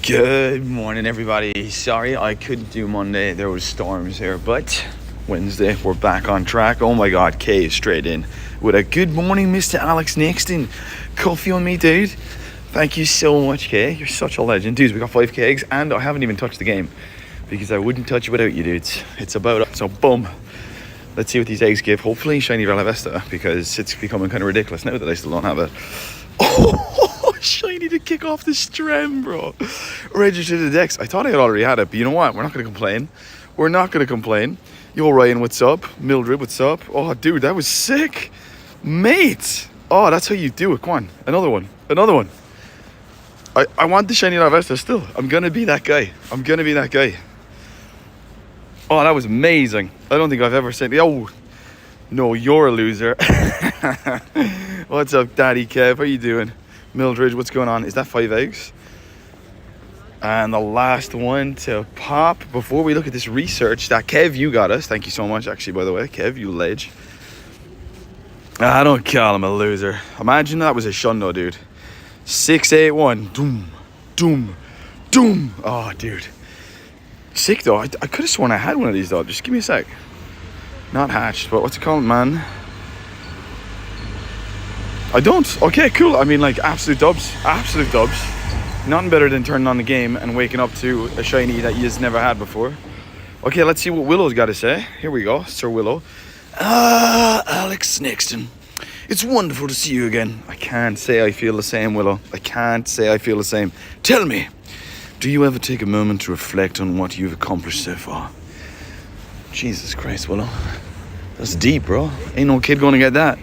Good morning, everybody. Sorry I couldn't do Monday. There was storms here, but Wednesday we're back on track. Oh my God, Kay is straight in with a good morning, Mr. RadioNexton. Coffee on me, dude. Thank you so much, Kay. You're such a legend, dudes. We got 5 kegs, and I haven't even touched the game because I wouldn't touch it without you, dudes. It's about so boom. Let's see what these eggs give. Hopefully, shiny Vesta, because it's becoming kind of ridiculous now that I still don't have it. Oh, shiny to kick off the strem, bro. Register the decks. I thought I had already had it, but you know what? We're not going to complain. We're not going to complain. Yo, Ryan, what's up? Mildred, what's up? Oh, dude, that was sick. Mate. Oh, that's how you do it. Come on. Another one. Another one. I want the shiny Vesta still. I'm going to be that guy. I'm going to be that guy. Oh, that was amazing. I don't think I've ever said... Oh, no, you're a loser. What's up, Daddy Kev? How you doing? Mildred, what's going on? Is that 5 eggs? And the last one to pop before we look at this research that Kev, you got us. Thank you so much, actually, by the way. Kev, you ledge. I don't call him a loser. Imagine that was a shundo, dude. 681. Doom. Doom. Doom. Oh, dude. Sick, though. I could have sworn I had one of these, though. Just give me a sec. Not hatched, but what's it called, man? I don't. Okay, cool. I mean, like, absolute dubs. Absolute dubs. Nothing better than turning on the game and waking up to a shiny that you've never had before. Okay, let's see what Willow's got to say. Here we go, Sir Willow. RadioNexton. It's wonderful to see you again. I can't say I feel the same, Willow. I can't say I feel the same. Tell me, do you ever take a moment to reflect on what you've accomplished so far? Jesus Christ, Willow. That's deep, bro. Ain't no kid gonna get that.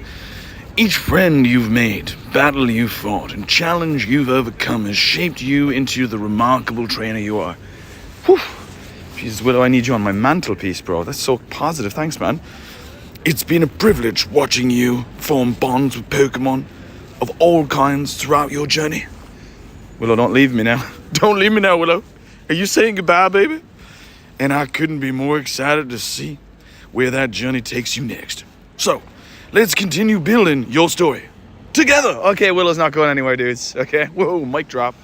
Each friend you've made, battle you've fought, and challenge you've overcome has shaped you into the remarkable trainer you are. Whew. Jesus, Willow, I need you on my mantelpiece, bro. That's so positive. Thanks, man. It's been a privilege watching you form bonds with Pokemon of all kinds throughout your journey. Willow, don't leave me now. Don't leave me now, Willow. Are you saying goodbye, baby? And I couldn't be more excited to see where that journey takes you next. So, let's continue building your story together. Okay, Willow's not going anywhere, dudes. Okay, whoa, mic drop.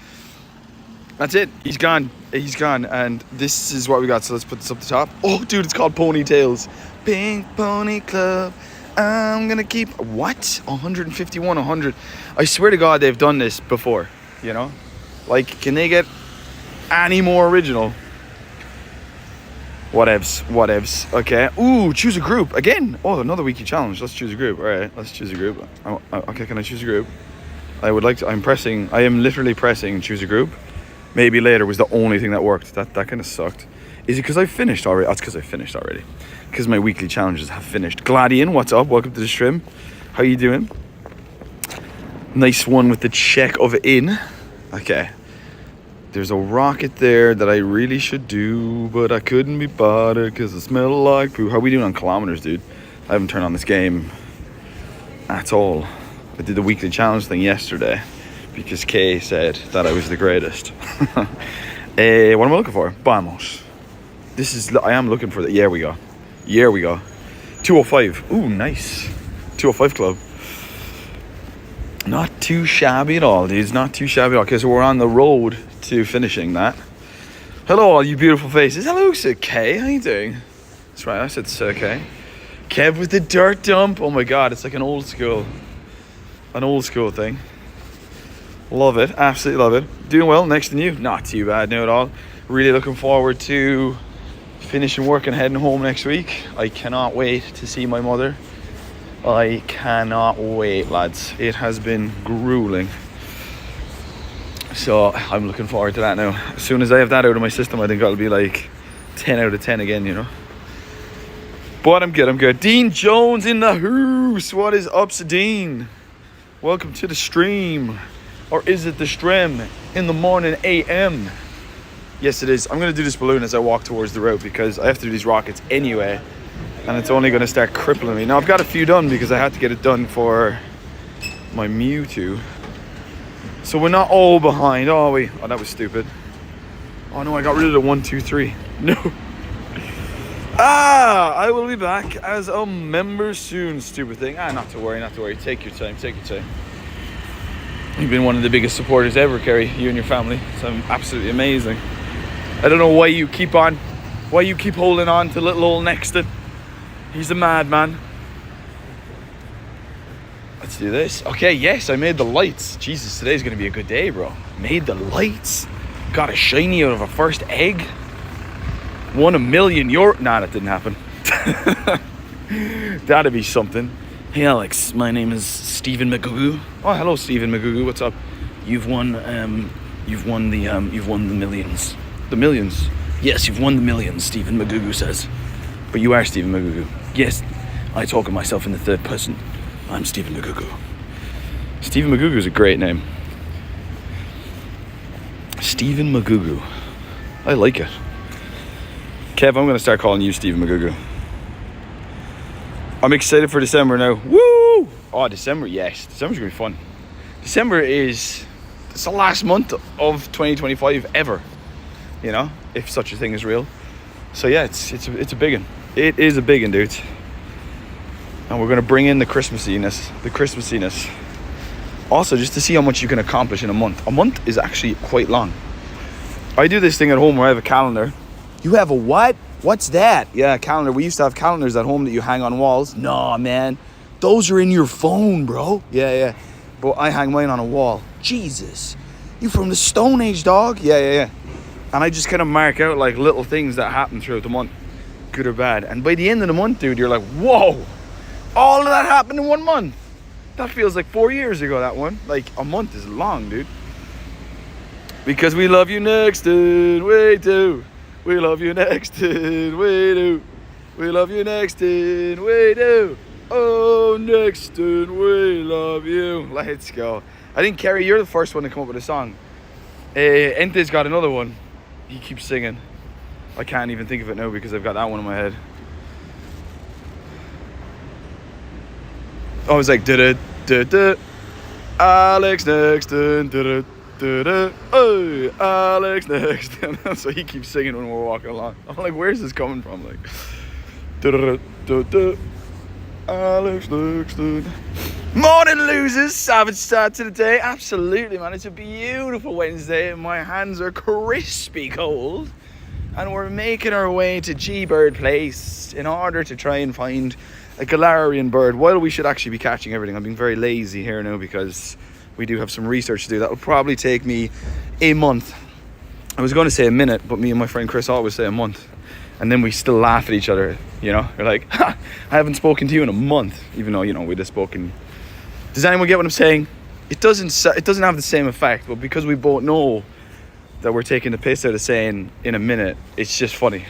That's it. He's gone. He's gone. And this is what we got. So let's put this up the top. Oh, dude, it's called Ponytails. Pink Pony Club. I'm gonna keep... What? 151, 100. I swear to God, they've done this before. You know? Like, can they get any more original? Whatevs. Okay. Ooh, choose a group. Again. Oh, another weekly challenge. Let's choose a group. All right, let's choose a group. Okay, can I choose a group? I would like to... I am literally pressing choose a group. Maybe later was the only thing that worked. That kind of sucked. Is it because I finished already? That's because I finished already. Because my weekly challenges have finished. Gladian, what's up? Welcome to the stream. How you doing? Nice one with the check of in. Okay. There's a rocket there that I really should do, but I couldn't be bothered because it smelled like poo. How are we doing on kilometers, dude? I haven't turned on this game at all. I did the weekly challenge thing yesterday because Kay said that I was the greatest. What am I looking for? Vamos. I am looking for the... Here we go. 205. Ooh, nice. 205 club. Not too shabby at all, dudes. Not too shabby at all. Okay, so we're on the road to finishing that. Hello, all you beautiful faces. Hello, Sir K. How you doing? That's right, I said Sir K. Kev with the dirt dump. Oh my God, it's like an old school thing. Love it. Absolutely love it. Doing well, next to you. Not too bad now at all. Really looking forward to finishing work and heading home next week. I cannot wait to see my mother. I cannot wait, lads. It has been grueling. So I'm looking forward to that now. As soon as I have that out of my system, I think I'll be like 10 out of 10 again, you know. But I'm good. Dean Jones in the house. What is up, Dean? Welcome to the stream. Or is it the stream in the morning AM? Yes, it is. I'm going to do this balloon as I walk towards the road because I have to do these rockets anyway. And it's only going to start crippling me. Now, I've got a few done because I had to get it done for my Mewtwo. So we're not all behind, are we? Oh, that was stupid. Oh, no, I got rid of the 1, 2, 3. No. I will be back as a member soon, stupid thing. Not to worry. Take your time. You've been one of the biggest supporters ever, Kerry, you and your family. So absolutely amazing. I don't know why you keep holding on to little old Nexton. He's a madman. Let's do this. Okay, yes, I made the lights. Jesus, today's gonna be a good day, bro. Made the lights. Got a shiny out of a first egg. Won €1 million. Nah, that didn't happen. That'd be something. Hey Alex, my name is Stephen McGugu. Oh, hello Stephen McGugu. What's up? You've won the millions. The millions. Yes, you've won the millions. Stephen McGugu says. But you are Stephen McGugu. Yes, I talk of myself in the third person. I'm Stephen McGugu. Stephen McGugu is a great name. Stephen McGugu. I like it. Kev, I'm going to start calling you Stephen McGugu. I'm excited for December now. Woo! Oh, December, yes. December's going to be fun. December it's the last month of 2025 ever. You know, if such a thing is real. So yeah, it's a big one. It is a big one, dude. And we're going to bring in the Christmassiness. Also, just to see how much you can accomplish in a month. A month is actually quite long. I do this thing at home where I have a calendar. You have a what? What's that? Yeah, a calendar. We used to have calendars at home that you hang on walls. No, man. Those are in your phone, bro. Yeah. But I hang mine on a wall. Jesus. You from the Stone Age, dog? Yeah. And I just kind of mark out like little things that happen throughout the month. Good or bad. And by the end of the month, dude, you're like, whoa. All of that happened in 1 month. That feels like 4 years ago, that one. Like, a month is long, dude. Because we love you, Nexton. We do. We love you, Nexton, we do. We love you, Nexton, we do. Oh, Nexton, we love you. Let's go. I think, Kerry, you're the first one to come up with a song. Ente's got another one. He keeps singing. I can't even think of it now because I've got that one in my head. I was like, da-da-da-da. Alex Nexton, da-da. Oh, Alex Nexton. So he keeps singing when we're walking along. I'm like, where's this coming from? Like, Alex Nexton. Morning, losers. Savage start to the day. Absolutely, man. It's a beautiful Wednesday and my hands are crispy cold. And we're making our way to G-Bird Place in order to try and find a Galarian bird. While we should actually be catching everything. I'm being very lazy here now because we do have some research to do. That will probably take me a month. I was going to say a minute, but me and my friend Chris always say a month. And then we still laugh at each other, you know? We're like, ha, I haven't spoken to you in a month. Even though, you know, we'd have spoken. Does anyone get what I'm saying? It doesn't have the same effect, but because we both know that we're taking the piss out of saying in a minute, it's just funny.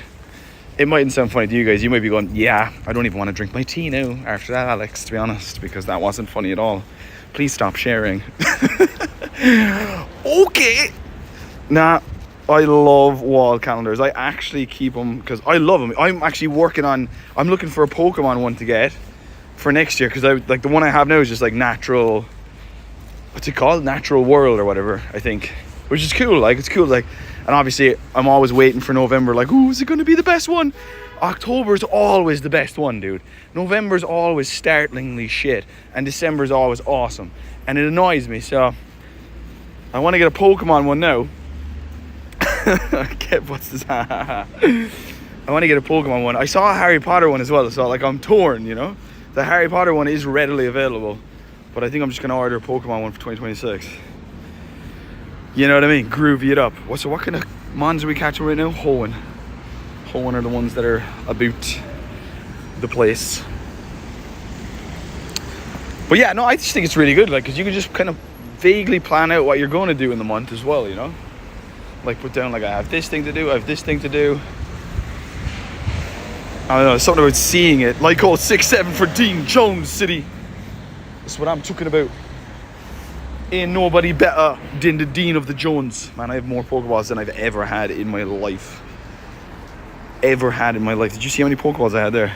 It mightn't sound funny to you guys. You might be going, yeah, I don't even want to drink my tea now after that, Alex, to be honest, because that wasn't funny at all. Please stop sharing. Okay. Nah, I love wall calendars. I actually keep them because I love them. I'm actually I'm looking for a Pokemon one to get for next year because like the one I have now is just like natural, what's it called? Natural World or whatever, I think. Which is cool. Like, it's cool. Like, and obviously I'm always waiting for November. Like, ooh, is it going to be the best one? October's always the best one, dude. November's always startlingly shit. And December's always awesome. And it annoys me, so I want to get a Pokemon one now. What's this? I want to get a Pokemon one. I saw a Harry Potter one as well, so like I'm torn, you know? The Harry Potter one is readily available. But I think I'm just going to order a Pokemon one for 2026. You know what I mean? Groovy it up. So what kind of mons are we catching right now? Hoenn are the ones that are about the place. But yeah, no, I just think it's really good, like, because you can just kind of vaguely plan out what you're going to do in the month as well, you know? Like, put down, like, I have this thing to do, I have this thing to do. I don't know, something about seeing it. Like, oh, 6-7 for Dean Jones City. That's what I'm talking about. Ain't nobody better than the Dean of the Jones. Man, I have more Pokeballs than I've ever had in my life. Did you see how many Pokeballs I had there?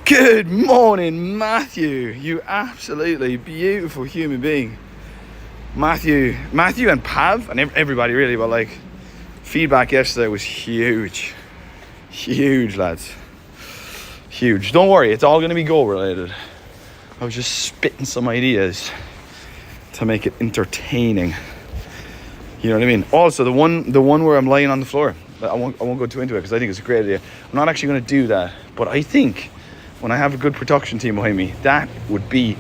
Good morning, Matthew. You absolutely beautiful human being. Matthew and Pav and everybody really, but like feedback yesterday was huge, lads, huge. Don't worry, it's all going to be goal related. I was just spitting some ideas. to make it entertaining. You know what I mean? Also, the one where I'm lying on the floor, I won't go too into it because I think it's a great idea. I'm not actually going to do that, but I think when I have a good production team behind me, that would be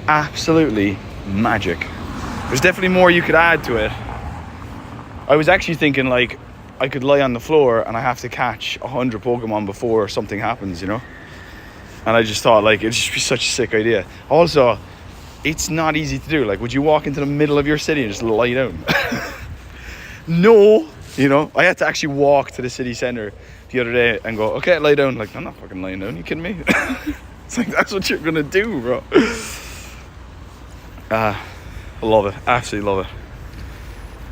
absolutely magic. There's definitely more you could add to it. I was actually thinking like I could lie on the floor and I have to catch 100 Pokemon before something happens, you know? And I just thought like it'd just be such a sick idea. Also, it's not easy to do. Like, would you walk into the middle of your city and just lie down? No, you know, I had to actually walk to the city centre the other day and go, okay, lie down. Like, I'm not fucking lying down, you kidding me? It's like, that's what you're gonna do, bro. I love it, absolutely love it.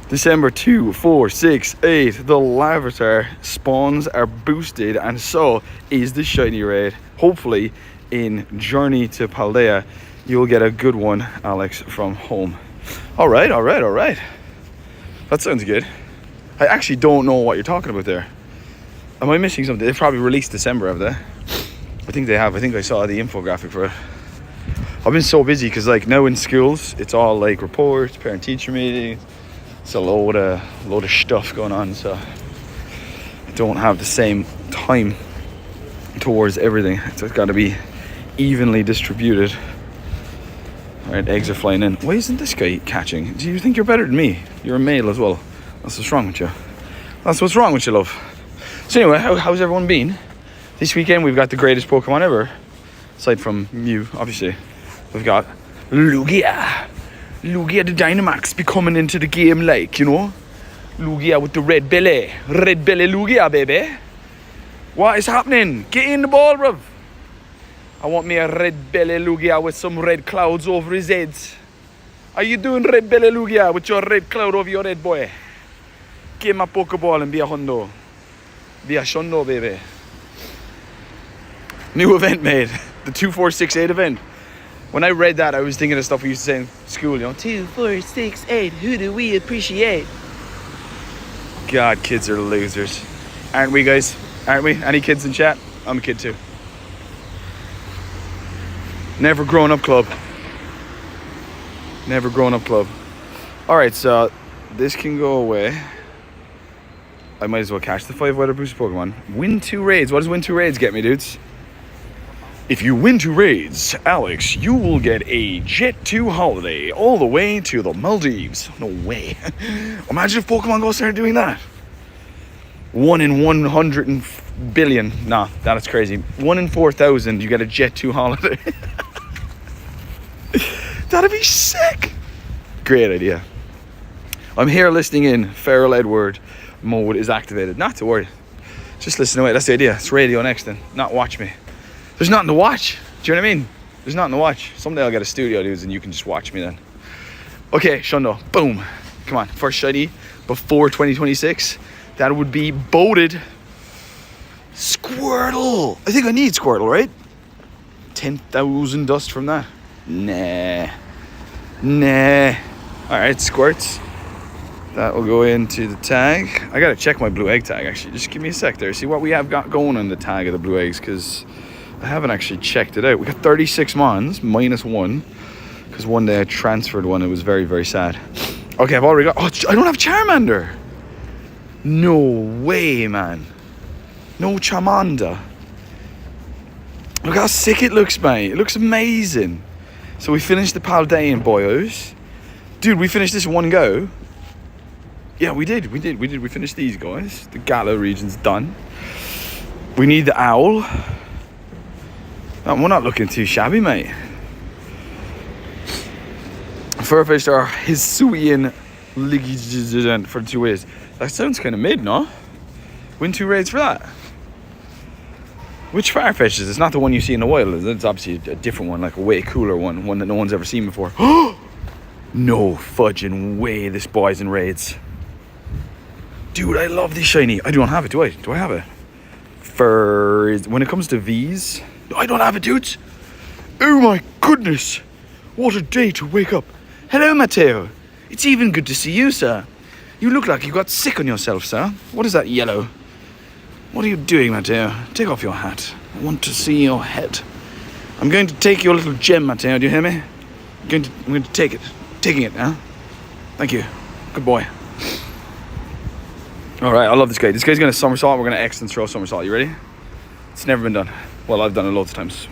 December 2, 4, 6, 8, the Larvitar spawns are boosted, and so is the shiny raid. Hopefully, in Journey to Paldea, you'll get a good one, Alex, from home. All right. That sounds good. I actually don't know what you're talking about there. Am I missing something? They probably released December, have they? I think they have. I think I saw the infographic for it. I've been so busy because like now in schools, it's all like reports, parent-teacher meetings. It's a load of stuff going on, so I don't have the same time towards everything. It's got to be evenly distributed. All right, eggs are flying in. Why isn't this guy catching? Do you think you're better than me? You're a male as well. That's what's wrong with you. That's what's wrong with you, love. So anyway, how's everyone been? This weekend we've got the greatest Pokemon ever. Aside from Mew, obviously. We've got Lugia. Lugia the Dynamax be coming into the game like, you know. Lugia with the red belly. Red belly Lugia, baby. What is happening? Get in the ball, bruv. I want me a red belly Lugia with some red clouds over his head. Are you doing red belly Lugia with your red cloud over your head, boy? Give him a Pokeball and be a hundo. Be a shundo, baby. New event made. The 2468 event. When I read that, I was thinking of stuff we used to say in school, you know. 2468, who do we appreciate? God, kids are losers. Aren't we, guys? Aren't we? Any kids in chat? I'm a kid too. Never grown up club. Never grown up club. Alright, so this can go away. I might as well catch the 5 weather boost Pokemon. Win 2 raids. What does win 2 raids get me, dudes? If you win 2 raids, Alex, you will get a Jet 2 holiday all the way to the Maldives. No way. Imagine if Pokemon Go started doing that. 1 in 100 billion. Nah, that's crazy. 1 in 4,000, you get a Jet 2 holiday. That'd be sick. Great idea. I'm here listening in. Feral Edward mode is activated. Not to worry. Just listen away. That's the idea. It's RadioNexton. Not watch me. There's nothing to watch. Do you know what I mean? There's nothing to watch. Someday I'll get a studio, dudes, and you can just watch me then. Okay, Shundo. Boom. Come on. First shiny before 2026. That would be boated. Squirtle. I think I need Squirtle, right? 10,000 dust from that. Nah. Alright, squirts. That will go into the tag. I gotta check my blue egg tag, actually. Just give me a sec there. See what we have got going on the tag of the blue eggs, because I haven't actually checked it out. We got 36 mons, -1. Because one day I transferred one. It was very, very sad. Okay, I've already got... Oh, I don't have Charmander. No way, man. No Charmander. Look how sick it looks, mate. It looks amazing. So we finished the Paldean boyos. Dude, we finished this in one go. Yeah, we did. We finished these guys. The Galar region's done. We need the owl. We're not looking too shabby, mate. Furfish are Hisuian Ligigent for 2 ways. That sounds kind of mid, no? Win 2 raids for that. Which Farfetch is it? It's not the one you see in the wild, is it? It's obviously a different one, like a way cooler one that no one's ever seen before. No fudging way this boy's in raids. Dude, I love this shiny. I don't have it, do I? Do I have it? When it comes to V's, I don't have it, dudes. Oh my goodness. What a day to wake up. Hello, Matteo. It's even good to see you, sir. You look like you got sick on yourself, sir. What is that yellow? What are you doing, Matteo? Take off your hat. I want to see your head. I'm going to take your little gem, Matteo. Do you hear me? I'm going to take it. Taking it, huh? Thank you. Good boy. All right, I love this guy. This guy's gonna somersault. We're gonna excellent throw somersault. You ready? It's never been done. Well, I've done it loads of times.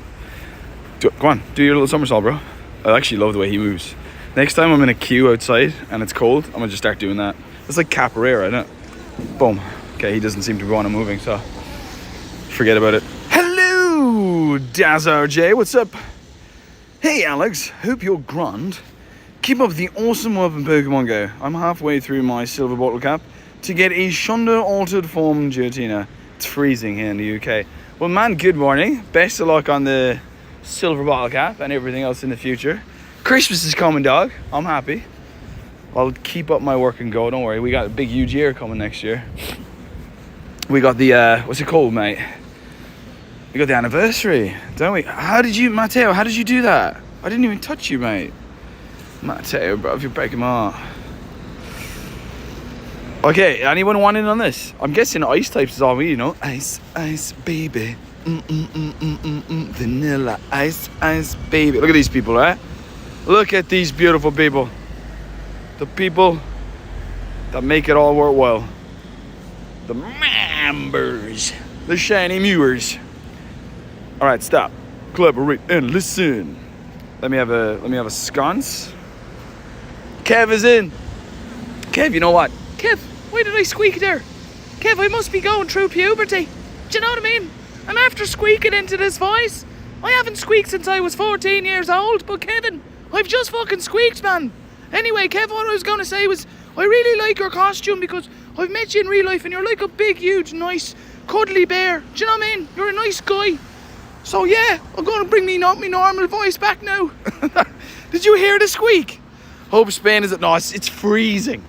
Go on, do your little somersault, bro. I actually love the way he moves. Next time I'm in a queue outside and it's cold, I'm gonna just start doing that. It's like capoeira, isn't it? Boom. Okay, he doesn't seem to be on and moving, so forget about it. Hello, Dazar J. What's up? Hey, Alex. Hope you're grand. Keep up the awesome work in Pokemon Go. I'm halfway through my silver bottle cap to get a Shonda altered form Giratina. It's freezing here in the UK. Well, man, good morning. Best of luck on the silver bottle cap and everything else in the future. Christmas is coming, dog. I'm happy. I'll keep up my work and go. Don't worry. We got a big, huge year coming next year. We got the, what's it called, mate? We got the anniversary, don't we? How did you, Matteo, how did you do that? I didn't even touch you, mate. Matteo, bro, if you're breaking my heart. Okay, anyone want in on this? I'm guessing ice types is all we, you know. Ice, ice, baby. Vanilla, ice, ice, baby. Look at these people, right? Look at these beautiful people. The people that make it all worthwhile. The members. The shiny mewers. All right, stop. Collaborate and listen. Let me have a sconce. Kev is in. Kev, you know what? Kev, why did I squeak there? Kev, I must be going through puberty. Do you know what I mean? I'm after squeaking into this voice. I haven't squeaked since I was 14 years old, but Kevin, I've just fucking squeaked, man. Anyway, Kev, what I was going to say was, I really like your costume because I've met you in real life and you're like a big, huge, nice, cuddly bear. Do you know what I mean? You're a nice guy. So yeah, I'm going to bring me normal voice back now. Did you hear the squeak? Hope Spain is it? No, it's freezing.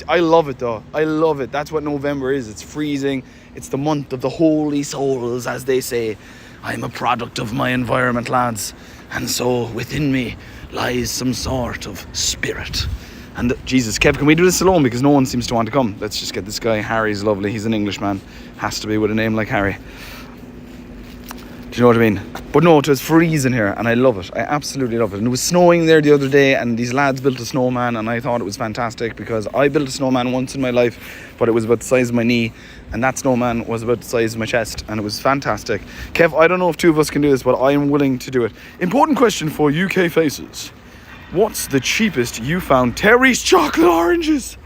I love it though. I love it. That's what November is. It's freezing. It's the month of the holy souls, as they say. I'm a product of my environment, lads. And so within me lies some sort of spirit. And Jesus, Kev, can we do this alone? Because no one seems to want to come. Let's just get this guy. Harry's lovely. He's an Englishman. Has to be with a name like Harry. Do you know what I mean? But no, it was freezing here and I love it. I absolutely love it. And it was snowing there the other day and these lads built a snowman and I thought it was fantastic because I built a snowman once in my life, but it was about the size of my knee and that snowman was about the size of my chest and it was fantastic. Kev, I don't know if two of us can do this, but I am willing to do it. Important question for UK faces. What's the cheapest you found? Terry's chocolate oranges.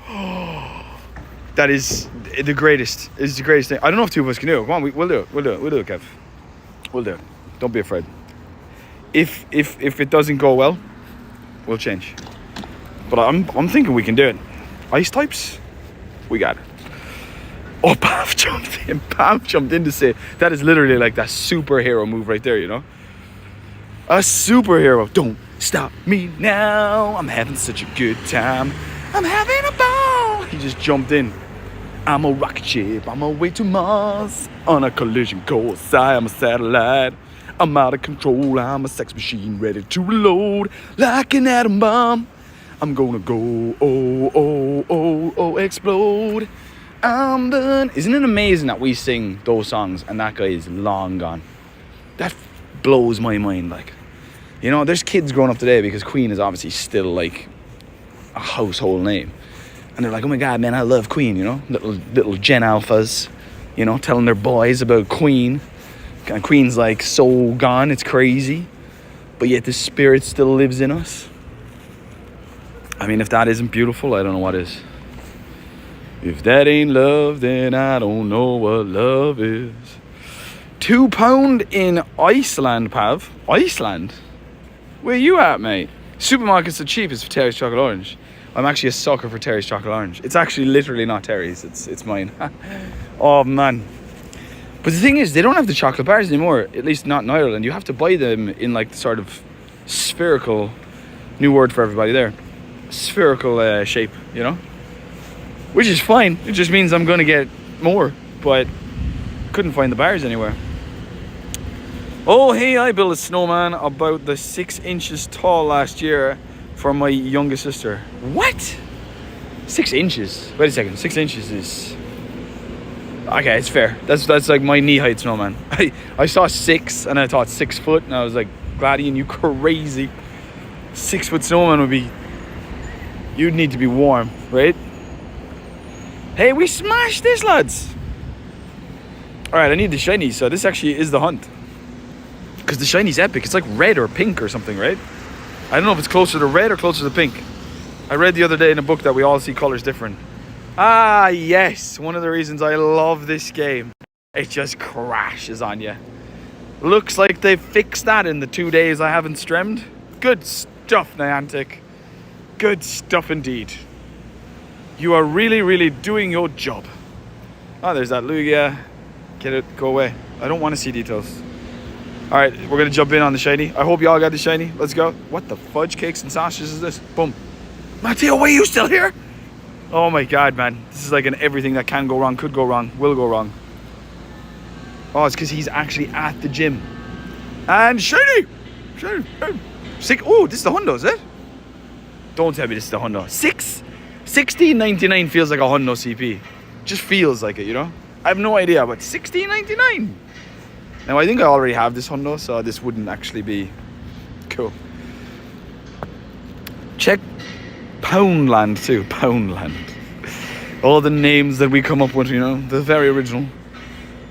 That is the greatest. It's the greatest thing. I don't know if two of us can do it. Come on, we'll do it. We'll do it, Kev. We'll do it. Don't be afraid. If it doesn't go well, we'll change. But I'm thinking we can do it. Ice types, we got it. Oh, Pav jumped in. Pav jumped in to say that is literally like that superhero move right there, you know? A superhero. Don't stop me now. I'm having such a good time. I'm having a ball. He just jumped in. I'm a rocket ship, on my way to Mars. On a collision course, I am a satellite. I'm out of control, I'm a sex machine ready to reload. Like an atom bomb, I'm gonna go, oh, explode. I'm done. Isn't it amazing that we sing those songs and that guy is long gone? That blows my mind, like. You know, there's kids growing up today because Queen is obviously still like a household name. And they're like, oh my God, man, I love Queen, you know? Little Gen Alphas, you know, telling their boys about Queen. And Queen's like so gone, it's crazy. But yet the spirit still lives in us. I mean, if that isn't beautiful, I don't know what is. If that ain't love, then I don't know what love is. £2 in Iceland, Pav. Iceland? Where you at, mate? Supermarkets are cheapest for Terry's chocolate orange. I'm actually a sucker for Terry's chocolate orange. It's actually literally not Terry's, it's mine. Oh man. But the thing is, they don't have the chocolate bars anymore, at least not in Ireland. You have to buy them in like the sort of spherical, new word for everybody there, spherical shape, you know? Which is fine, it just means I'm gonna get more, but couldn't find the bars anywhere. Oh hey, I built a snowman about the 6 inches tall last year for my youngest sister. What? 6 inches? Wait a second, 6 inches is... Okay, it's fair. That's like my knee height snowman. I saw 6 and I thought 6 foot and I was like, Gladian, you crazy. 6 foot snowman would be You'd need to be warm, right? Hey, we smashed this, lads. Alright, I need the shiny, so this actually is the hunt. Because the shiny's epic. It's like red or pink or something, right? I don't know if it's closer to red or closer to pink. I read the other day in a book that we all see colours different. Ah, yes. One of the reasons I love this game. It just crashes on you. Looks like they've fixed that in the 2 days I haven't streamed. Good stuff, Niantic. Good stuff indeed. You are really, really doing your job. Oh, there's that Lugia. Get it, go away. I don't want to see details. Alright, we're going to jump in on the shiny. I hope you all got the shiny. Let's go. What the fudge cakes and sausages is this? Boom. Matteo, why are you still here? Oh my god, man. This is like an everything that can go wrong, could go wrong, will go wrong. Oh, it's because he's actually at the gym. And shiny! Shiny! Sick. Oh, this is the hundo, is it? Don't tell me this is the hundo. 16.99 feels like a hundo CP. Just feels like it, you know? I have no idea, but 16.99. Now, I think I already have this hundo, so this wouldn't actually be cool. Check Poundland too. Poundland. All the names that we come up with, you know, the very original.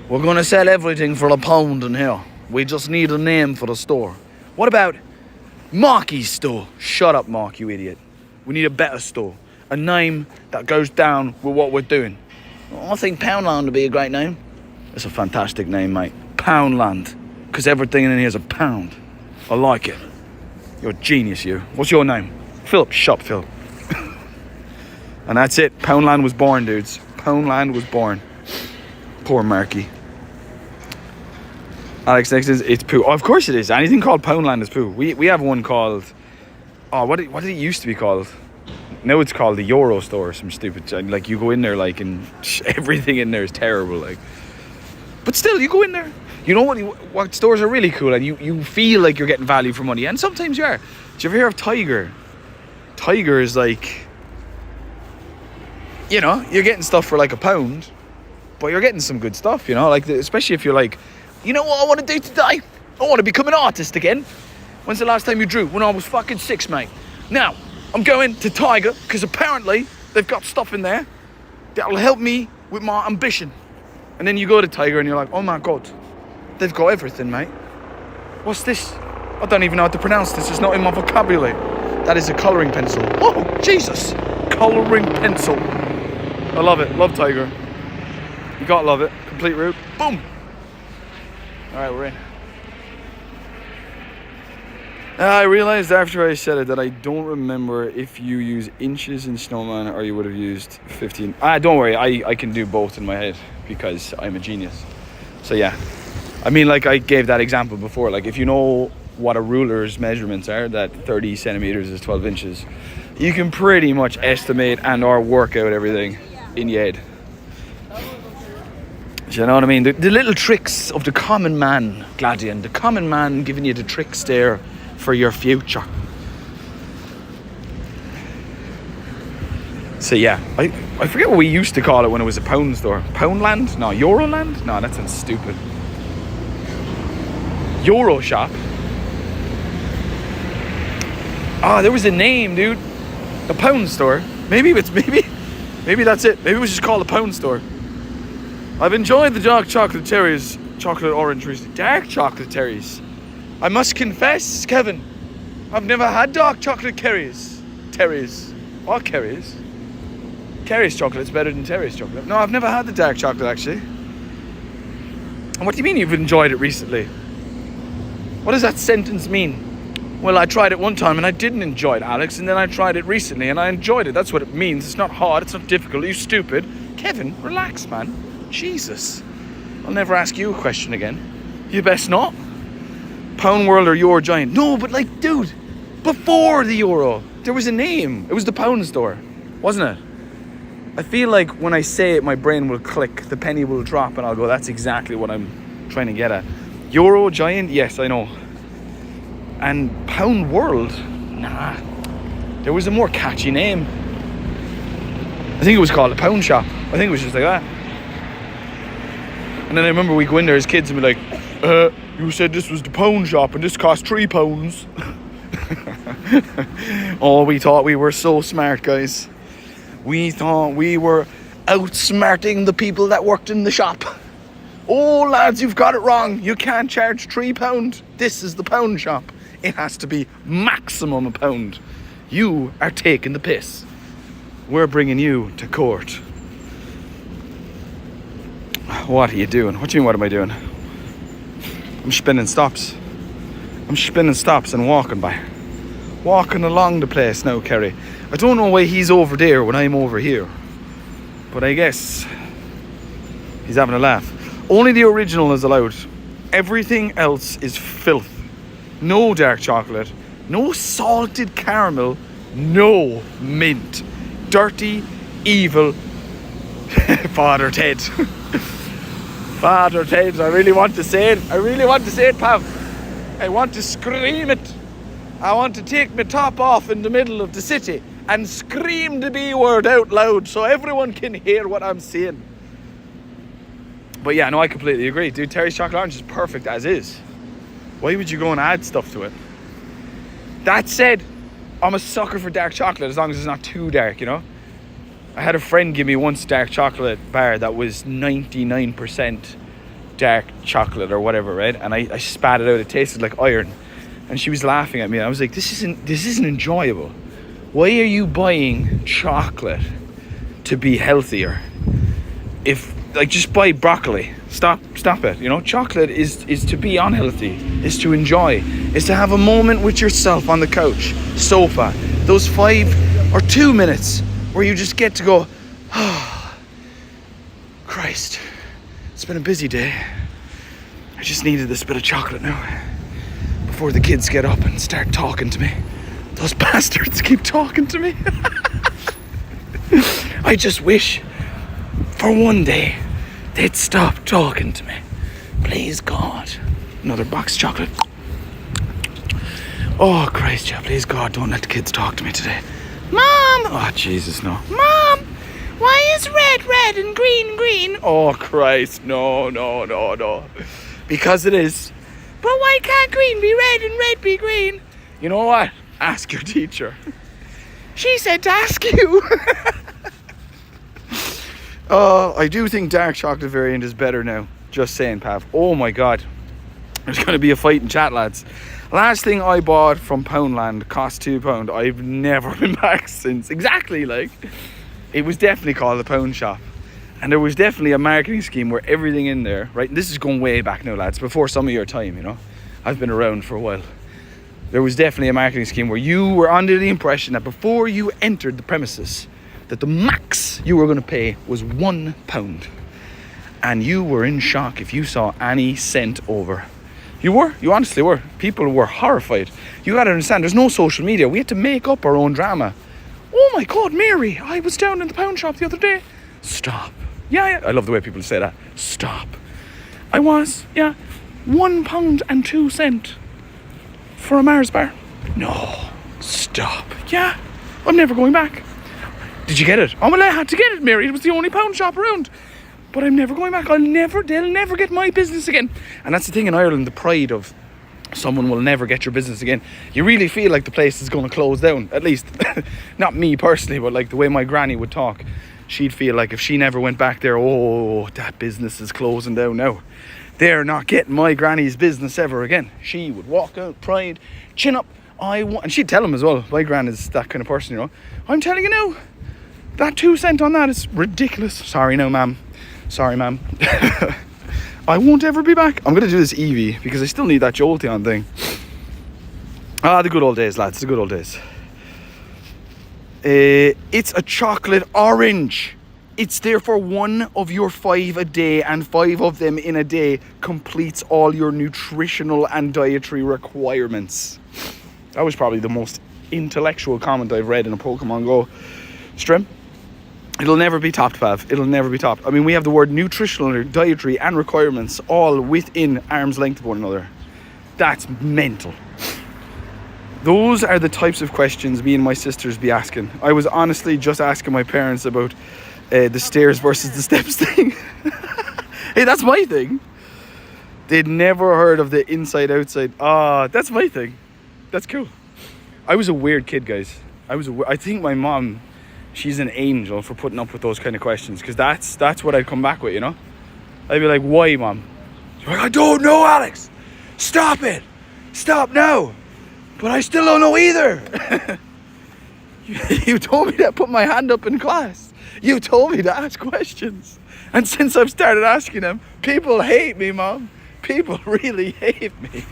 We're gonna sell everything for £1 in here. We just need a name for the store. What about Marky's store? Shut up, Mark, you idiot. We need a better store. A name that goes down with what we're doing. I think Poundland would be a great name. It's a fantastic name, mate. Poundland. Because everything in here is a pound. I like it. You're a genius, you. What's your name? Philip. Shop, Phil. And that's it. Poundland was born, dudes. Poundland was born. Poor Marky. RadioNexton, it's poo. Oh, of course it is. Anything called Poundland is poo. We have one called... Oh, what did it used to be called? Now it's called the Euro store or some stupid... Like, you go in there, like, and everything in there is terrible, like. But still, you go in there. You know what stores are really cool, and you feel like you're getting value for money. And sometimes you are. Did you ever hear of Tiger? Tiger is like... You know, you're getting stuff for like £1, but you're getting some good stuff, you know? Like, especially if you're like... You know what I want to do today? I want to become an artist again. When's the last time you drew? When I was fucking 6, mate. Now, I'm going to Tiger because apparently they've got stuff in there that'll help me with my ambition. And then you go to Tiger and you're like, oh my god, they've got everything, mate. What's this? I don't even know how to pronounce this. It's not in my vocabulary. That is a colouring pencil. Oh, Jesus. Colouring pencil. I love it. Love Tiger. You gotta love it. Complete route. Boom. Alright, we're in. I realised after I said it that I don't remember if you use inches in Snowman or you would have used 15. Don't worry, I can do both in my head because I'm a genius. So yeah. I mean, like I gave that example before. Like if you know what a ruler's measurements are, that 30 centimeters is 12 inches, you can pretty much estimate and or work out everything in your head. Do you know what I mean? The little tricks of the common man, Gladian. The common man giving you the tricks there for your future. So yeah, I forget what we used to call it when it was a pound store. Poundland? No, Euroland? No, that sounds stupid. Euro shop. Ah, there was a name, dude. A pound store. Maybe that's it. Maybe it was just called a pound store. I've enjoyed the dark chocolate terries, chocolate orange recently. Dark chocolate terries. I must confess, Kevin, I've never had dark chocolate Kerry's. Terry's. Or Kerry's. Kerry's chocolate's better than Terry's chocolate. No, I've never had the dark chocolate, actually. And what do you mean you've enjoyed it recently? What does that sentence mean? Well, I tried it one time and I didn't enjoy it, Alex, and then I tried it recently and I enjoyed it. That's what it means. It's not hard, it's not difficult. Are you stupid? Kevin, relax, man. Jesus. I'll never ask you a question again. You best not. Pound World or Euro Giant. No, but like, dude, before the Euro, there was a name. It was the pound store, wasn't it? I feel like when I say it, my brain will click, the penny will drop, and I'll go, that's exactly what I'm trying to get at. Euro Giant, yes, I know. And Pound World, nah. There was a more catchy name. I think it was called a Pound Shop. I think it was just like that. And then I remember we go in there as kids and be like, you said this was the pound shop and this cost £3. Oh, we thought we were so smart, guys. We thought we were outsmarting the people that worked in the shop. Oh, lads, you've got it wrong. You can't charge £3. This is the pound shop. It has to be maximum £1. You are taking the piss. We're bringing you to court. What are you doing? What do you mean, what am I doing? I'm spinning stops. I'm spinning stops and walking by. Walking along the place now, Kerry. I don't know why he's over there when I'm over here. But I guess he's having a laugh. Only the original is allowed. Everything else is filth. No dark chocolate. No salted caramel. No mint. Dirty, evil Father Ted. Father Ted, I really want to say it. I really want to say it, Pav. I want to scream it. I want to take my top off in the middle of the city and scream the B word out loud so everyone can hear what I'm saying. But yeah, no, I completely agree. Dude, Terry's Chocolate Orange is perfect as is. Why would you go and add stuff to it? That said, I'm a sucker for dark chocolate as long as it's not too dark, you know? I had a friend give me once a dark chocolate bar that was 99% dark chocolate or whatever, right? And I spat it out. It tasted like iron. And she was laughing at me. I was like, this isn't enjoyable. Why are you buying chocolate to be healthier? If, like, just buy broccoli. Stop it. You know, chocolate is to be unhealthy, is to enjoy, is to have a moment with yourself on the couch, sofa, those 5 or 2 minutes where you just get to go, oh, Christ, it's been a busy day. I just needed this bit of chocolate now before the kids get up and start talking to me. Those bastards keep talking to me. I just wish for one day they'd stop talking to me. Please, God. Another box of chocolate. Oh, Christ, yeah, please, God, don't let the kids talk to me today. Mom! Oh, Jesus, no. Mom! Why is red and green? Oh, Christ, no. Because it is. But why can't green be red and red be green? You know what? Ask your teacher. She said to ask you. I do think dark chocolate variant is better now. Just saying, Pav. Oh my God. There's going to be a fight in chat, lads. Last thing I bought from Poundland cost £2. I've never been back since. Exactly, like. It was definitely called the Pound Shop. And there was definitely a marketing scheme where everything in there, right? And this is going way back now, lads. Before some of your time, you know. I've been around for a while. There was definitely a marketing scheme where you were under the impression that before you entered the premises, that the max you were going to pay was £1. And you were in shock if you saw any cent over. You were. You honestly were. People were horrified. You got to understand, there's no social media. We had to make up our own drama. Oh my God, Mary, I was down in the pound shop the other day. Stop. Yeah. I love the way people say that. Stop. I was, yeah. £1.02 for a Mars bar. No. Stop. Yeah. I'm never going back. Did you get it? Oh, well, I had to get it, Mary. It was the only pound shop around. But I'm never going back. They'll never get my business again. And that's the thing in Ireland, the pride of someone will never get your business again. You really feel like the place is going to close down. At least, not me personally, but like the way my granny would talk. She'd feel like if she never went back there, oh, that business is closing down now. They're not getting my granny's business ever again. She would walk out, pride, chin up. And she'd tell him as well. My gran is that kind of person, you know. I'm telling you now, that 2 cent on that is ridiculous. Sorry now, ma'am. Sorry, ma'am. I won't ever be back. I'm going to do this Eevee because I still need that Jolteon thing. Ah, the good old days, lads. The good old days. It's a chocolate orange. It's therefore 1 of your 5 a day, and 5 of them in a day completes all your nutritional and dietary requirements. That was probably the most intellectual comment I've read in a Pokemon Go stream. It'll never be topped, Pav. It'll never be topped. I mean, we have the word nutritional, dietary, and requirements all within arm's length of one another. That's mental. Those are the types of questions me and my sisters be asking. I was honestly just asking my parents about the stairs versus the steps thing. Hey, that's my thing. They'd never heard of the inside-outside. Ah, that's my thing. That's cool. I was a weird kid, guys. I think my mom, she's an angel for putting up with those kind of questions, because that's what I'd come back with, you know? I'd be like, why, Mom? She's like, I don't know, Alex. Stop it. Stop now. But I still don't know either. You told me to put my hand up in class. You told me to ask questions. And since I've started asking them, people hate me, Mom. People really hate me.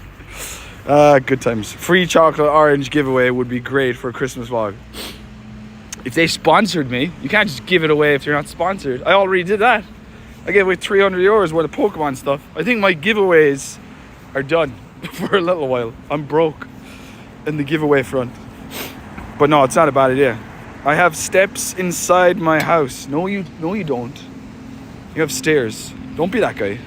Good times. Free chocolate orange giveaway would be great for a Christmas vlog. If they sponsored me, you can't just give it away if you're not sponsored. I already did that. I gave away €300 worth of Pokemon stuff. I think my giveaways are done for a little while. I'm broke in the giveaway front. But no, it's not a bad idea. I have steps inside my house. No, you don't. You have stairs. Don't be that guy.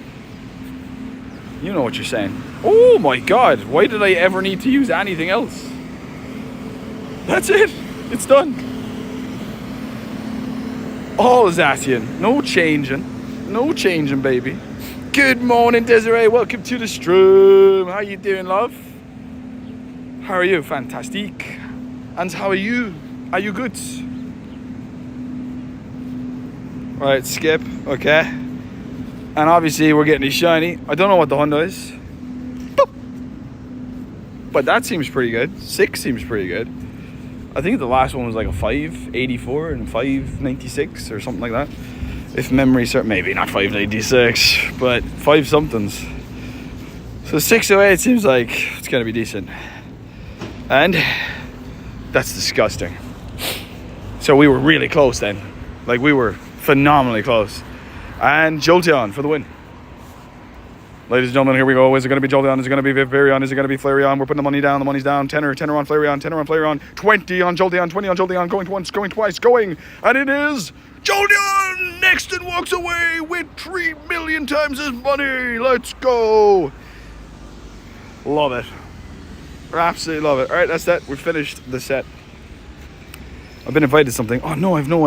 You know what you're saying. Oh my God, why did I ever need to use anything else? That's it. It's done. All Alsatian. No changing. No changing, baby. Good morning, Desiree. Welcome to the stream. How you doing, love? How are you? Fantastic. And how are you? Are you good? Right, skip. Okay. And obviously we're getting these shiny. I don't know what the Honda is. Boop. But that seems pretty good. 6 seems pretty good. I think the last one was like a 584 and 596 or something like that. If memory serves, maybe not 596, but 5 somethings. So 608 seems like it's gonna be decent. And that's disgusting. So we were really close then. Like, we were phenomenally close. And Jolteon for the win. Ladies and gentlemen, here we go. Is it going to be Jolteon? Is it going to be Vivarion? Is it going to be Flareon? We're putting the money down. The money's down. Tenner on Flareon. 20 on Jolteon. 20 on Jolteon. Going once, going twice, going. And it is Jolteon! Nexton walks away with 3 million times his money. Let's go. Love it. Absolutely love it. All right, that's that. We've finished the set. I've been invited to something. Oh no, I've no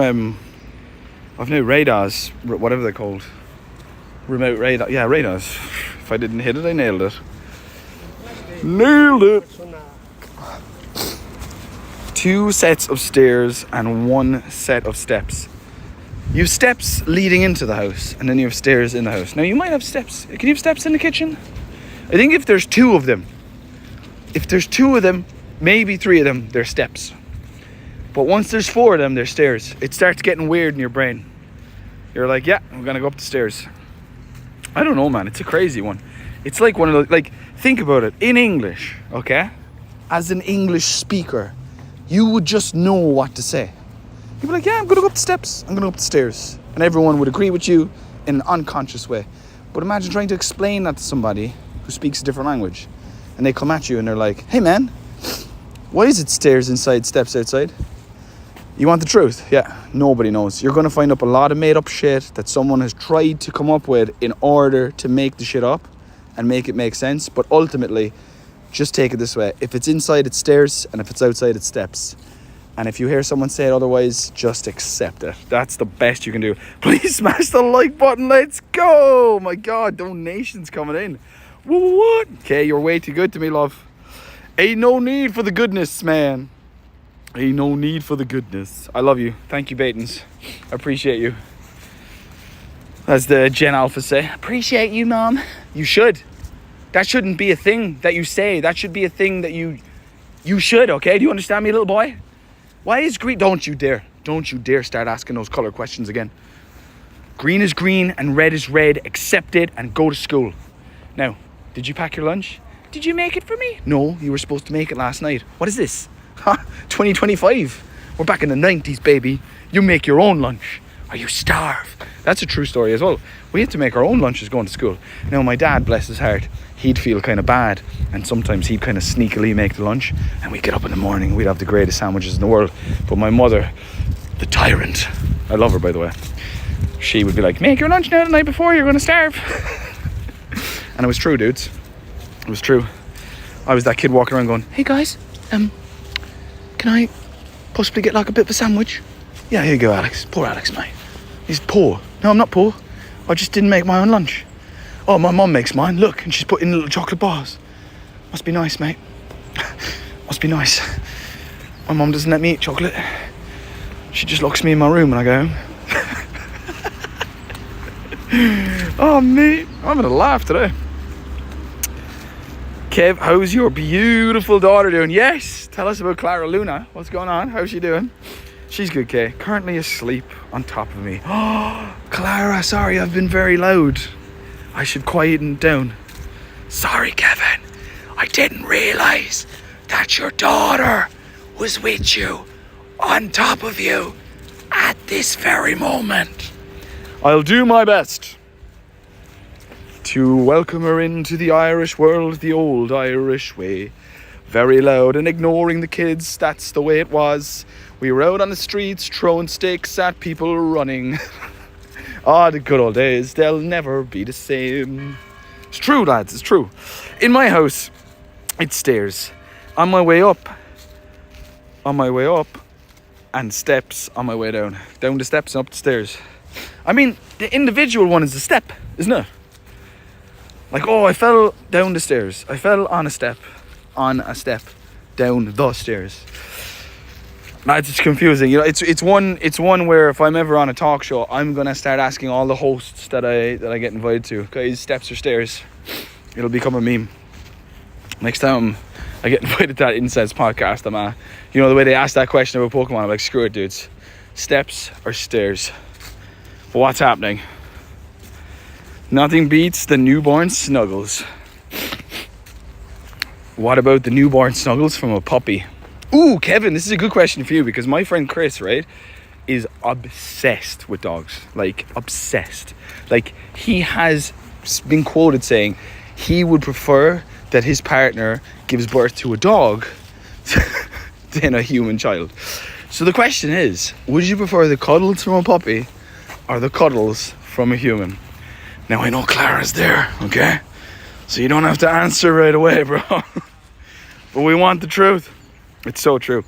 radars, whatever they're called. Remote radar. Yeah, radars. If I didn't hit it, I nailed it. Nailed it. 2 sets of stairs and 1 set of steps. You have steps leading into the house, and then you have stairs in the house. Now you might have steps. Can you have steps in the kitchen? I think if there's 2 of them, maybe 3 of them, they're steps. But once there's 4 of them, they're stairs. It starts getting weird in your brain. You're like, yeah, I'm gonna go up the stairs. I don't know, man. It's a crazy one. It's like one of those, like, think about it. In English, okay? As an English speaker, you would just know what to say. You'd be like, yeah, I'm gonna go up the steps. I'm gonna go up the stairs. And everyone would agree with you in an unconscious way. But imagine trying to explain that to somebody who speaks a different language. And they come at you and they're like, hey, man, why is it stairs inside, steps outside? You want the truth? Yeah, nobody knows. You're going to find up a lot of made up shit that someone has tried to come up with in order to make the shit up and make it make sense. But ultimately, just take it this way. If it's inside, it's stairs, and if it's outside, it's steps. And if you hear someone say it otherwise, just accept it. That's the best you can do. Please smash the like button. Let's go. Oh my God, donations coming in. What? Okay, you're way too good to me, love. Ain't no need for the goodness, man. Ain't no need for the goodness. I love you. Thank you, Baitons. I appreciate you. As the Gen Alpha say, appreciate you, Mom. You should. That shouldn't be a thing that you say. That should be a thing that you should, okay? Do you understand me, little boy? Why is green? Don't you dare start asking those color questions again. Green is green and red is red. Accept it and go to school. Now, did you pack your lunch? Did you make it for me? No, you were supposed to make it last night. What is this? 2025. We're back in the 90s, baby. You make your own lunch or you starve. That's a true story as well. We had to make our own lunches going to school. Now, my dad, bless his heart, he'd feel kind of bad, and sometimes he'd kind of sneakily make the lunch, and we'd get up in the morning, we'd have the greatest sandwiches in the world. But my mother, the tyrant, I love her, by the way, she would be like, make your lunch now the night before, you're going to starve. And it was true, dudes. It was true. I was that kid walking around going, hey guys, can I possibly get like a bit of a sandwich? Yeah, here you go, Alex. Poor Alex, mate. He's poor. No, I'm not poor. I just didn't make my own lunch. Oh, my mum makes mine. Look, and she's put in little chocolate bars. Must be nice, mate. Must be nice. My mum doesn't let me eat chocolate. She just locks me in my room when I go home. Oh, mate, I'm gonna laugh today. Kev, how's your beautiful daughter doing? Yes, tell us about Clara Luna. What's going on? How's she doing? She's good, Kay. Currently asleep on top of me. Oh, Clara, sorry, I've been very loud. I should quieten down. Sorry, Kevin. I didn't realise that your daughter was with you, on top of you, at this very moment. I'll do my best to welcome her into the Irish world the old Irish way. Very loud and ignoring the kids, that's the way it was. We were out on the streets throwing sticks at people running. The good old days, they'll never be the same. It's true, lads, it's true. In my house, it's stairs. On my way up, and steps on my way down. Down the steps and up the stairs. I mean, the individual one is the step, isn't it? Like, I fell down the stairs. I fell on a step, down the stairs. Lads, it's confusing. You know, it's one where if I'm ever on a talk show, I'm gonna start asking all the hosts that I get invited to, guys, steps or stairs. It'll become a meme. Next time I get invited to that Incense podcast, I'm the way they ask that question about Pokemon, I'm like, screw it, dudes. Steps or stairs? But what's happening? Nothing beats the newborn snuggles. What about the newborn snuggles from a puppy? Ooh, Kevin, this is a good question for you because my friend Chris, right, is obsessed with dogs. Like, obsessed. Like, he has been quoted saying he would prefer that his partner gives birth to a dog than a human child. So the question is, would you prefer the cuddles from a puppy or the cuddles from a human? Now, I know Clara's there, okay? So you don't have to answer right away, bro. But we want the truth. It's so true.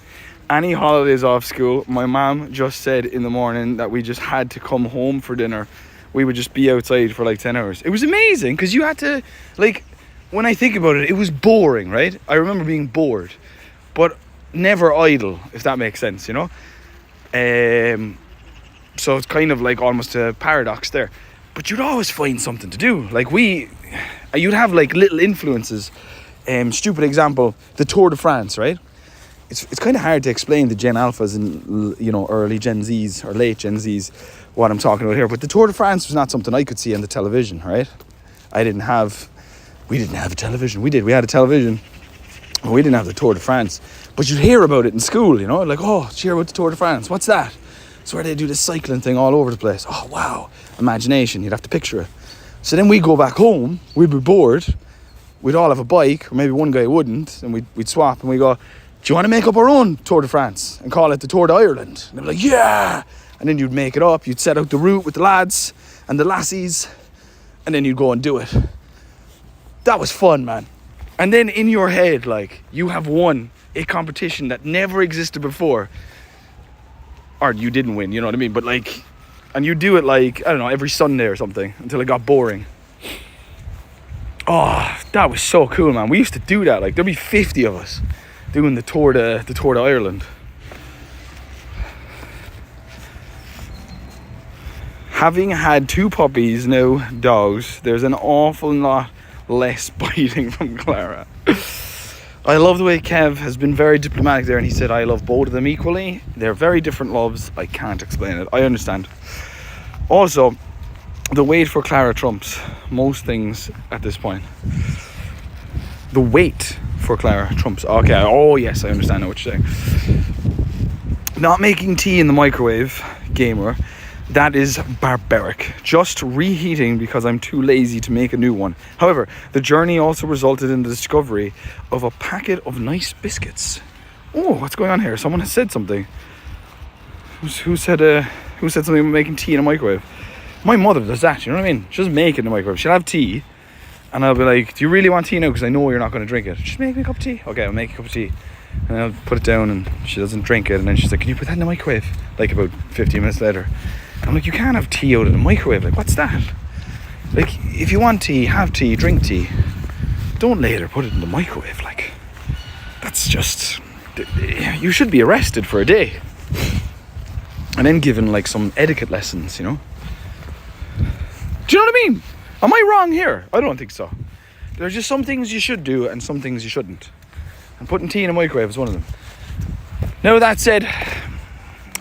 Any holidays off school, my mom just said in the morning that we just had to come home for dinner. We would just be outside for like 10 hours. It was amazing because you had to, like, when I think about it, it was boring, right? I remember being bored, but never idle, if that makes sense, you know? So it's kind of like almost a paradox there. But you'd always find something to do. Like you'd have like little influences. Stupid example, the Tour de France, right? It's kind of hard to explain to Gen Alphas and, you know, early Gen Zs or late Gen Zs what I'm talking about here. But the Tour de France was not something I could see on the television, right? We didn't have a television. We had a television, but we didn't have the Tour de France. But you'd hear about it in school, you know, like, oh, did you hear about the Tour de France? What's that? It's where they do this cycling thing all over the place. Oh, wow. Imagination, you'd have to picture it. So then we'd go back home, we'd be bored, we'd all have a bike, or maybe one guy wouldn't, and we'd swap, and we'd go, do you want to make up our own Tour de France and call it the Tour de Ireland? And they'd be like, yeah! And then you'd make it up, you'd set out the route with the lads and the lassies, and then you'd go and do it. That was fun, man. And then in your head, like, you have won a competition that never existed before. Or you didn't win, you know what I mean? But like, and you do it like, I don't know, every Sunday or something until it got boring. Oh, that was so cool, man. We used to do that. Like, there'd be 50 of us doing the Tour de Ireland. Having had 2 puppies, now dogs, there's an awful lot less biting from Clara. I love the way Kev has been very diplomatic there, and he said, I love both of them equally. They're very different loves. I can't explain it. I understand. Also, the wait for Clara trumps most things at this point. The wait for Clara trumps. Okay, oh yes, I understand now what you're saying. Not making tea in the microwave, gamer. That is barbaric. Just reheating because I'm too lazy to make a new one. However, the journey also resulted in the discovery of a packet of nice biscuits. Oh, what's going on here? Someone has said something. Who said something about making tea in a microwave? My mother does that, you know what I mean? She'll just make it in the microwave. She'll have tea, and I'll be like, do you really want tea now? Because I know you're not going to drink it. Just make me a cup of tea. Okay, I'll make a cup of tea. And I'll put it down, and she doesn't drink it. And then she's like, can you put that in the microwave? Like about 15 minutes later. I'm like, you can't have tea out of the microwave. Like, what's that? Like, if you want tea, have tea, drink tea. Don't later put it in the microwave. Like, that's just... you should be arrested for a day. And then given like some etiquette lessons, you know? Do you know what I mean? Am I wrong here? I don't think so. There's just some things you should do and some things you shouldn't. And putting tea in a microwave is one of them. Now that said,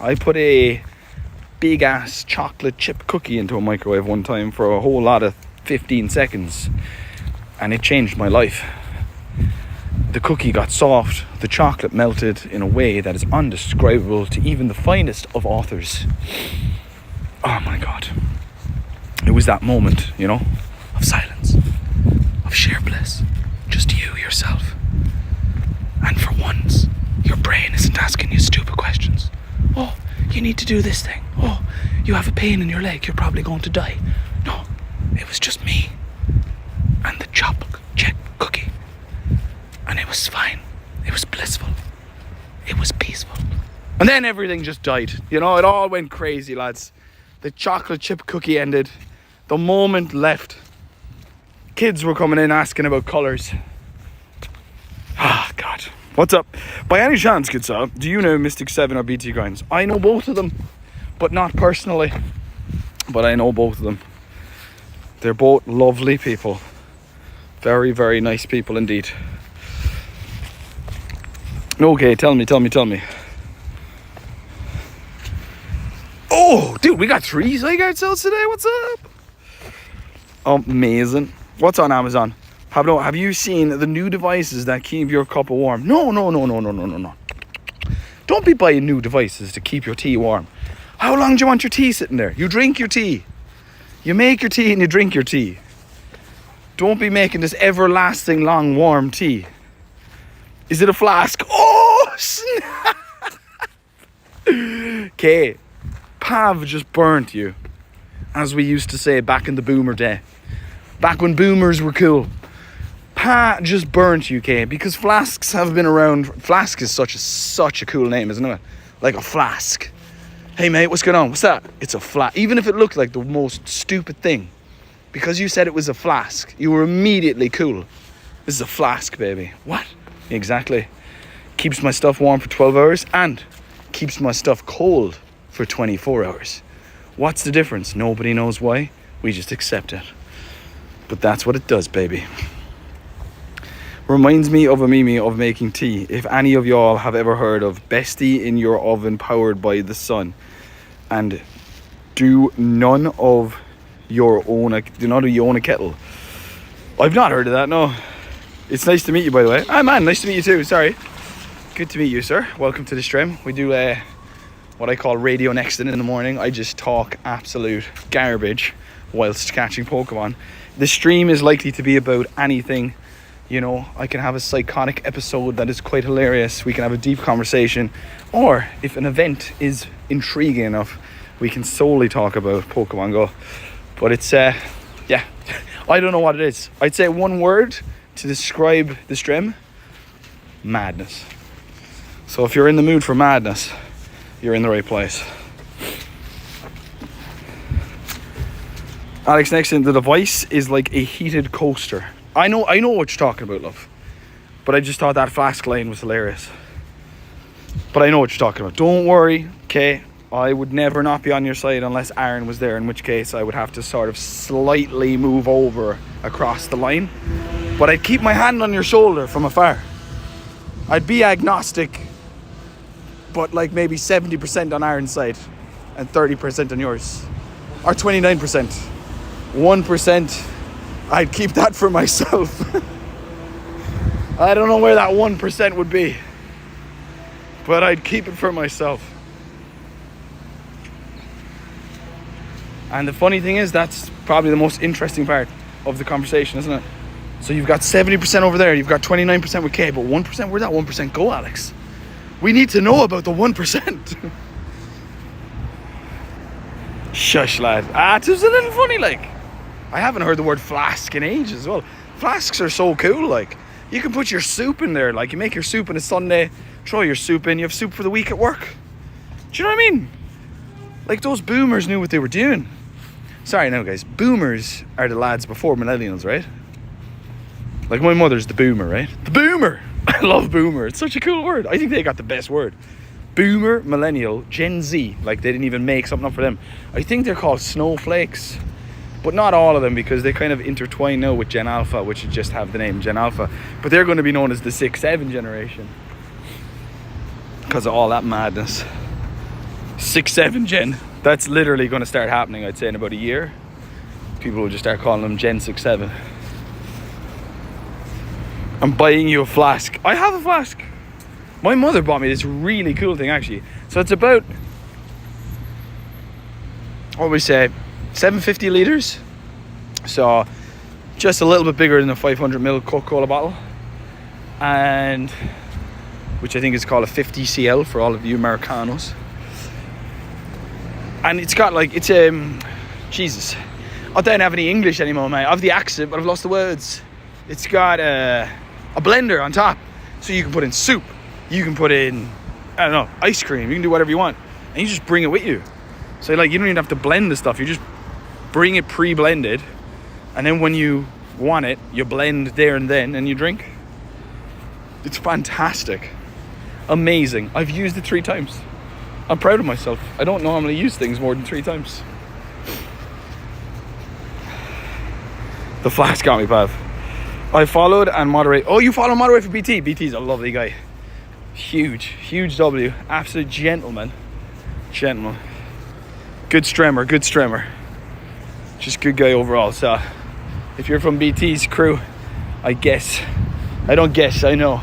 I put a big ass chocolate chip cookie into a microwave one time for a whole lot of 15 seconds. And it changed my life. The cookie got soft, the chocolate melted in a way that is undescribable to even the finest of authors. Oh my God. It was that moment, you know, of silence, of sheer bliss. Just you, yourself. And for once, your brain isn't asking you stupid questions. Oh, you need to do this thing. Oh, you have a pain in your leg, you're probably going to die. No, it was just me and the chocolate chip cookie. And it was fine. It was blissful. It was peaceful. And then everything just died. You know, it all went crazy, lads. The chocolate chip cookie ended. The moment left. Kids were coming in asking about colours. Ah, God. What's up? By any chance, good sir, do you know Mystic 7 or BT Grinds? I know both of them, but not personally. But I know both of them. They're both lovely people. Very, very nice people indeed. Okay, tell me. Oh, dude, we got 3 Zygarde cells today. What's up? Amazing. What's on Amazon? Pablo, have you seen the new devices that keep your cup warm? No. Don't be buying new devices to keep your tea warm. How long do you want your tea sitting there? You drink your tea. You make your tea and you drink your tea. Don't be making this everlasting long warm tea. Is it a flask? Oh, snap! Okay, Pav just burnt you, as we used to say back in the boomer day. Back when boomers were cool. Pa just burnt you, okay? Because flasks have been around. Flask is such a cool name, isn't it? Like a flask. Hey mate, what's going on? What's that? It's a flask. Even if it looked like the most stupid thing, because you said it was a flask, you were immediately cool. This is a flask, baby. What? Exactly. Keeps my stuff warm for 12 hours and keeps my stuff cold for 24 hours. What's the difference? Nobody knows why. We just accept it. But that's what it does, baby. Reminds me of a meme of making tea. If any of y'all have ever heard of bestie in your oven powered by the sun, and do none of your own a kettle. I've not heard of that, no. It's nice to meet you, by the way. Ah, man, nice to meet you too. Sorry. Good to meet you, sir. Welcome to the stream. We do what I call RadioNexton in the morning. I just talk absolute garbage whilst catching Pokemon. The stream is likely to be about anything. You know, I can have a psychotic episode that is quite hilarious. We can have a deep conversation. Or if an event is intriguing enough, we can solely talk about Pokemon Go. But it's, yeah, I don't know what it is. I'd say one word to describe the stream: madness. So if you're in the mood for madness, you're in the right place. RadioNexton, the device is like a heated coaster. I know what you're talking about, love. But I just thought that flask line was hilarious. But I know what you're talking about. Don't worry, okay? I would never not be on your side unless Aaron was there, in which case I would have to sort of slightly move over across the line. But I'd keep my hand on your shoulder from afar. I'd be agnostic, but like maybe 70% on Aaron's side and 30% on yours. Or 29%. 1%, I'd keep that for myself. I don't know where that 1% would be, but I'd keep it for myself. And the funny thing is, that's probably the most interesting part of the conversation, isn't it? So you've got 70% over there, you've got 29% with Kay, but 1%, where'd that 1% go, Alex? We need to know about the 1%. Shush, lad. It was a little funny, like. I haven't heard the word flask in ages as well. Flasks are so cool, like. You can put your soup in there, like you make your soup on a Sunday, throw your soup in, you have soup for the week at work. Do you know what I mean? Like, those boomers knew what they were doing. Sorry now, guys. Boomers are the lads before millennials, right? Like, my mother's the boomer, right? The boomer! love boomer. It's such a cool word. I think they got the best word. Boomer, millennial, Gen Z. Like, they didn't even make something up for them. I think they're called snowflakes. But not all of them, because they kind of intertwine now with Gen Alpha, which just have the name Gen Alpha. But they're going to be known as the 6-7 generation, because of all that madness. 6-7 Gen. That's literally going to start happening, I'd say, in about a year. People will just start calling them Gen 6-7. I'm buying you a flask. I have a flask. My mother bought me this really cool thing, actually. So it's about, what would we say, 750 litres. So just a little bit bigger than a 500ml Coca-Cola bottle. And which I think is called a 50cl for all of you Americanos. And it's got like, it's Jesus, I don't have any English anymore, mate. I have the accent, but I've lost the words. It's got a blender on top, so you can put in soup, you can put in, I don't know, ice cream, you can do whatever you want, and you just bring it with you. So like, you don't even have to blend the stuff, you just bring it pre-blended, and then when you want it, you blend there and then, and you drink. It's fantastic. Amazing. I've used it 3 times. I'm proud of myself. I don't normally use things more than 3 times. The flask got me, Pav. I followed and moderate. Oh, you follow and moderate for BT? BT's a lovely guy. Huge W. Absolute gentleman. Good streamer. Just good guy overall. So, if you're from BT's crew, I know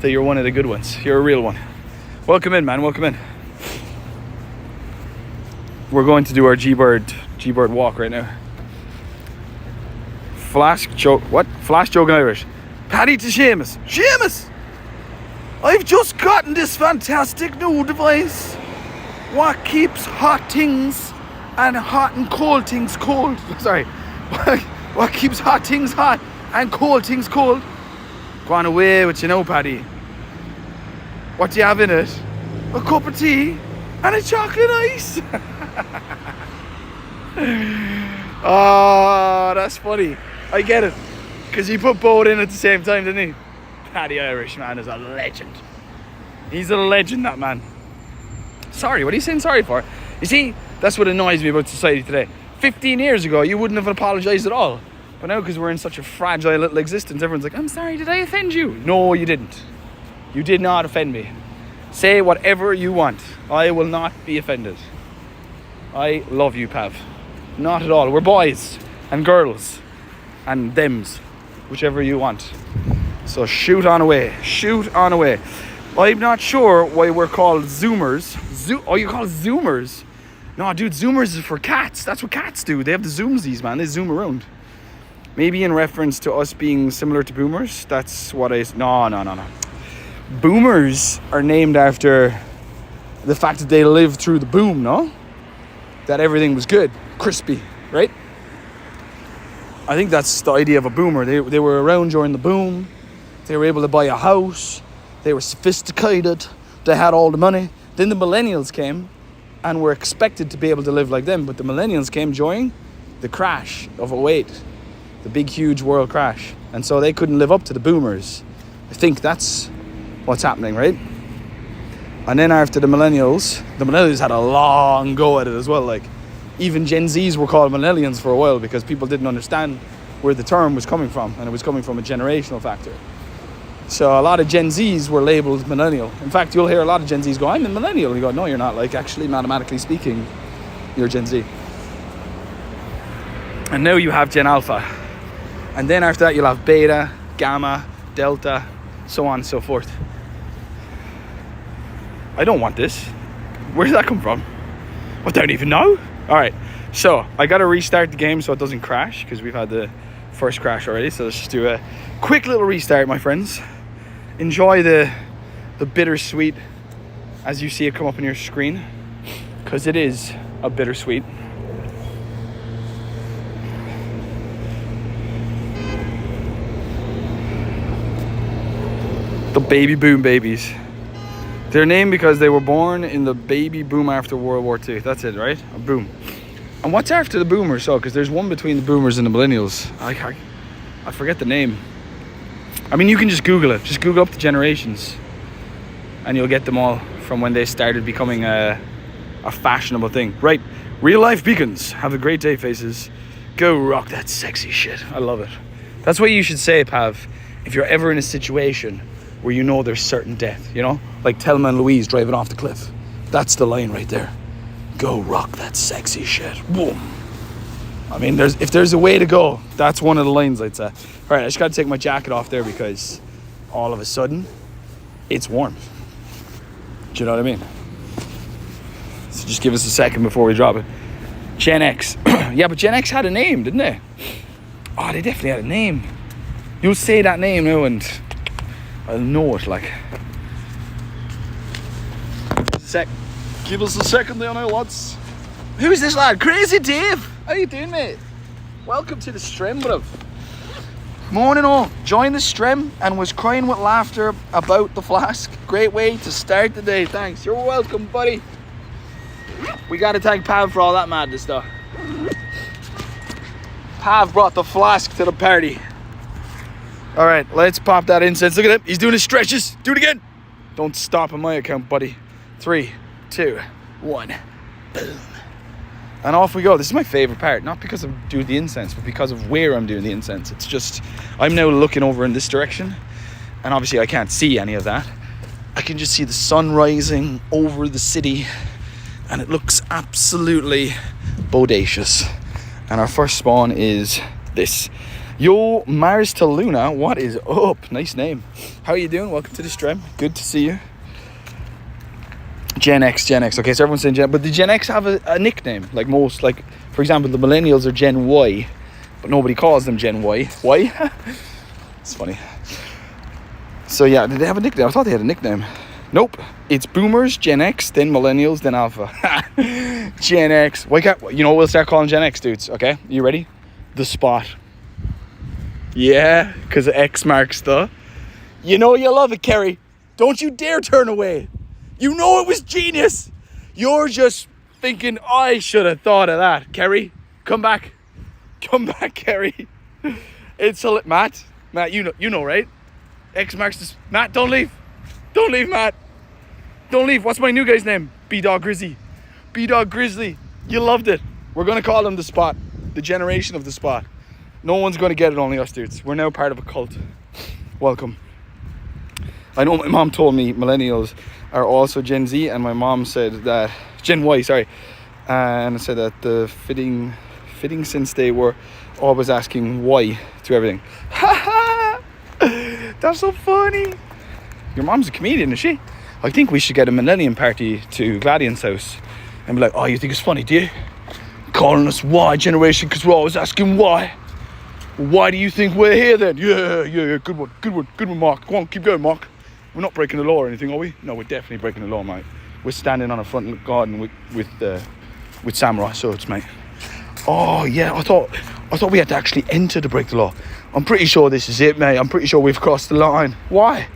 that you're one of the good ones. You're a real one. Welcome in, man. Welcome in. We're going to do our G-Bird walk right now. Flask joke in Irish. Paddy to Seamus. Seamus! I've just gotten this fantastic new device. What keeps hot things and hot and cold things cold? Sorry. What keeps hot things hot and cold things cold? Go on away with you now, Paddy. What do you have in it? A cup of tea and a chocolate ice. Oh, that's funny. I get it. Because he put both in at the same time, didn't he? Paddy Irish, man, is a legend. He's a legend, that man. Sorry, what are you saying sorry for? You see, that's what annoys me about society today. 15 years ago, you wouldn't have apologized at all. But now, because we're in such a fragile little existence, everyone's like, I'm sorry, did I offend you? No, you didn't. You did not offend me. Say whatever you want. I will not be offended. I love you, Pav. Not at all. We're boys and girls and thems, whichever you want. So shoot on away. I'm not sure why we're called Zoomers. You call it Zoomers? No, dude, Zoomers is for cats. That's what cats do. They have the Zoomsies, man. They zoom around. Maybe in reference to us being similar to boomers. That's what No. Boomers are named after the fact that they lived through the boom, no? That everything was good, crispy, right? I think that's the idea of a boomer. They were around during the boom. They were able to buy a house. They were sophisticated. They had all the money. Then the millennials came and were expected to be able to live like them. But the millennials came during the crash of 2008. The big, huge world crash. And so they couldn't live up to the boomers. I think that's what's happening, right? And then after the millennials had a long go at it as well. Like, even Gen Zs were called millennials for a while because people didn't understand where the term was coming from, and it was coming from a generational factor. So a lot of Gen Zs were labeled millennial. In fact, you'll hear a lot of Gen Zs go, I'm a millennial. You go, no, you're not. Like, actually, mathematically speaking, you're Gen Z. And now you have Gen Alpha. And then after that, you'll have Beta, Gamma, Delta, so on and so forth. I don't want this. Where did that come from? I don't even know. All right, so I got to restart the game so it doesn't crash because we've had the first crash already. So let's just do a quick little restart, my friends. Enjoy the bittersweet as you see it come up on your screen, because it is a bittersweet. The baby boom babies. They're named because they were born in the baby boom after World War II. That's it, right? A boom. And what's after the boomers? So, because there's one between the boomers and the millennials. I forget the name. I mean, you can just Google it. Just Google up the generations, and you'll get them all from when they started becoming a fashionable thing. Right, real life beacons. Have a great day, faces. Go rock that sexy shit. I love it. That's what you should say, Pav, if you're ever in a situation where you know there's certain death, you know? Like Thelma and Louise driving off the cliff. That's the line right there. Go rock that sexy shit. Boom. I mean, if there's a way to go, that's one of the lines I'd say. All right, I just got to take my jacket off there because all of a sudden, it's warm. Do you know what I mean? So just give us a second before we drop it. Gen X. Yeah, but Gen X had a name, didn't they? Oh, they definitely had a name. You'll say that name now and I'll know it, like. Give us a second there now, lads. Who's this lad? Crazy Dave. How you doing, mate? Welcome to the stream, bruv. Morning all. Joined the stream and was crying with laughter about the flask. Great way to start the day. Thanks. You're welcome, buddy. We gotta thank Pav for all that madness, though. Pav brought the flask to the party. All right, let's pop that incense. Look at him. He's doing his stretches. Do it again. Don't stop on my account, buddy. 3, 2, 1. Boom. And off we go. This is my favorite part, not because I'm doing the incense, but because of where I'm doing the incense. It's just, I'm now looking over in this direction, and obviously I can't see any of that. I can just see the sun rising over the city, and it looks absolutely bodacious. And our first spawn is this. Yo, Mars to Luna, what is up? Nice name. How are you doing? Welcome to the stream. Good to see you. Gen X. Okay, so everyone's saying Gen, but the Gen X have a nickname? Like most, like, for example, the millennials are Gen Y, but nobody calls them Gen Y. Why? It's funny. So yeah, did they have a nickname? I thought they had a nickname. Nope. It's boomers, Gen X, then millennials, then alpha. Gen X. Why can't, you know, we'll start calling Gen X dudes, okay? You ready? The spot. Yeah, because X marks the... You know you love it, Kerry. Don't you dare turn away. You know it was genius. You're just thinking, I should have thought of that. Kerry, come back. Come back, Kerry. It's a... Matt, you know, right? X marks the... Matt, don't leave. Don't leave, Matt. Don't leave. What's my new guy's name? B-Dog Grizzly. B-Dog Grizzly. You loved it. We're going to call him the spot. The generation of the spot. No one's going to get it, only us dudes. We're now part of a cult. Welcome. I know my mom told me millennials are also Gen Z, and my mom said that... Gen Y, sorry. And said that the fitting since they were always asking why to everything. Ha ha! That's so funny. Your mom's a comedian, is she? I think we should get a millennium party to Gladian's house and be like, oh, you think it's funny, do you? Calling us Y generation because we're always asking why. Why do you think we're here then? Yeah, good one, Mark. Come on, keep going, Mark. We're not breaking the law or anything, are we? No, we're definitely breaking the law, mate. We're standing on a front garden with samurai swords, mate. Oh yeah, I thought we had to actually enter to break the law. I'm pretty sure this is it, mate. I'm pretty sure we've crossed the line. Why?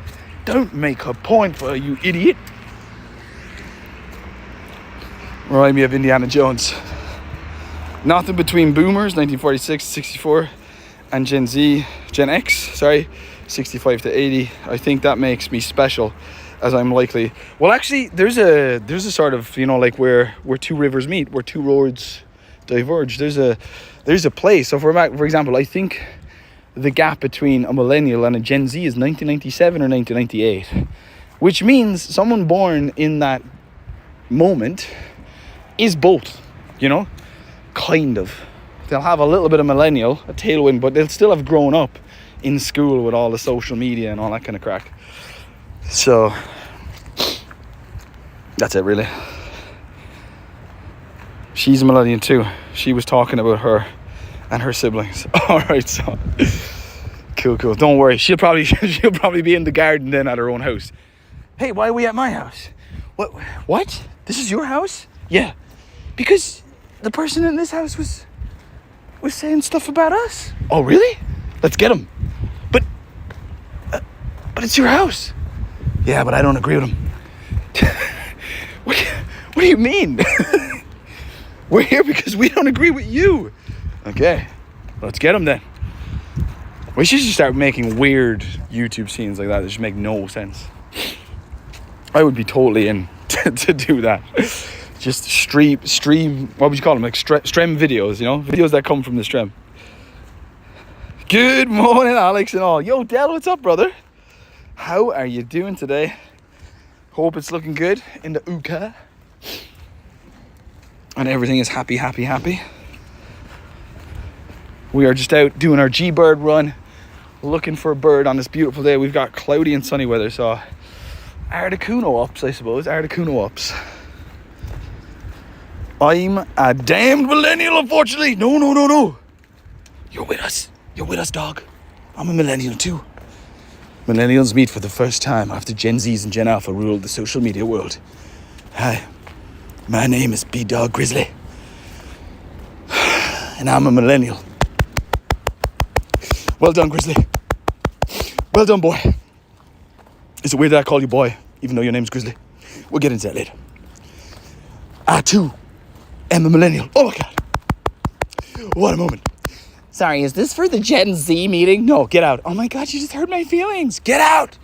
Don't make a point for you idiot. Remind me of Indiana Jones. Nothing between boomers, 1946 to 64, and Gen X, 65 to 80. I think that makes me special, as I'm likely... Well, actually, there's a sort of, you know, like where two rivers meet, where two roads diverge. There's a place. So for example, I think the gap between a millennial and a Gen Z is 1997 or 1998, which means someone born in that moment is both, you know, kind of. They'll have a little bit of millennial, a tailwind, but they'll still have grown up in school with all the social media and all that kind of crack. So that's it, really. She's a millennial too. She was talking about her and her siblings. All right, so cool. Don't worry. She'll probably be in the garden then at her own house. Hey, why are we at my house? What? This is your house? Yeah, because the person in this house was saying stuff about us. Oh, really? Let's get him. But it's your house. Yeah, but I don't agree with him. What do you mean? We're here because we don't agree with you. Okay, let's get him then. We should just start making weird YouTube scenes like that that just make no sense. I would be totally in to do that. Just stream, what would you call them? Like stream videos, you know? Videos that come from the stream. Good morning, Alex and all. Yo, Del, what's up, brother? How are you doing today? Hope it's looking good in the UK. And everything is happy. We are just out doing our G-Bird run, looking for a bird on this beautiful day. We've got cloudy and sunny weather, so Articuno ups, I suppose. Articuno ups. I'm a damned millennial, unfortunately. No. You're with us, dog. I'm a millennial too. Millennials meet for the first time after Gen Zs and Gen Alpha ruled the social media world. Hi, my name is B-Dog Grizzly. And I'm a millennial. Well done, Grizzly. Well done, boy. Is it weird that I call you boy, even though your name's Grizzly? We'll get into that later. I, too, am a millennial. Oh, my God. What a moment. Sorry, is this for the Gen Z meeting? No, get out. Oh, my God, you just hurt my feelings. Get out.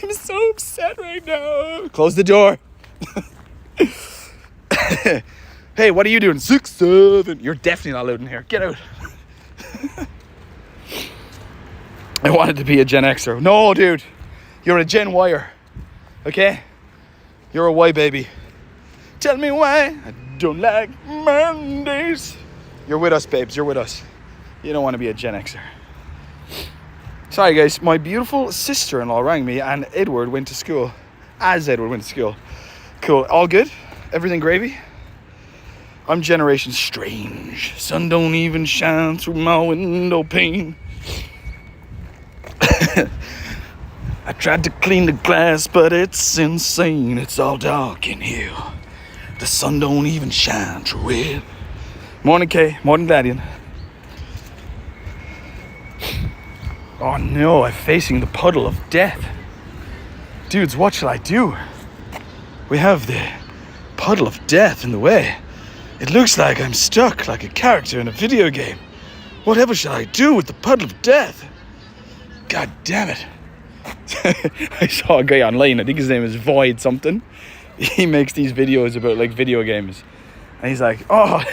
I'm so upset right now. Close the door. Hey, what are you doing? 6, 7. You're definitely not allowed in here. Get out. I wanted to be a Gen Xer. No, dude. You're a Gen Y'er. Okay? You're a Y baby. Tell me why I don't like Mondays. You're with us, babes. You're with us. You don't want to be a Gen Xer. Sorry, guys. My beautiful sister-in-law rang me and Edward went to school. Cool. All good? Everything gravy? I'm Generation Strange. Sun don't even shine through my window pane. I tried to clean the glass, but it's insane. It's all dark in here. The sun don't even shine through it. Morning, Kay. Morning, Gladian. Oh no, I'm facing the puddle of death. Dudes, what shall I do? We have the puddle of death in the way. It looks like I'm stuck like a character in a video game. Whatever shall I do with the puddle of death? God damn it. I saw a guy online, I think his name is Void something. He makes these videos about like video games. And he's like, oh,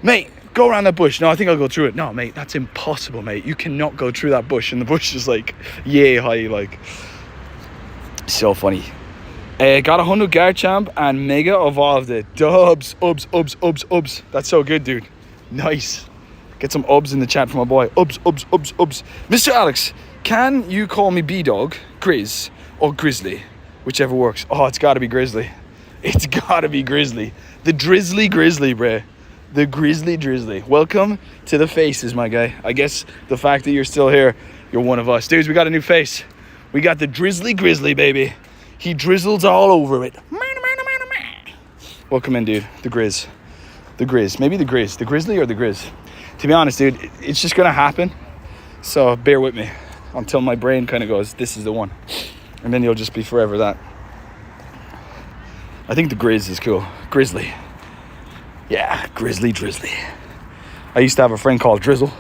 mate, go around that bush. No, I think I'll go through it. No, mate, that's impossible, mate. You cannot go through that bush. And the bush is like, yay high, like. So funny. Got 100 Garchomp and Mega evolved it. Dubs, ubs. That's so good, dude. Nice. Get some ubs in the chat for my boy. Ubs. Mr. Alex, can you call me B-Dog, Grizz, or Grizzly? Whichever works. Oh, it's gotta be Grizzly. It's gotta be Grizzly. The Drizzly Grizzly, bruh. The Grizzly Drizzly. Welcome to the faces, my guy. I guess the fact that you're still here, you're one of us. Dudes, we got a new face. We got the Drizzly Grizzly, baby. He drizzles all over it. Welcome in, dude. The Grizz. Maybe the Grizz. The Grizzly or the Grizz? To be honest, dude, it's just gonna happen. So bear with me until my brain kind of goes, this is the one. And then you'll just be forever that. I think the Grizz is cool. Grizzly. Yeah, Grizzly Drizzly. I used to have a friend called Drizzle.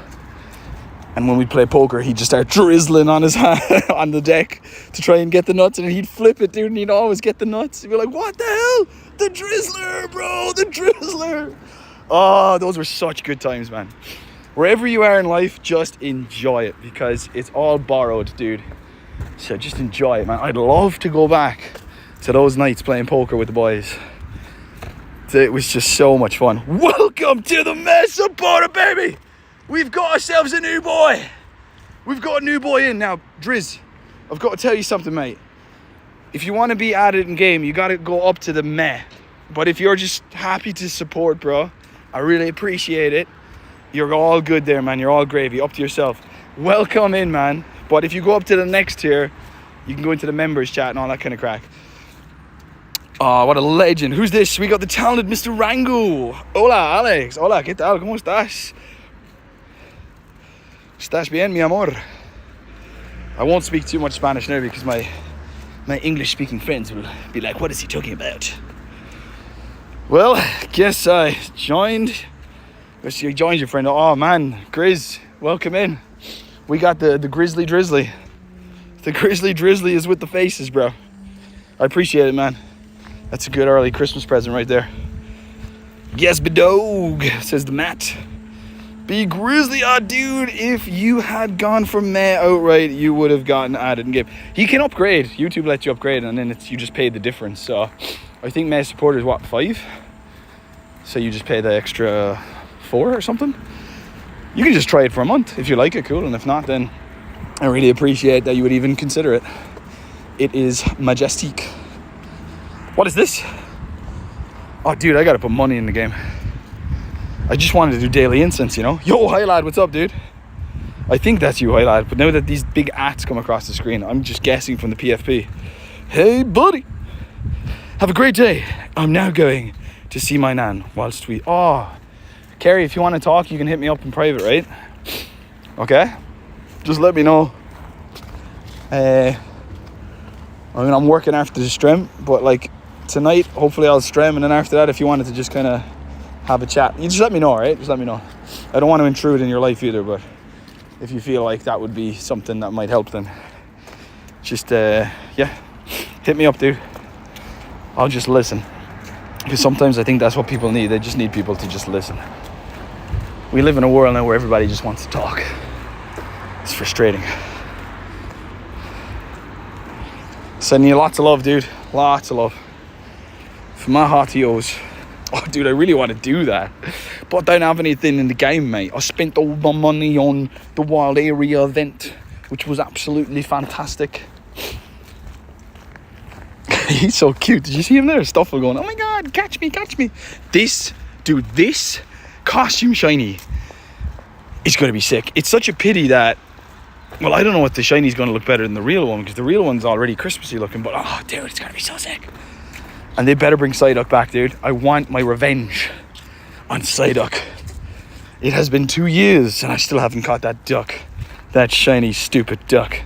And when we'd play poker, he'd just start drizzling on his hand, on the deck to try and get the nuts. And he'd flip it, dude, and he'd always get the nuts. He'd be like, what the hell? The Drizzler, bro, the Drizzler. Oh, those were such good times, man. Wherever you are in life, just enjoy it because it's all borrowed, dude. So just enjoy it, man. I'd love to go back to those nights playing poker with the boys. It was just so much fun. Welcome to the mess supporter, baby. We've got ourselves a new boy. We've got a new boy in now. Driz, I've got to tell you something, mate. If you want to be at it in game, you got to go up to the meh. But if you're just happy to support, bro, I really appreciate it. You're all good there, man. You're all gravy. Up to yourself. Welcome in, man. But if you go up to the next tier, you can go into the members chat and all that kind of crack. Oh, what a legend. Who's this? We got the talented Mr. Rango. Hola, Alex. Hola, ¿qué tal? ¿Cómo estás? ¿Estás bien, mi amor? I won't speak too much Spanish now because my English-speaking friends will be like, what is he talking about? Well, guess I joined. Guess you joined your friend. Oh, man. Grizz, welcome in. We got the grizzly drizzly. The grizzly drizzly is with the faces, bro. I appreciate it, man. That's a good early Christmas present right there. Yes, bedog, says the Matt. Be grizzly, dude. If you had gone for May outright, you would have gotten added in game. You can upgrade. YouTube lets you upgrade, and then you just pay the difference. So I think May supporter is what, 5? So you just pay the extra 4 or something. You can just try it for a month. If you like it, cool. And if not, then I really appreciate that you would even consider it. It is majestic. What is this? Oh, dude, I gotta put money in the game. I just wanted to do daily incense, you know? Yo, hi lad, what's up, dude? I think that's you, hi lad. But now that these big ats come across the screen, I'm just guessing from the PFP. Hey, buddy. Have a great day. I'm now going to see my nan whilst we... Oh, Kerry, if you want to talk, you can hit me up in private, right? Okay? Just let me know. I mean, I'm working after the stream, but like tonight, hopefully I'll stream, and then after that, if you wanted to just kind of have a chat, you just let me know, right? Just let me know. I don't want to intrude in your life either, but if you feel like that would be something that might help, then just, yeah, hit me up, dude. I'll just listen. Because sometimes I think that's what people need. They just need people to just listen. We live in a world now where everybody just wants to talk. It's frustrating. Sending you lots of love, dude. Lots of love. From my heart to yours. Oh, dude, I really want to do that. But I don't have anything in the game, mate. I spent all my money on the Wild Area event, which was absolutely fantastic. He's so cute. Did you see him there? Stuffle going, oh my god, catch me, catch me. This, dude, this costume shiny is going to be sick. It's such a pity that, well, I don't know if the shiny's going to look better than the real one, because the real one's already Christmassy looking, but oh, dude, it's going to be so sick. And they better bring Psyduck back, dude. I want my revenge on Psyduck. It has been 2 years and I still haven't caught that duck. That shiny, stupid duck.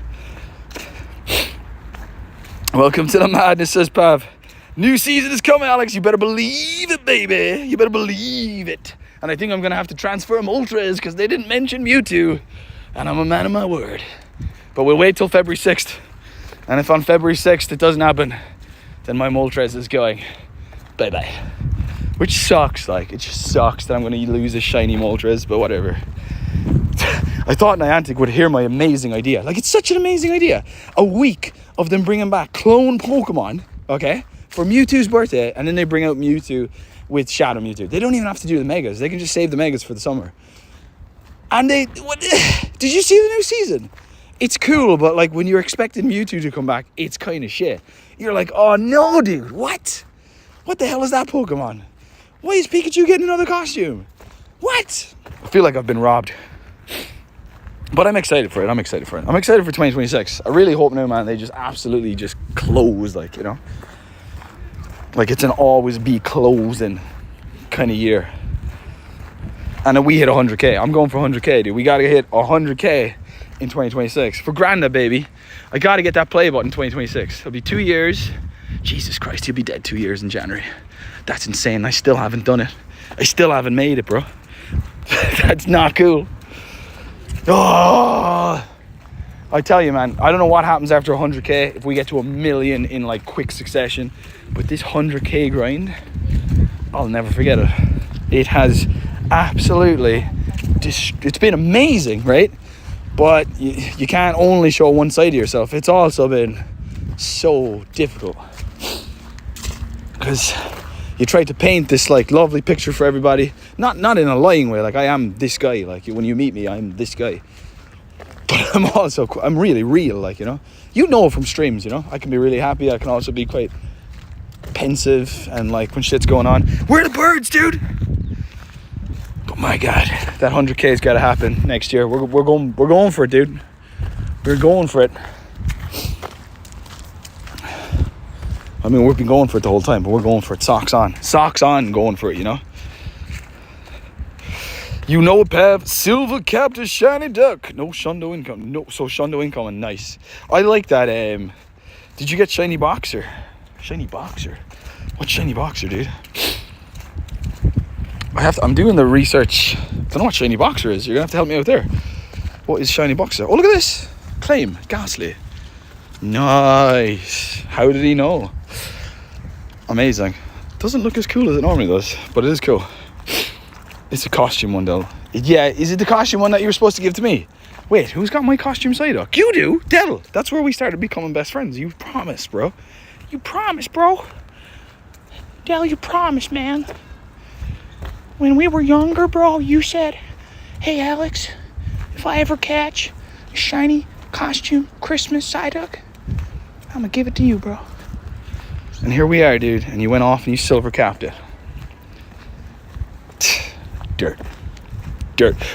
Welcome to the madness, says Pav. New season is coming, Alex. You better believe it, baby. You better believe it. And I think I'm going to have to transfer Moltres because they didn't mention Mewtwo. And I'm a man of my word. But we'll wait till February 6th. And if on February 6th it doesn't happen, then my Moltres is going bye-bye. Which sucks, like, it just sucks that I'm going to lose a shiny Moltres, but whatever. I thought Niantic would hear my amazing idea. Like, it's such an amazing idea. A week of them bringing back clone Pokemon, okay, for Mewtwo's birthday, and then they bring out Mewtwo with Shadow Mewtwo. They don't even have to do the Megas. They can just save the Megas for the summer. And did you see the new season? It's cool, but like when you're expecting Mewtwo to come back, it's kind of shit. You're like, oh no, dude, what? What the hell is that Pokemon? Why is Pikachu getting another costume? What? I feel like I've been robbed. But I'm excited for it. I'm excited for 2026. I really hope now, man, they just absolutely just close, like, you know? Like it's an always be closing kind of year. And then we hit 100k. I'm going for 100k, dude. We got to hit 100k in 2026. For Granda, baby. I got to get that play button in 2026. It'll be 2 years. Jesus Christ, he'll be dead 2 years in January. That's insane. I still haven't done it. I still haven't made it, bro. That's not cool. Oh, I tell you, man, I don't know what happens after 100k if we get to 1 million in like quick succession, but this 100k grind, I'll never forget it. It has absolutely it's been amazing, right? But you can't only show one side of yourself. It's also been so difficult because you try to paint this like lovely picture for everybody, not in a lying way, like I am this guy, like when you meet me I'm this guy, but I'm really real, like, you know from streams, you know, I can be really happy, I can also be quite pensive, and like when shit's going on, where are the birds, dude? But my god, that 100k's got to happen next year. We're going for it, dude. We're going for it. I mean, we've been going for it the whole time, but we're going for it. Socks on, going for it, you know? You know, Pav, silver capped a shiny duck. No Shundo income. No, so Shundo income, nice. I like that. Did you get shiny boxer? Shiny boxer? What shiny boxer, dude? I'm doing the research. I don't know what shiny boxer is. You're gonna have to help me out there. What is shiny boxer? Oh, look at this. Claim. Ghastly. Nice. How did he know? Amazing. Doesn't look as cool as it normally does, but it is cool. It's a costume one, though. Yeah, is it the costume one that you were supposed to give to me? Wait, who's got my costume Psyduck? You do? Del. That's where we started becoming best friends. You promised, bro. You promised, bro. Del, you promised, man. When we were younger, bro, you said, hey, Alex, if I ever catch a shiny costume Christmas Psyduck, I'm gonna give it to you, bro. And here we are, dude. And you went off and you silver capped it. Dirt.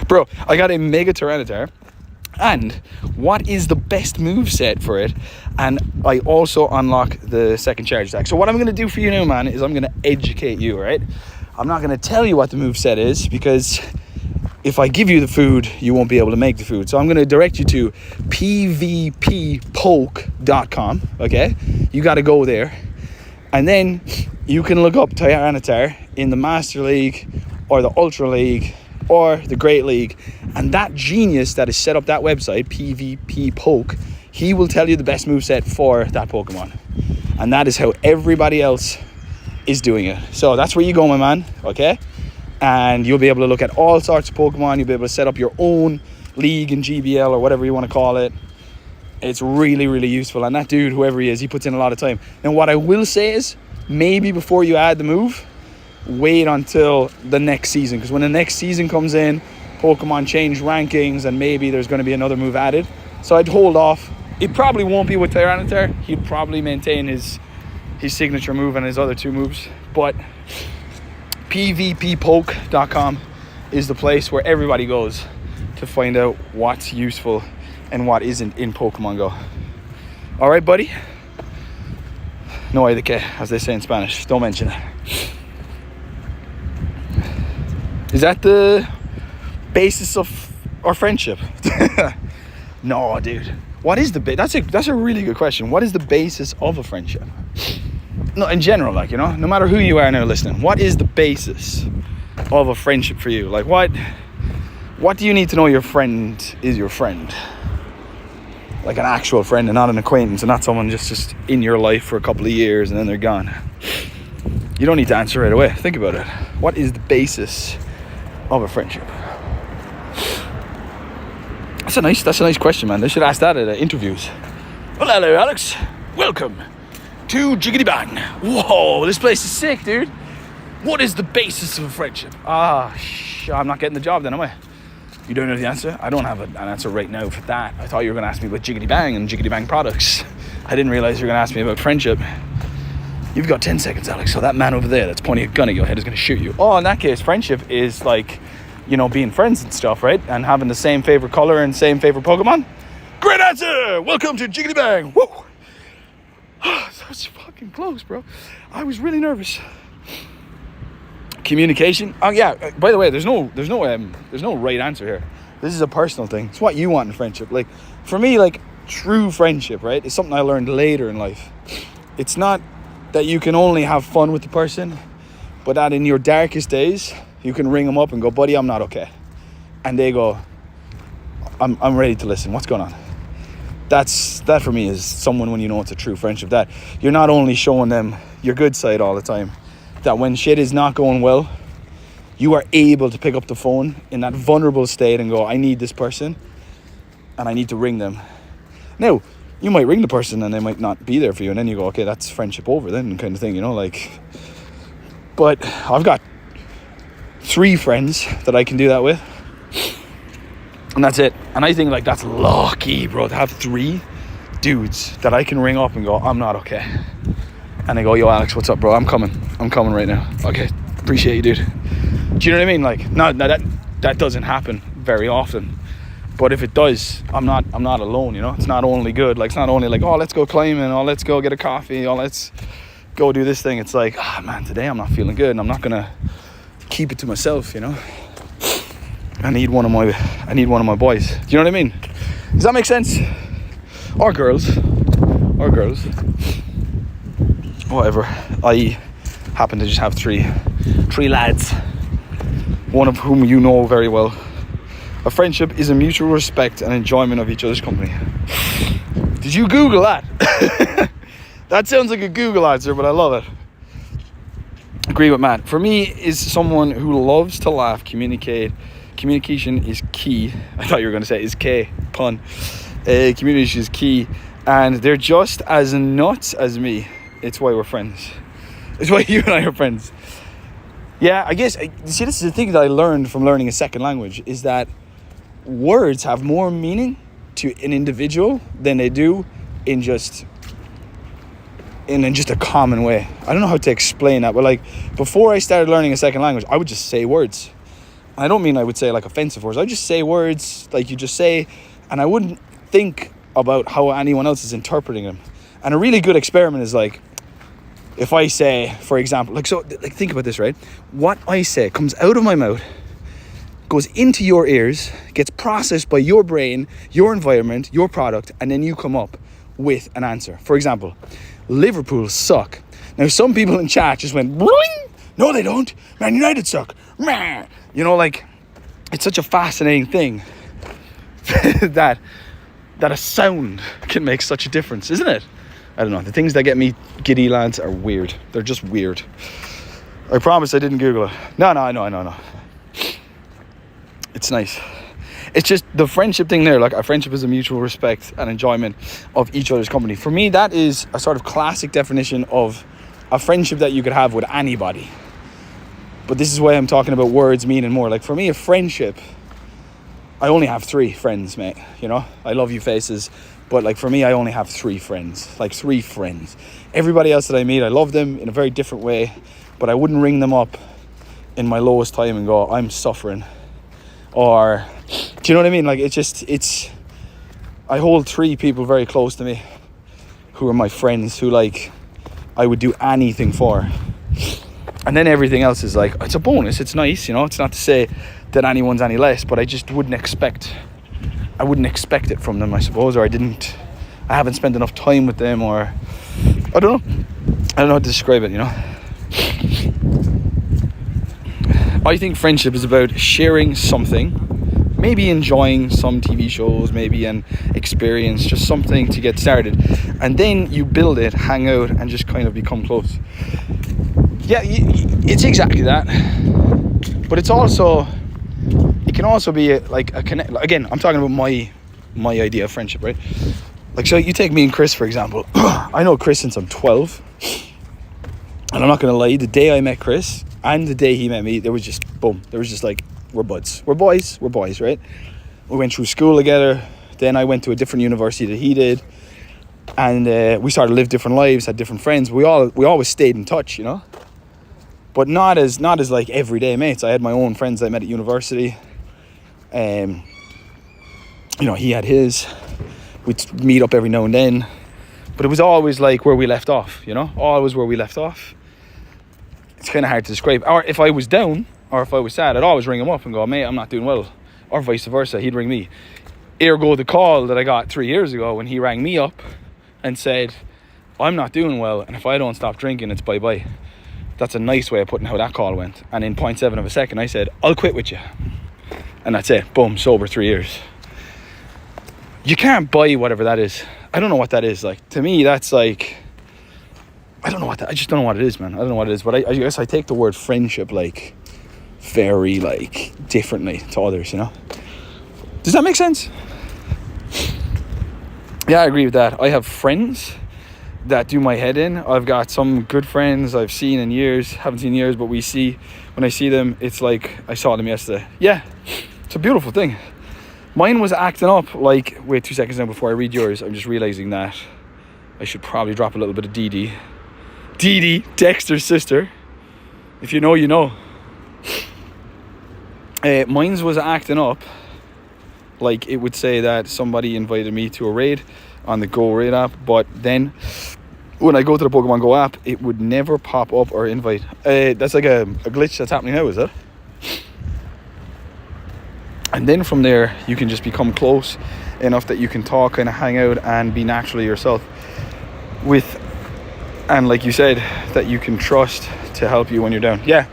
Bro, I got a Mega Tyranitar. And what is the best move set for it? And I also unlock the second charge attack. So what I'm going to do for you now, man, is I'm going to educate you, right? I'm not going to tell you what the move set is, because if I give you the food, you won't be able to make the food. So I'm going to direct you to pvppoke.com, okay? You got to go there. And then you can look up Tyranitar in the Master League or the Ultra League or the Great League, and that genius that has set up that website, PvP Poke, he will tell you the best moveset for that Pokemon. And that is how everybody else is doing it. So that's where you go, my man, okay? And you'll be able to look at all sorts of Pokemon. You'll be able to set up your own league in GBL or whatever you want to call it. It's really, really useful. And that dude, whoever he is, he puts in a lot of time. And what I will say is, maybe before you add the move, wait until the next season, because when the next season comes in, Pokemon change rankings and maybe there's going to be another move added. So I'd hold off. It probably won't be with Tyranitar. He'd probably maintain his signature move and his other two moves. But pvppoke.com is the place where everybody goes to find out what's useful and what isn't in Pokemon Go. All right, buddy? No hay de qué, as they say in Spanish. Don't mention it. Is that the basis of our friendship? No, dude. What is the that's a really good question. What is the basis of a friendship? No, in general, like, you know, no matter who you are now listening, what is the basis of a friendship for you? Like, what do you need to know your friend is your friend? Like an actual friend and not an acquaintance, and not someone just in your life for a couple of years and then they're gone. You don't need to answer right away. Think about it. What is the basis of a friendship? That's a nice question, man. They should ask that at interviews. Well, hello, Alex. Welcome to Jiggity Bang. Whoa, this place is sick, dude. What is the basis of a friendship? I'm not getting the job then, am I? You don't know the answer? I don't have an answer right now for that. I thought you were going to ask me about Jiggity Bang and Jiggity Bang products. I didn't realize you were going to ask me about friendship. You've got 10 seconds, Alex. So that man over there that's pointing a gun at your head is going to shoot you. Oh, in that case, friendship is like, you know, being friends and stuff, right? And having the same favorite color and same favorite Pokemon. Great answer! Welcome to Jiggity Bang. Woo! That was fucking close, bro. I was really nervous. Communication. Oh yeah. By the way, there's no right answer here. This is a personal thing. It's what you want in friendship. Like for me, like true friendship, right, is something I learned later in life. It's not that you can only have fun with the person, but that in your darkest days, you can ring them up and go, buddy, I'm not okay. And they go, I'm ready to listen. What's going on? That for me is someone when you know it's a true friendship, that you're not only showing them your good side all the time, that when shit is not going well, you are able to pick up the phone in that vulnerable state and go, I need this person and I need to ring them. Now, you might ring the person and they might not be there for you, and then you go, okay, that's friendship over then, kind of thing, you know, like. But I've got 3 friends that I can do that with, and that's it. And I think like that's lucky, bro, to have 3 dudes that I can ring up and go, I'm not okay. And they go, yo, Alex, what's up, bro? I'm coming right now. Okay, appreciate you, dude. Do you know what I mean? Like, no, that doesn't happen very often. But if it does, I'm not alone, you know? It's not only good. Like, it's not only like, oh, let's go climbing, or let's go get a coffee, or let's go do this thing. It's like, man, today I'm not feeling good, and I'm not gonna keep it to myself, you know? I need one of my boys. Do you know what I mean? Does that make sense? Or girls. Whatever. I happen to just have three lads, one of whom you know very well. A friendship is a mutual respect and enjoyment of each other's company. Did you Google that? That sounds like a Google answer, but I love it. Agree with Matt. For me, is someone who loves to laugh, communicate. Communication is key. I thought you were going to say is K, pun. Communication is key. And they're just as nuts as me. It's why we're friends. It's why you and I are friends. Yeah, I guess, see, this is the thing that I learned from learning a second language, is that words have more meaning to an individual than they do in just a common way. I don't know how to explain that, but like before I started learning a second language, I would just say words. I don't mean I would say like offensive words. I would just say words like you just say, and I wouldn't think about how anyone else is interpreting them. And a really good experiment is like, if I say, for example, like think about this, right? What I say comes out of my mouth, goes into your ears, gets processed by your brain, your environment, your product, and then you come up with an answer. For example, Liverpool suck. Now, some people in chat just went, Bling! No, they don't. Man United suck. You know, like, it's such a fascinating thing that a sound can make such a difference, isn't it? I don't know. The things that get me giddy, lads, are weird. They're just weird. I promise I didn't Google it. No. It's nice. It's just the friendship thing there. Like, a friendship is a mutual respect and enjoyment of each other's company. For me, that is a sort of classic definition of a friendship that you could have with anybody. But this is why I'm talking about words meaning more. Like, for me, a friendship, I only have 3 friends, mate. You know, I love you faces. But like, for me, I only have 3 friends. Like, 3 friends. Everybody else that I meet, I love them in a very different way. But I wouldn't ring them up in my lowest time and go, I'm suffering. Or, do you know what I mean? Like, I hold 3 people very close to me who are my friends, who, like, I would do anything for. And then everything else is like, it's a bonus, it's nice, you know. It's not to say that anyone's any less, but I just wouldn't expect it from them, I suppose. Or I haven't spent enough time with them, or I don't know how to describe it, you know. I think friendship is about sharing something, maybe enjoying some TV shows, maybe an experience, just something to get started, and then you build it, hang out, and just kind of become close. Yeah, it's exactly that. But it can also be like a connect. Again, I'm talking about my idea of friendship, right? Like, so you take me and Chris, for example. I know Chris since I'm 12, and I'm not gonna lie, the day I met Chris and the day he met me, there was just boom. There was just like, we're buds, we're boys, right? We went through school together. Then I went to a different university that he did, and we started to live different lives, had different friends. We always stayed in touch, you know. But not as like everyday mates. I had my own friends I met at university. You know, he had his. We'd meet up every now and then. But it was always like where we left off, you know? Always where we left off. It's kind of hard to describe. Or if I was down, or if I was sad, I'd always ring him up and go, mate, I'm not doing well. Or vice versa, he'd ring me. Ergo the call that I got 3 years ago when he rang me up and said, I'm not doing well, and if I don't stop drinking, it's bye-bye. That's a nice way of putting how that call went. And in 0.7 of a second, I said, I'll quit with you. And that's it. Boom, sober 3 years. You can't buy whatever that is. I don't know what that is. Like, to me, that's like, I just don't know what it is, man. I don't know what it is. But I guess I take the word friendship, like, very, like, differently to others, you know? Does that make sense? Yeah, I agree with that. I have friends that do my head in. I've got some good friends I've seen in years, haven't seen in years, but when I see them, it's like I saw them yesterday. Yeah, it's a beautiful thing. Mine was acting up, like, wait 2 seconds now before I read yours. I'm just realizing that I should probably drop a little bit of Dee Dee, Dexter's sister. If you know, you know. Mine's was acting up, like it would say that somebody invited me to a raid on the Go Raid app, but then when I go to the Pokemon Go app, it would never pop up or invite. That's like a glitch that's happening now, is it? And then from there, you can just become close enough that you can talk and hang out and be naturally yourself with, and like you said, that you can trust to help you when you're down. Yeah,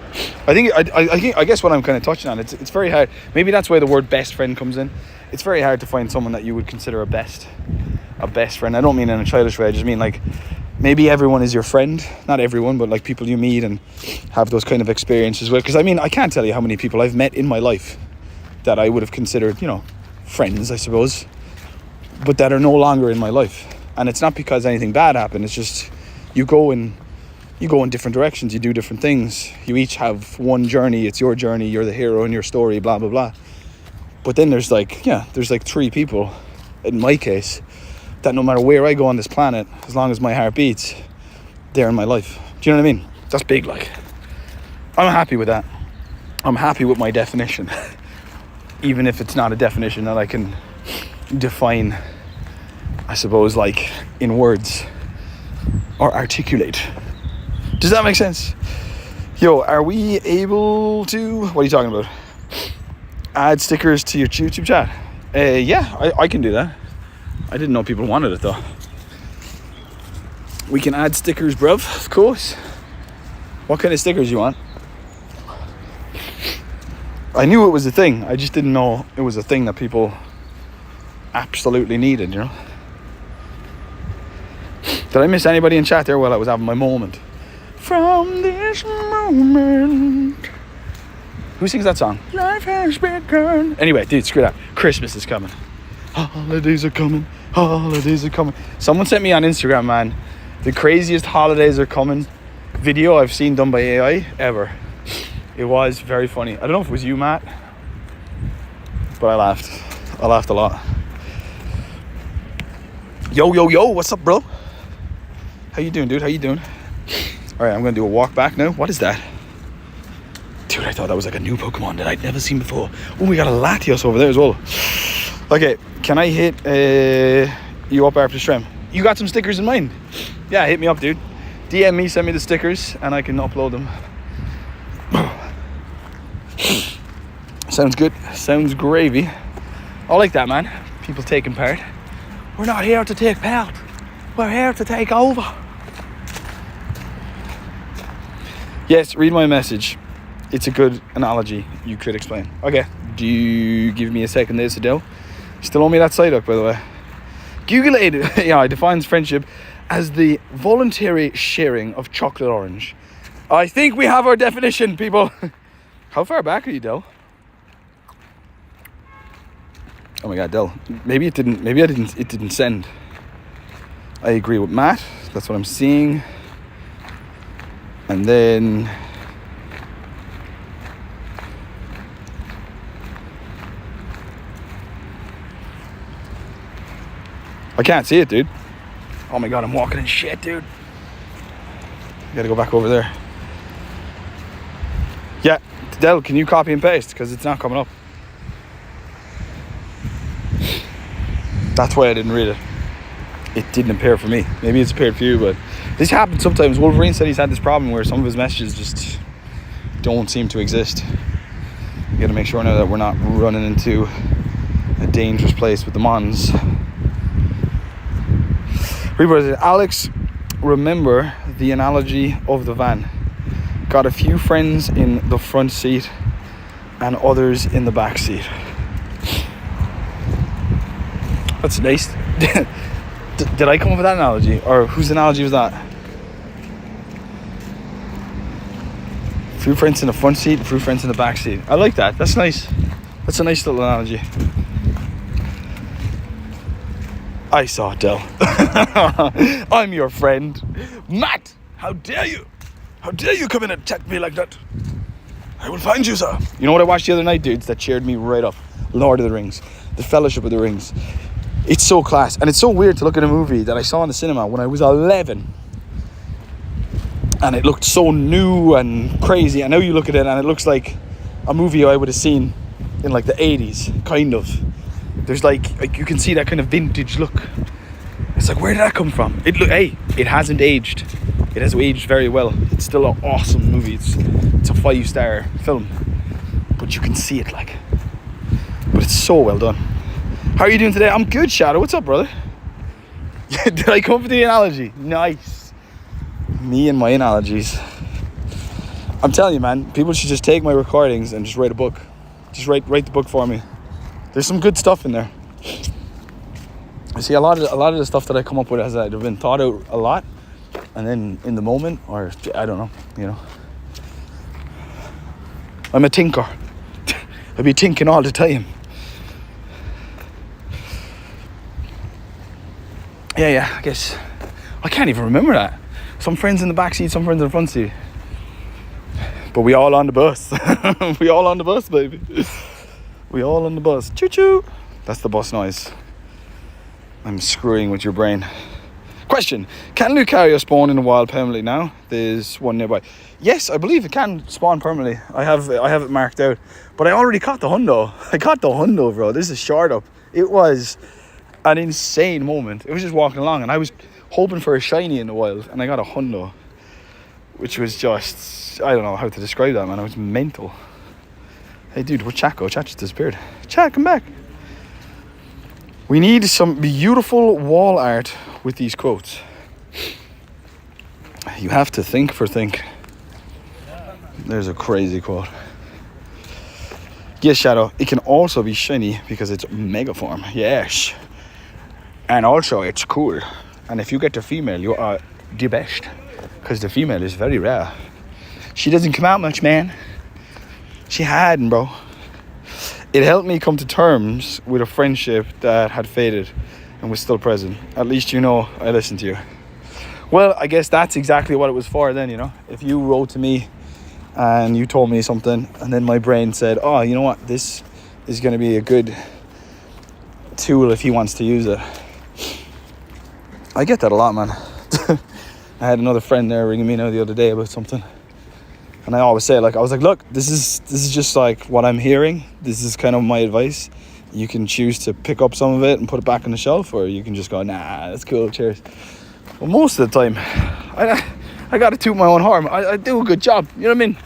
I guess what I'm kind of touching on, it's very hard. Maybe that's why the word best friend comes in. It's very hard to find someone that you would consider a best friend. I don't mean in a childish way. I just mean like maybe everyone is your friend. Not everyone, but like people you meet and have those kind of experiences with. Because I mean, I can't tell you how many people I've met in my life that I would have considered, friends, I suppose, but that are no longer in my life. And it's not because anything bad happened. It's just you go in different directions. You do different things. You each have one journey. It's your journey. You're the hero in your story, blah, blah, blah. But then there's like 3 people, in my case, that no matter where I go on this planet, as long as my heart beats, they're in my life. Do you know what I mean? That's big, like. I'm happy with that. I'm happy with my definition. Even if it's not a definition that I can define, I suppose, like, in words or articulate. Does that make sense? Yo, are we able to... What are you talking about? Add stickers to your YouTube chat? Yeah, I can do that. I didn't know people wanted it though. We can add stickers, bruv, of course. What kind of stickers you want? I knew it was a thing. I just didn't know it was a thing that people absolutely needed, Did I miss anybody in chat there while I was having my moment? From this moment. Who sings that song? Life has begun. Anyway, dude, screw that. Christmas is coming. Holidays are coming. Holidays are coming. Someone sent me on Instagram, man, the craziest holidays are coming video I've seen done by AI ever. It was very funny. I don't know if it was you, Matt, but I laughed. I laughed a lot. Yo, what's up, bro? How you doing, dude? How you doing? All right, I'm gonna do a walk back now. What is that? Dude, I thought that was like a new Pokemon that I'd never seen before. Oh, we got a Latios over there as well. Okay, can I hit you up after stream? You got some stickers in mind? Yeah, hit me up, dude. DM me, send me the stickers, and I can upload them. Sounds good. Sounds gravy. I like that, man. People taking part. We're not here to take part. We're here to take over. Yes, read my message. It's a good analogy you could explain. Okay, do you give me a second there, Sadell? Still owe me that side up, by the way. Google it. Yeah, defines friendship as the voluntary sharing of chocolate orange. I think we have our definition, people. How far back are you, Del? Oh my God, Del. Maybe it didn't send. I agree with Matt. That's what I'm seeing. And then... I can't see it, dude. Oh my God, I'm walking in shit, dude. Gotta go back over there. Yeah, Del, can you copy and paste? Because it's not coming up. That's why I didn't read it. It didn't appear for me. Maybe it's appeared for you, but this happens sometimes. Wolverine said he's had this problem where some of his messages just don't seem to exist. You gotta make sure now that we're not running into a dangerous place with the Mons. Rebirth, Alex, remember the analogy of the van. Got a few friends in the front seat and others in the back seat. That's nice. Did I come up with that analogy? Or whose analogy was that? Few friends in the front seat, few friends in the back seat. I like that. That's nice. That's a nice little analogy. I saw it, Del. I'm your friend. Matt, how dare you? How dare you come in and attack me like that? I will find you, sir. You know what I watched the other night, dudes, that cheered me right up? Lord of the Rings. The Fellowship of the Rings. It's so class. And it's so weird to look at a movie that I saw in the cinema when I was 11. And it looked so new and crazy. And now you look at it and it looks like a movie I would have seen in like the 80s, kind of. There's like you can see that kind of vintage look. It's like, where did that come from? It hasn't aged. It has aged very well. It's still an awesome movie. It's a 5-star film. But you can see it like. But it's so well done. How are you doing today? I'm good, Shadow. What's up, brother? Did I come up with the analogy? Nice. Me and my analogies. I'm telling you, man, people should just take my recordings and just write a book. Just write the book for me. There's some good stuff in there. You see, a lot of the stuff that I come up with has either been thought out a lot, and then in the moment, or I don't know, you know. I'm a tinker. I be thinking all the time. Yeah, I guess. I can't even remember that. Some friends in the back seat, some friends in the front seat. But we all on the bus. We all on the bus, baby. We all on the bus. Choo choo. That's the bus noise. I'm screwing with your brain. Question: can Lucario spawn in the wild permanently now? There's one nearby. Yes, I believe it can spawn permanently. I have it marked out. But I already caught the hundo. I caught the hundo, bro. This is short up. It was an insane moment. It was just walking along, and I was hoping for a shiny in the wild, and I got a hundo, which was just, I don't know how to describe that, man. I was mental. Hey, dude, where'd Chat go? Chat just disappeared. Chat, come back. We need some beautiful wall art with these quotes. You have to think for think. There's a crazy quote. Yes, Shadow, it can also be shiny because it's megaform. Yes. And also it's cool. And if you get the female, you are the best. Because the female is very rare. She doesn't come out much, man. She hadn't, bro. It helped me come to terms with a friendship that had faded and was still present. At least you know I listened to you. Well, I guess that's exactly what it was for then, you know. If you wrote to me and you told me something, and then my brain said, oh, you know what, this is going to be a good tool if he wants to use it. I get that a lot, man. I had another friend there ringing me now the other day about something, and I always say, like, I was like, look, this is just like what I'm hearing. This is kind of my advice. You can choose to pick up some of it and put it back on the shelf, or you can just go, nah, that's cool, cheers. Well, most of the time, I got to toot my own horn. I do a good job, you know what I mean?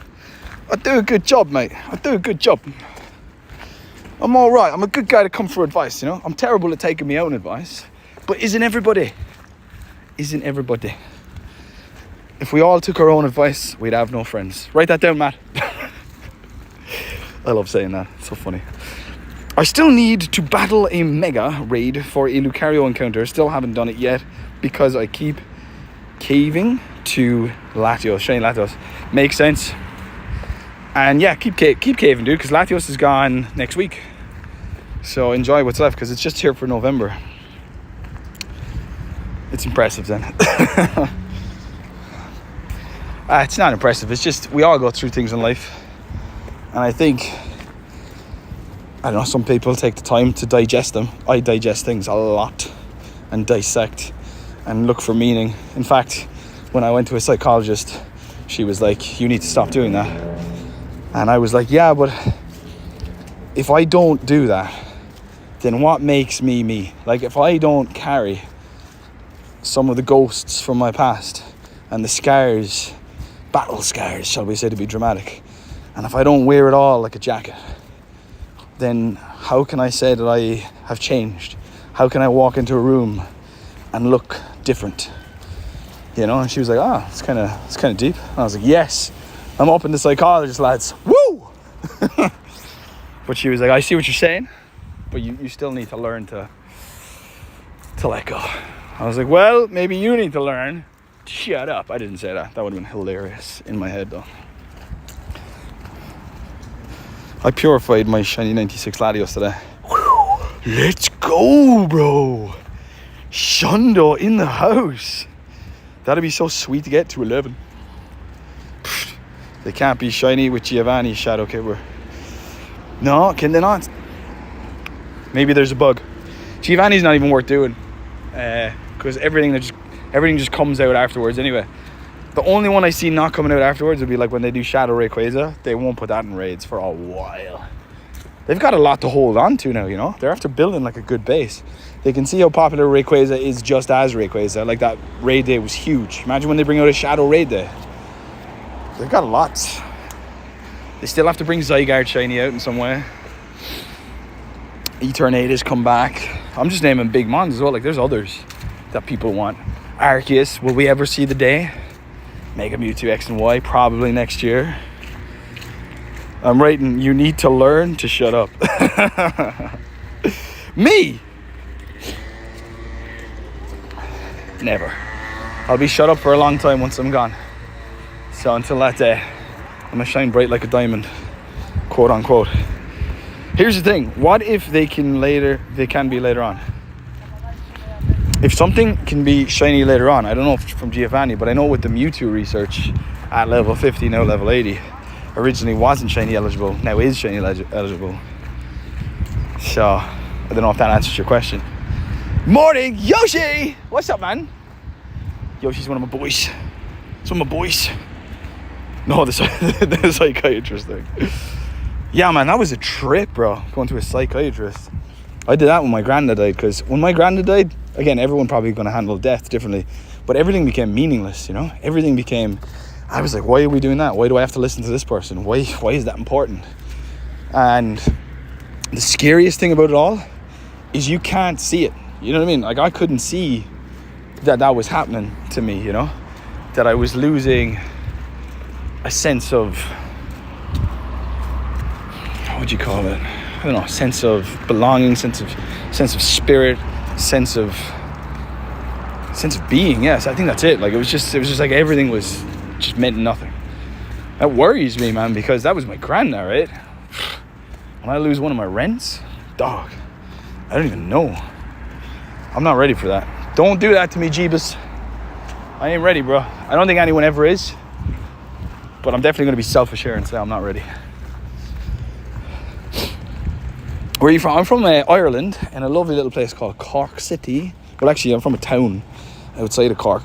I do a good job, mate. I do a good job. I'm all right. I'm a good guy to come for advice, you know? I'm terrible at taking my own advice, but isn't everybody? Isn't everybody? If we all took our own advice, we'd have no friends. Write that down, Matt. I love saying that. It's so funny. I still need to battle a mega raid for a Lucario encounter. Still haven't done it yet because I keep caving to Latios, Shane Latios. Makes sense. And yeah, keep caving, dude, because Latios is gone next week. So enjoy what's left, because it's just here for November. It's impressive then. It's not impressive. It's just, we all go through things in life. And I think, I don't know, some people take the time to digest them. I digest things a lot and dissect and look for meaning. In fact, when I went to a psychologist, she was like, you need to stop doing that. And I was like, yeah, but if I don't do that, then what makes me me? Like, if I don't carry some of the ghosts from my past and the scars, battle scars, shall we say, to be dramatic, and if I don't wear it all like a jacket, then how can I say that I have changed? How can I walk into a room and look different? You know? And she was like, it's kind of deep. And I was like, yes, I'm up in the psychologist, lads. Woo! But she was like, I see what you're saying, but you still need to learn to let go. I was like, well, maybe you need to learn to shut up. I didn't say that. That would have been hilarious in my head, though. I purified my shiny 96 Latios today. Whew. Let's go, bro. Shundo in the house. That'd be so sweet to get to 11. Pfft. They can't be shiny with Giovanni Shadow Kipper. No, can they not? Maybe there's a bug. Giovanni's not even worth doing, because everything just comes out afterwards anyway. The only one I see not coming out afterwards would be like when they do Shadow Rayquaza. They won't put that in raids for a while. They've got a lot to hold on to now, you know? They're after building like a good base. They can see how popular Rayquaza is just as Rayquaza. Like, that raid day was huge. Imagine when they bring out a Shadow raid day. They've got a lot. They still have to bring Zygarde shiny out in some way. Eternatus come back. I'm just naming big mons as well. Like, there's others that people want. Arceus, will we ever see the day? Mega Mewtwo X and Y, probably next year. I'm writing, you need to learn to shut up. Me? Never. I'll be shut up for a long time once I'm gone. So until that day, I'm gonna shine bright like a diamond, quote unquote. Here's the thing, what if they can be later on? If something can be shiny later on, I don't know if it's from Giovanni, but I know with the Mewtwo research at level 50, now level 80, originally wasn't shiny eligible, now is shiny eligible. So, I don't know if that answers your question. Morning, Yoshi! What's up, man? Yoshi's one of my boys. It's one of my boys. No, the psychiatrist thing. Yeah, man, that was a trip, bro, going to a psychiatrist. I did that when my granddad died, because when my granddad died, again, everyone probably going to handle death differently, but everything became meaningless, you know? Everything became, I was like, why are we doing that? Why do I have to listen to this person? Why is that important? And the scariest thing about it all is you can't see it. You know what I mean? Like, I couldn't see that was happening to me, you know? That I was losing a sense of, what would you call it? I don't know, sense of belonging, sense of spirit, sense of being. Yes, I think that's it. Like, it was just like everything was just meant nothing. That worries me, man, because that was my granddad, right? When I lose one of my rents, dog, I don't even know. I'm not ready for that. Don't do that to me, Jeebus. I ain't ready, bro. I don't think anyone ever is, but I'm definitely going to be selfish here and say I'm not ready. Where are you from? I'm from Ireland, in a lovely little place called Cork City. Well, actually, I'm from a town outside of Cork,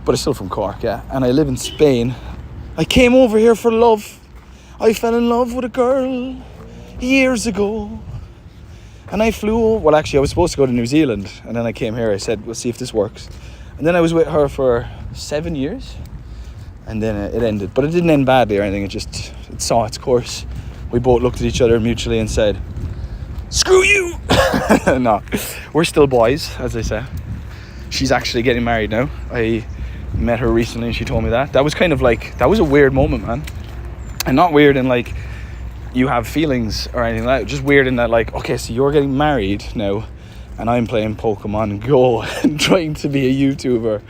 but I'm still from Cork, yeah. And I live in Spain. I came over here for love. I fell in love with a girl years ago. And I flew, well, actually, I was supposed to go to New Zealand. And then I came here. I said, we'll see if this works. And then I was with her for 7 years. And then it ended. But it didn't end badly or anything. It saw its course. We both looked at each other mutually and said, screw you! No, we're still boys, as I say. She's actually getting married now. I met her recently and she told me that. That was kind of like, that was a weird moment, man. And not weird in like, you have feelings or anything like that. Just weird in that, like, okay, so you're getting married now and I'm playing Pokemon Go and trying to be a YouTuber.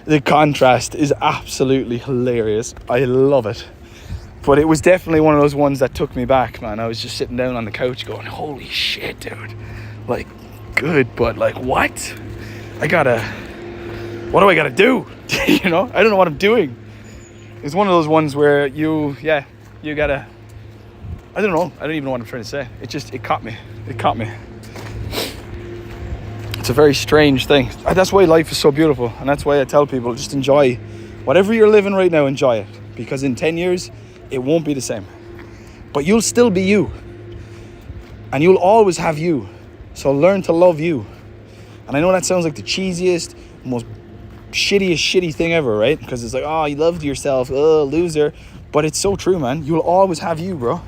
The contrast is absolutely hilarious. I love it. But it was definitely one of those ones that took me back, man. I was just sitting down on the couch going, holy shit, dude. Like, good, but like, what? What do I gotta do? You know, I don't know what I'm doing. It's one of those ones where you gotta, I don't know. I don't even know what I'm trying to say. It caught me. It's a very strange thing. That's why life is so beautiful. And that's why I tell people, just enjoy whatever you're living right now, enjoy it. Because in 10 years, it won't be the same. But you'll still be you. And you'll always have you. So learn to love you. And I know that sounds like the cheesiest, most shitty thing ever, right? Because it's like, oh, you loved yourself, oh, loser. But it's so true, man. You'll always have you, bro.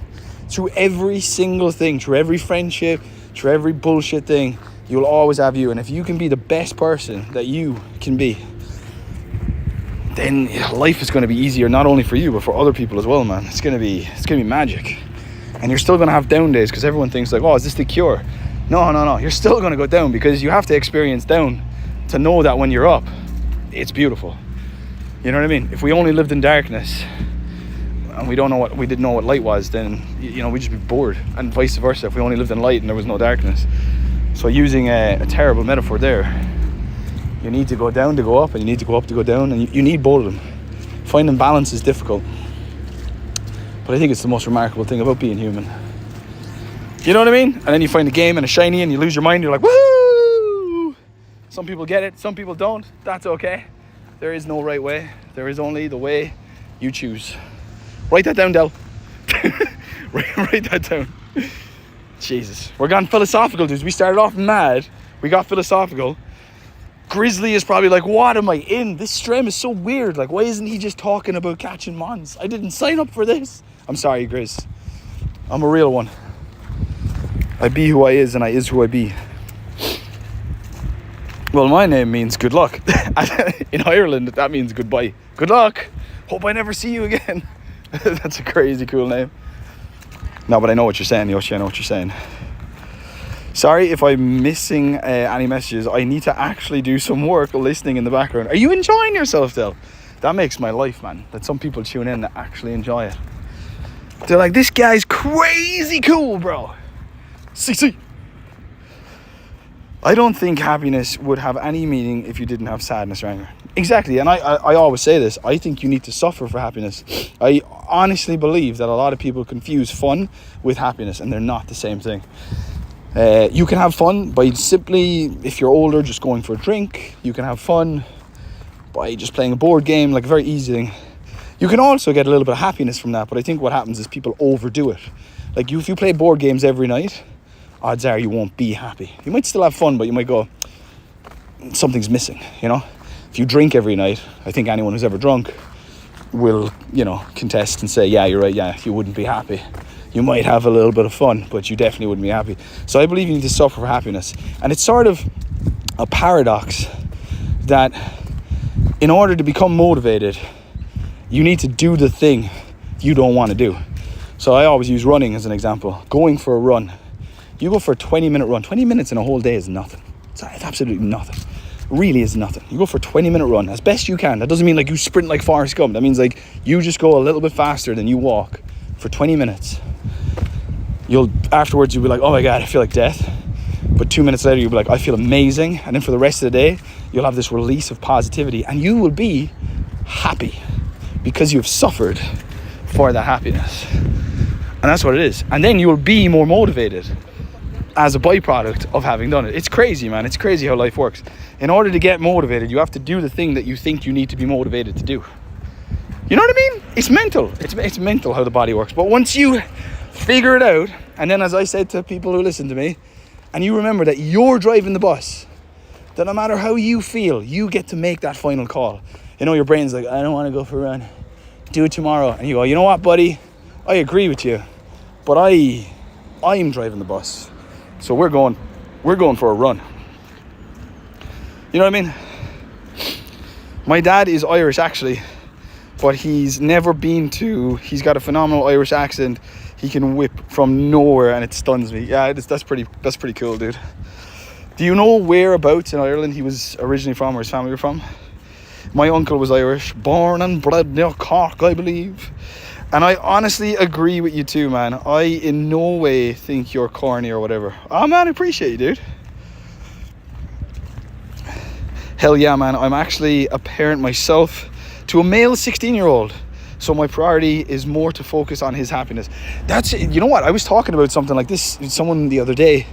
Through every single thing, through every friendship, through every bullshit thing, you'll always have you. And if you can be the best person that you can be, then life is going to be easier, not only for you, but for other people as well, man. It's going to be magic. And you're still going to have down days, because everyone thinks like, oh, is this the cure? No. You're still going to go down, because you have to experience down to know that when you're up, it's beautiful. You know what I mean? If we only lived in darkness and we didn't know what light was, then, you know, we'd just be bored. And vice versa, if we only lived in light and there was no darkness. So using a terrible metaphor there, you need to go down to go up, and you need to go up to go down, and you need both of them. Finding balance is difficult, but I think it's the most remarkable thing about being human. You know what I mean? And then you find a game and a shiny and you lose your mind, you're like, woo! Some people get it, some people don't. That's okay. There is no right way. There is only the way you choose. Write that down, Del. Write that down. Jesus. We're gone philosophical, dudes. We started off mad. We got philosophical. Grizzly is probably like, what am I in? This stream is so weird. Like, why isn't he just talking about catching mons? I didn't sign up for this. I'm sorry, Grizz. I'm a real one. I be who I is, and I is who I be. Well, my name means good luck. In Ireland, that means goodbye. Good luck. Hope I never see you again. That's a crazy cool name. No, but I know what you're saying, Yoshi. I know what you're saying. Sorry if I'm missing any messages. I need to actually do some work listening in the background. Are you enjoying yourself, Del? That makes my life, man. That some people tune in that actually enjoy it. They're like, this guy's crazy cool, bro. See. I don't think happiness would have any meaning if you didn't have sadness or anger. Exactly, and I always say this. I think you need to suffer for happiness. I honestly believe that a lot of people confuse fun with happiness, and they're not the same thing. You can have fun by simply, if you're older, just going for a drink. You can have fun by just playing a board game, like a very easy thing. You can also get a little bit of happiness from that, but I think what happens is people overdo it. Like if you play board games every night, odds are you won't be happy. You might still have fun, but you might go, something's missing, you know? If you drink every night, I think anyone who's ever drunk will, contest and say, yeah, you're right, yeah, you wouldn't be happy. You might have a little bit of fun, but you definitely wouldn't be happy. So I believe you need to suffer for happiness. And it's sort of a paradox that in order to become motivated, you need to do the thing you don't want to do. So I always use running as an example. Going for a run. You go for a 20-minute run. 20 minutes in a whole day is nothing. It's absolutely nothing. It really is nothing. You go for a 20-minute run as best you can. That doesn't mean like you sprint like Forrest Gump. That means like you just go a little bit faster than you walk for 20 minutes. Afterwards you'll be like, oh my God, I feel like death. But 2 minutes later you'll be like, I feel amazing. And then for the rest of the day, you'll have this release of positivity and you will be happy because you've suffered for that happiness. And that's what it is. And then you will be more motivated as a byproduct of having done it. It's crazy, man. It's crazy how life works. In order to get motivated, you have to do the thing that you think you need to be motivated to do. You know what I mean? It's mental. It's mental how the body works. But once you figure it out, and then as I said to people who listen to me, and you remember that you're driving the bus, that no matter how you feel, you get to make that final call. Your brain's like, I don't want to go for a run. Do it tomorrow. And you go, you know what, buddy? I agree with you, but I'm driving the bus. So we're going for a run. You know what I mean? My dad is Irish actually, but he's got a phenomenal Irish accent. He can whip from nowhere and it stuns me. Yeah, that's pretty cool, dude. Do you know whereabouts in Ireland he was originally from, or his family were from? My uncle was Irish, born and bred near Cork, I believe. And I honestly agree with you too, man. I in no way think you're corny or whatever. Oh man, I appreciate you, dude. Hell yeah, man. I'm actually a parent myself to a male 16-year-old. So my priority is more to focus on his happiness. You know what? I was talking about something like this with someone the other day.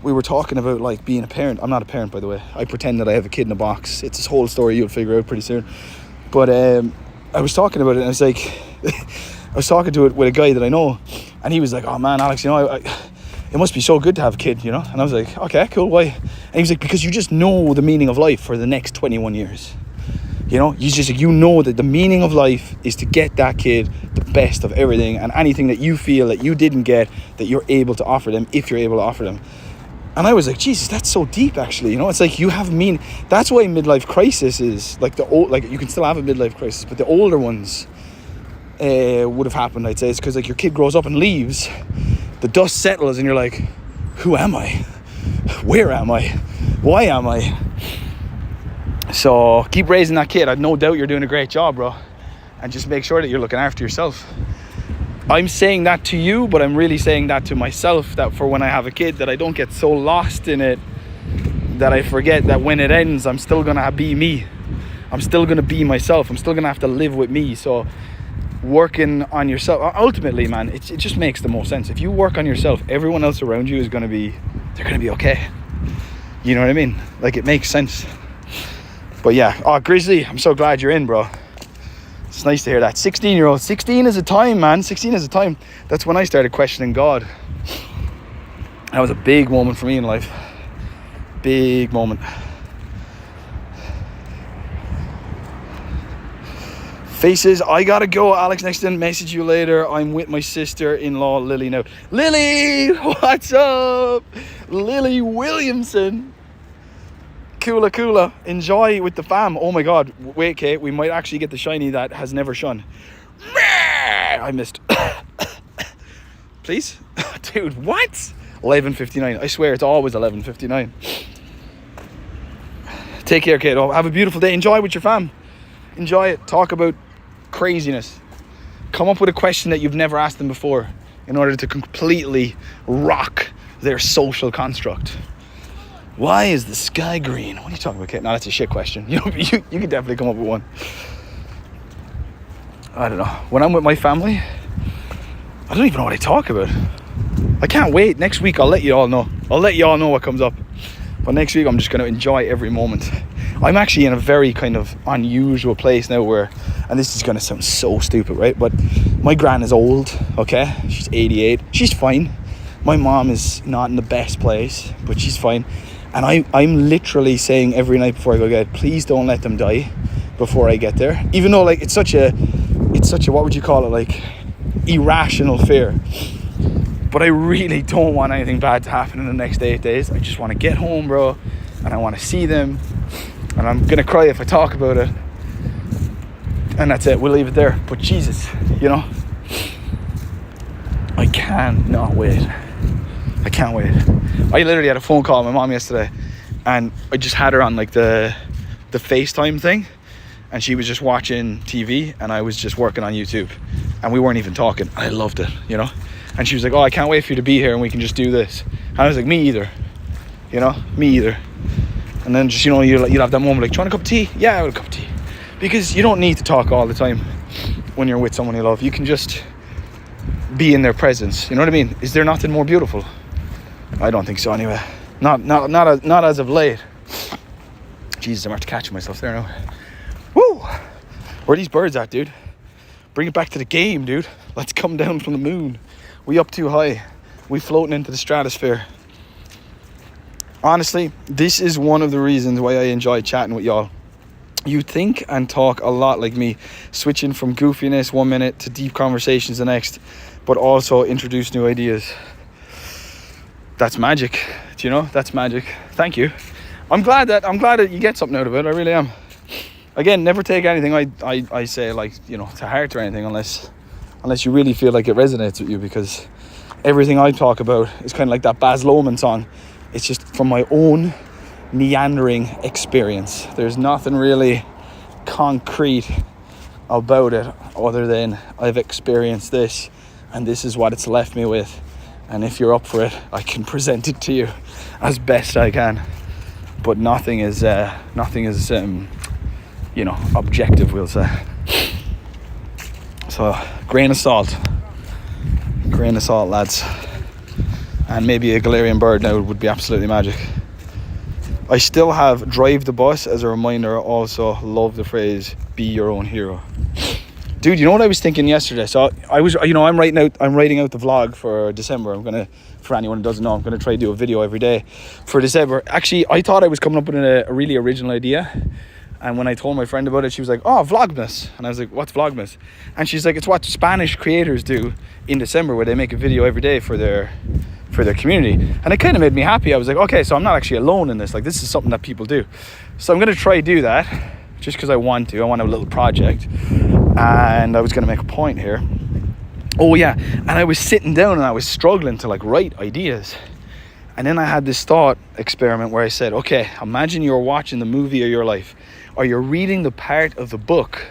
We were talking about like being a parent. I'm not a parent, by the way. I pretend that I have a kid in a box. It's this whole story you'll figure out pretty soon. But I was talking about it and I was like... I was talking to it with a guy that I know, and he was like, oh man, Alex, it must be so good to have a kid, And I was like, okay, cool, why? And he was like, because you just know the meaning of life for the next 21 years. You know that the meaning of life is to get that kid the best of everything, and anything that you feel that you didn't get, that you're able to offer them, if you're able to offer them. And I was like, Jesus, that's so deep, actually. It's like you have meaning. That's why midlife crisis is like you can still have a midlife crisis, but the older ones would have happened, I'd say. It's because like your kid grows up and leaves, the dust settles, and you're like, who am I? Where am I? Why am I? So keep raising that kid. I've no doubt you're doing a great job, bro. And just make sure that you're looking after yourself. I'm saying that to you, but I'm really saying that to myself, that for when I have a kid, that I don't get so lost in it that I forget that when it ends, I'm still gonna be me. I'm still gonna be myself. I'm still gonna have to live with me. So working on yourself, ultimately, man, it just makes the most sense. If you work on yourself, everyone else around you they're gonna be okay. You know what I mean? Like, it makes sense. But yeah, Grizzly, I'm so glad you're in, bro. It's nice to hear that. 16-year-old. 16 is a time, man. 16 is a time. That's when I started questioning God. That was a big moment for me in life. Big moment. Faces, I gotta go. Alex Nexton, message you later. I'm with my sister-in-law, Lily, now. Lily, what's up? Lily Williamson. Cooler. Enjoy with the fam. Oh my God. Wait, Kate, we might actually get the shiny that has never shone. I missed. please. Dude, what? 11:59. I swear it's always 11:59. Take care, kiddo. Have a beautiful day. Enjoy with your fam. Enjoy it. Talk about craziness. Come up with a question that you've never asked them before in order to completely rock their social construct. Why is the sky green? What are you talking about, kid? No, that's a shit question. You can definitely come up with one. I don't know. When I'm with my family, I don't even know what I talk about. I can't wait. Next week, I'll let you all know. I'll let you all know what comes up. But next week, I'm just going to enjoy every moment. I'm actually in a very kind of unusual place now where, and this is going to sound so stupid, right? But my gran is old, okay? She's 88. She's fine. My mom is not in the best place, but she's fine. And I'm literally saying every night before I go to bed, please don't let them die before I get there. Even though, like, it's such a, what would you call it? Like, irrational fear. But I really don't want anything bad to happen in the next 8 days. I just want to get home, bro. And I want to see them. And I'm going to cry if I talk about it. And that's it. We'll leave it there. But Jesus, you know, I cannot wait. I can't wait. I literally had a phone call with my mom yesterday. And I just had her on like the FaceTime thing. And she was just watching TV. And I was just working on YouTube. And we weren't even talking. I loved it, you know. And she was like, oh, I can't wait for you to be here and we can just do this. And I was like, me either. You know, me either. And then just, you know, you'll have that moment like, do you want a cup of tea? Yeah, I want a cup of tea. Because you don't need to talk all the time when you're with someone you love. You can just be in their presence. You know what I mean? Is there nothing more beautiful? I don't think so anyway. Not as of late. Jesus, I'm after catching myself there now. Woo! Where are these birds at, dude? Bring it back to the game, dude. Let's come down from the moon. We up too high. We floating into the stratosphere. Honestly, this is one of the reasons why I enjoy chatting with y'all. You think and talk a lot like me, switching from goofiness 1 minute to deep conversations the next, but also introduce new ideas. That's magic. Do you know? That's magic. Thank you. I'm glad that you get something out of it. I really am. Again, never take anything I say, like, you know, to heart or anything unless you really feel like it resonates with you, because everything I talk about is kind of like that Baz Luhrmann song. It's just from my own meandering experience. There's nothing really concrete about it other than I've experienced this and this is what it's left me with. And if you're up for it, I can present it to you as best I can. But nothing is you know, objective, we'll say. So, grain of salt, lads. And maybe a Galarian bird now would be absolutely magic. I still have drive the bus as a reminder. I also love the phrase, be your own hero. Dude, you know what I was thinking yesterday? So I was, you know, I'm writing out the vlog for December. For anyone who doesn't know, I'm going to try to do a video every day for December. Actually, I thought I was coming up with a really original idea. And when I told my friend about it, she was like, oh, Vlogmas. And I was like, what's Vlogmas? And she's like, it's what Spanish creators do in December, where they make a video every day for their community. And it kind of made me happy. I was like, okay, so I'm not actually alone in this. Like, this is something that people do. So I'm going to try to do that just because I want to. I want a little project. And I was going to make a point here. Oh, yeah. And I was sitting down and I was struggling to, like, write ideas. And then I had this thought experiment where I said, okay, imagine you're watching the movie of your life, or you're reading the part of the book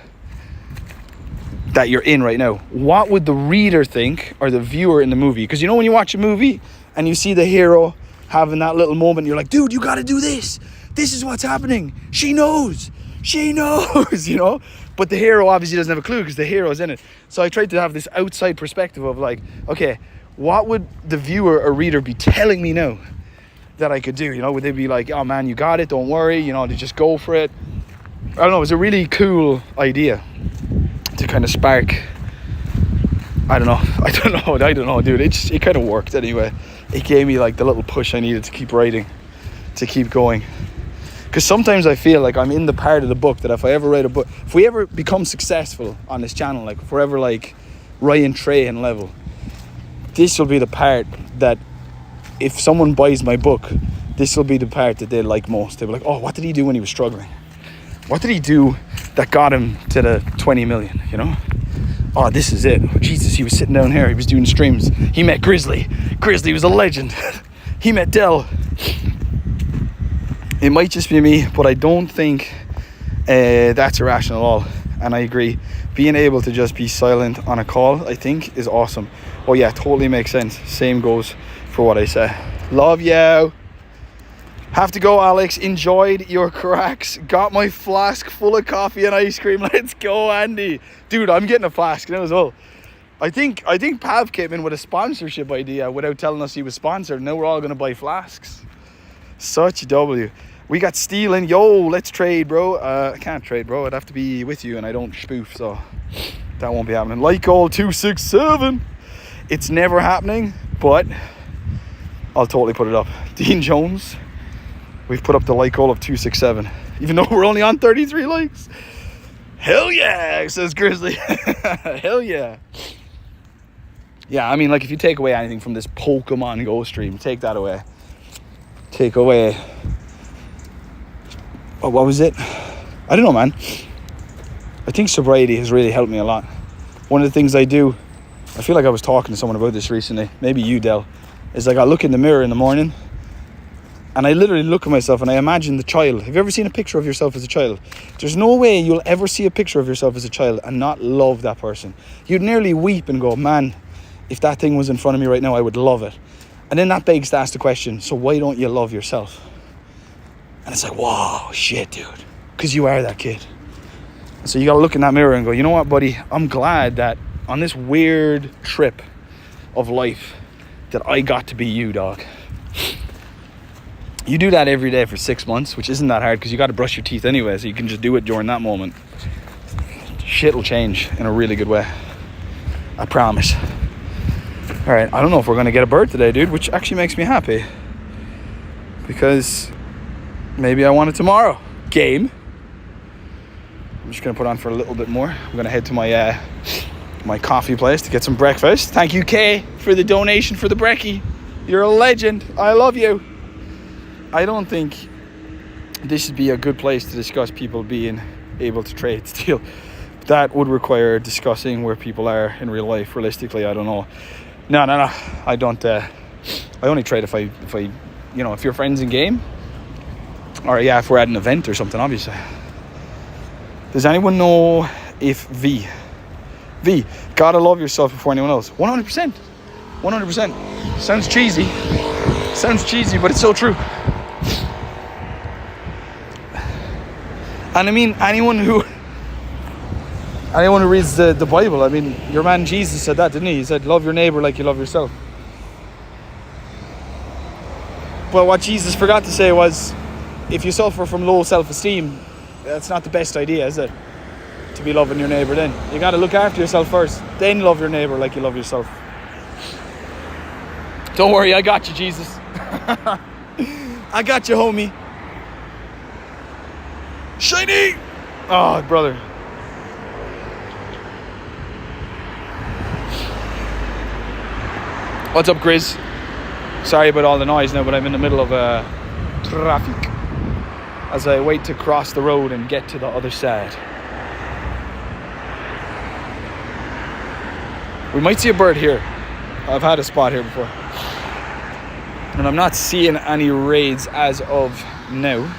that you're in right now. What would the reader think, or the viewer in the movie? Because you know when you watch a movie and you see the hero having that little moment, you're like, dude, you got to do this. This is what's happening. She knows, you know? But the hero obviously doesn't have a clue because the hero's in it. So I tried to have this outside perspective of like, okay, what would the viewer or reader be telling me now that I could do? You know, would they be like, oh man, you got it, don't worry, you know, to just go for it? I don't know, it was a really cool idea to kind of spark. I don't know, dude. It kind of worked anyway. It gave me like the little push I needed to keep writing, to keep going. Because sometimes I feel like I'm in the part of the book that if I ever write a book, if we ever become successful on this channel, like if we're ever like Ryan Trahan level, this will be the part that if someone buys my book, this will be the part that they like most. They'll be like, oh, what did he do when he was struggling? What did he do that got him to the 20 million, you know? Oh, this is it. Oh, Jesus, he was sitting down here. He was doing streams. He met Grizzly. Grizzly was a legend. He met Dell. It might just be me, but I don't think that's irrational at all. And I agree. Being able to just be silent on a call, I think, is awesome. Oh yeah, totally makes sense. Same goes for what I say. Love you. Have to go, Alex. Enjoyed your cracks. Got my flask full of coffee and ice cream. Let's go, Andy. Dude, I'm getting a flask now as well. I think Pav came in with a sponsorship idea without telling us he was sponsored. Now we're all going to buy flasks. Such a W. We got stealing. Yo, let's trade, bro. I can't trade, bro. I'd have to be with you and I don't spoof, so that won't be happening. Like all 267. It's never happening, but I'll totally put it up. Dean Jones. We've put up the like goal of 267, even though we're only on 33 likes. Hell yeah, says Grizzly. Hell yeah. Yeah, I mean, like, if you take away anything from this Pokemon Go stream, take that away. Take away... Oh, what was it? I don't know, man. I think sobriety has really helped me a lot. One of the things I do, I feel like I was talking to someone about this recently, maybe you, Del, is like I look in the mirror in the morning and I literally look at myself and I imagine the child. Have you ever seen a picture of yourself as a child? There's no way you'll ever see a picture of yourself as a child and not love that person. You'd nearly weep and go, man, if that thing was in front of me right now, I would love it. And then that begs to ask the question, so why don't you love yourself? And it's like, whoa, shit, dude. Because you are that kid. So you got to look in that mirror and go, you know what, buddy? I'm glad that on this weird trip of life that I got to be you, dog. You do that every day for 6 months, which isn't that hard because you got to brush your teeth anyway, so you can just do it during that moment. Shit will change in a really good way. I promise. All right, I don't know if we're going to get a bird today, dude, which actually makes me happy. Because maybe I want it tomorrow. Game. I'm just going to put on for a little bit more. I'm going to head to my coffee place to get some breakfast. Thank you, Kay, for the donation for the brekkie. You're a legend. I love you. I don't think this would be a good place to discuss people being able to trade steal. That would require discussing where people are in real life. Realistically, I don't know. No. I don't. I only trade if I, if your friend's in game, or if we're at an event or something. Obviously. Does anyone know if V, gotta love yourself before anyone else? 100%. 100%. Sounds cheesy, but it's so true. And I mean, anyone who reads the Bible, I mean, your man Jesus said that, didn't he? He said, love your neighbor like you love yourself. But what Jesus forgot to say was, if you suffer from low self-esteem, that's not the best idea, is it? To be loving your neighbor then. You got to look after yourself first, then love your neighbor like you love yourself. Don't worry, I got you, Jesus. I got you, homie. Shiny! Oh, brother. What's up, Grizz? Sorry about all the noise now, but I'm in the middle of traffic as I wait to cross the road and get to the other side. We might see a bird here. I've had a spot here before. And I'm not seeing any raids as of now.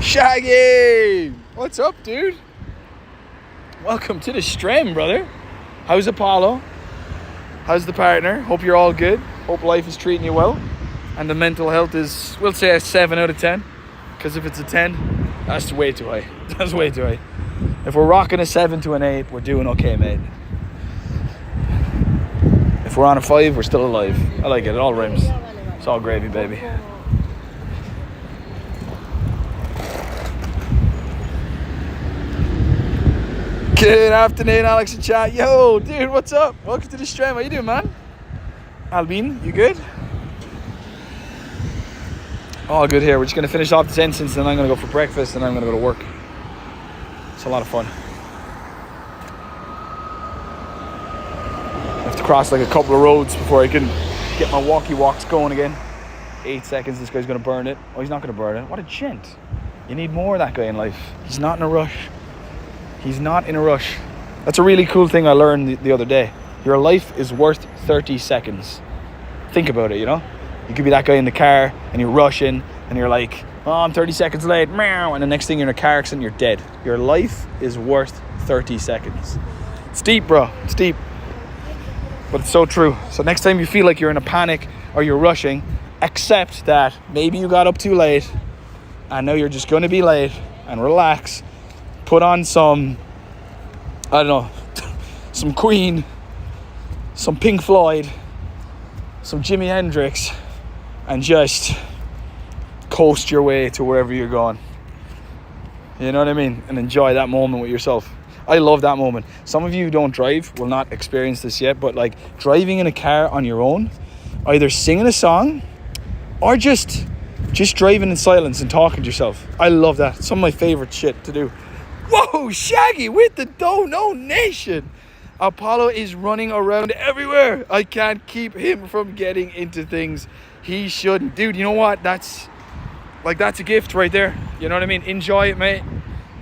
Shaggy! What's up, dude? Welcome to the stream, brother. How's Apollo? How's the partner? Hope you're all good. Hope life is treating you well. And the mental health is, we'll say, a 7 out of 10. Because if it's a 10, that's way too high. That's way too high. If we're rocking a 7 to an 8, we're doing okay, mate. If we're on a 5, we're still alive. I like it. It all rhymes. It's all gravy, baby. Good afternoon, Alex and chat. Yo, dude, what's up? Welcome to the stream. How you doing, man? Albin, you good? All good here. We're just going to finish off this instance, and then I'm going to go for breakfast, and then I'm going to go to work. It's a lot of fun. I have to cross like a couple of roads before I can get my walkie-walks going again. 8 seconds, this guy's going to burn it. Oh, he's not going to burn it. What a gent. You need more of that guy in life. He's not in a rush. He's not in a rush. That's a really cool thing I learned the other day. Your life is worth 30 seconds. Think about it, you know? You could be that guy in the car and you're rushing and you're like, oh, I'm 30 seconds late, meow, and the next thing you're in a car accident, you're dead. Your life is worth 30 seconds. It's deep, bro. It's deep. But it's so true. So next time you feel like you're in a panic or you're rushing, accept that maybe you got up too late and now you're just going to be late, and relax. Put on some, I don't know, some Queen, some Pink Floyd, some Jimi Hendrix, and just coast your way to wherever you're going. You know what I mean? And enjoy that moment with yourself. I love that moment. Some of you who don't drive will not experience this yet, but like driving in a car on your own, either singing a song or just driving in silence and talking to yourself. I love that. It's some of my favorite shit to do. Whoa, Shaggy with the donation. Apollo is running around everywhere. I can't keep him from getting into things he shouldn't. Dude, you know what? That's a gift right there. You know what I mean? Enjoy it, mate.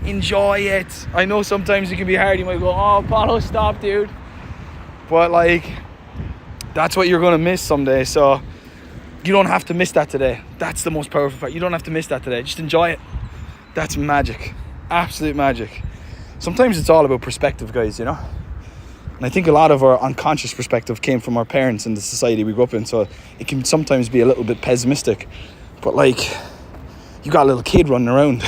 Enjoy it. I know sometimes it can be hard. You might go, oh, Apollo, stop, dude. But like, that's what you're going to miss someday. So you don't have to miss that today. That's the most powerful part. You don't have to miss that today. Just enjoy it. That's magic. Absolute magic. Sometimes it's all about perspective, guys, you know? And I think a lot of our unconscious perspective came from our parents and the society we grew up in. So it can sometimes be a little bit pessimistic. But like, you got a little kid running around.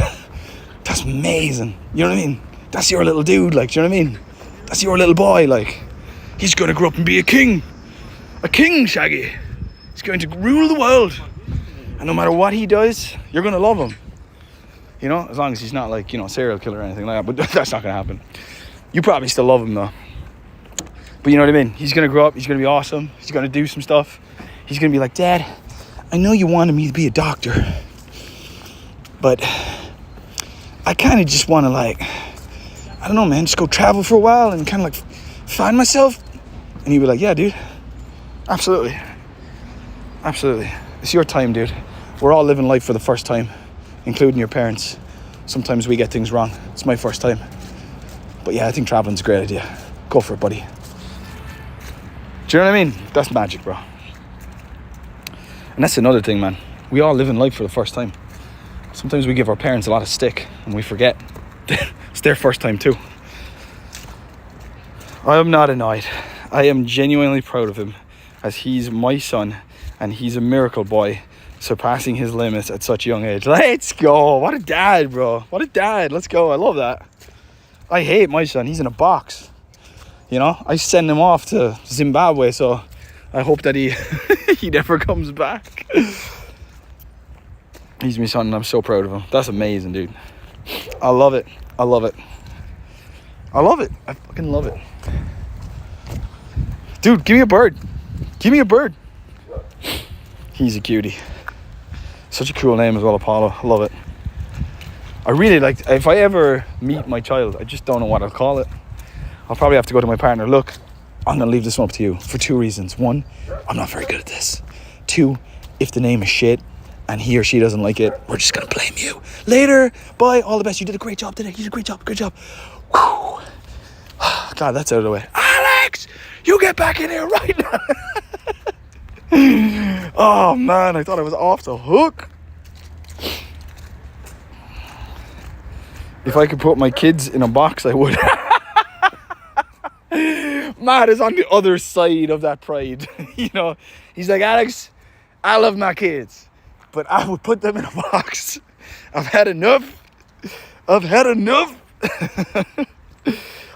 That's amazing. You know what I mean? That's your little dude, like, do you know what I mean? That's your little boy, like. He's going to grow up and be a king. A king, Shaggy. He's going to rule the world. And no matter what he does, you're going to love him. You know, as long as he's not like, you know, a serial killer or anything like that. But that's not going to happen. You probably still love him, though. But you know what I mean? He's going to grow up. He's going to be awesome. He's going to do some stuff. He's going to be like, Dad, I know you wanted me to be a doctor. But I kind of just want to, like, I don't know, man, just go travel for a while and kind of, like, find myself. And he'd be like, yeah, dude. Absolutely. Absolutely. It's your time, dude. We're all living life for the first time, including your parents. Sometimes we get things wrong. It's my first time. But yeah, I think traveling's a great idea. Go for it, buddy. Do you know what I mean? That's magic, bro. And that's another thing, man. We all live in life for the first time. Sometimes we give our parents a lot of stick and we forget. It's their first time too. I am not annoyed. I am genuinely proud of him, as he's my son and he's a miracle boy, surpassing his limits at such a young age. Let's go. What a dad, bro. What a dad. Let's go. I love that. I hate my son. He's in a box. You know, I send him off to Zimbabwe, so I hope that he he never comes back. He's my son and I'm so proud of him. That's amazing, dude. I love it. I love it. I love it. I fucking love it. Dude, give me a bird. Give me a bird. He's a cutie. Such a cool name as well, Apollo. I love it. I really like, if I ever meet my child, I just don't know what I'll call it. I'll probably have to go to my partner. Look, I'm going to leave this one up to you for two reasons. One, I'm not very good at this. Two, if the name is shit and he or she doesn't like it, we're just going to blame you. Later, bye, all the best. You did a great job today. You did a great job. Good job. Whew. God, that's out of the way. Alex, you get back in here right now. Oh, man, I thought I was off the hook. If I could put my kids in a box, I would. Matt is on the other side of that pride. You know, he's like, Alex, I love my kids, but I would put them in a box. I've had enough. I've had enough.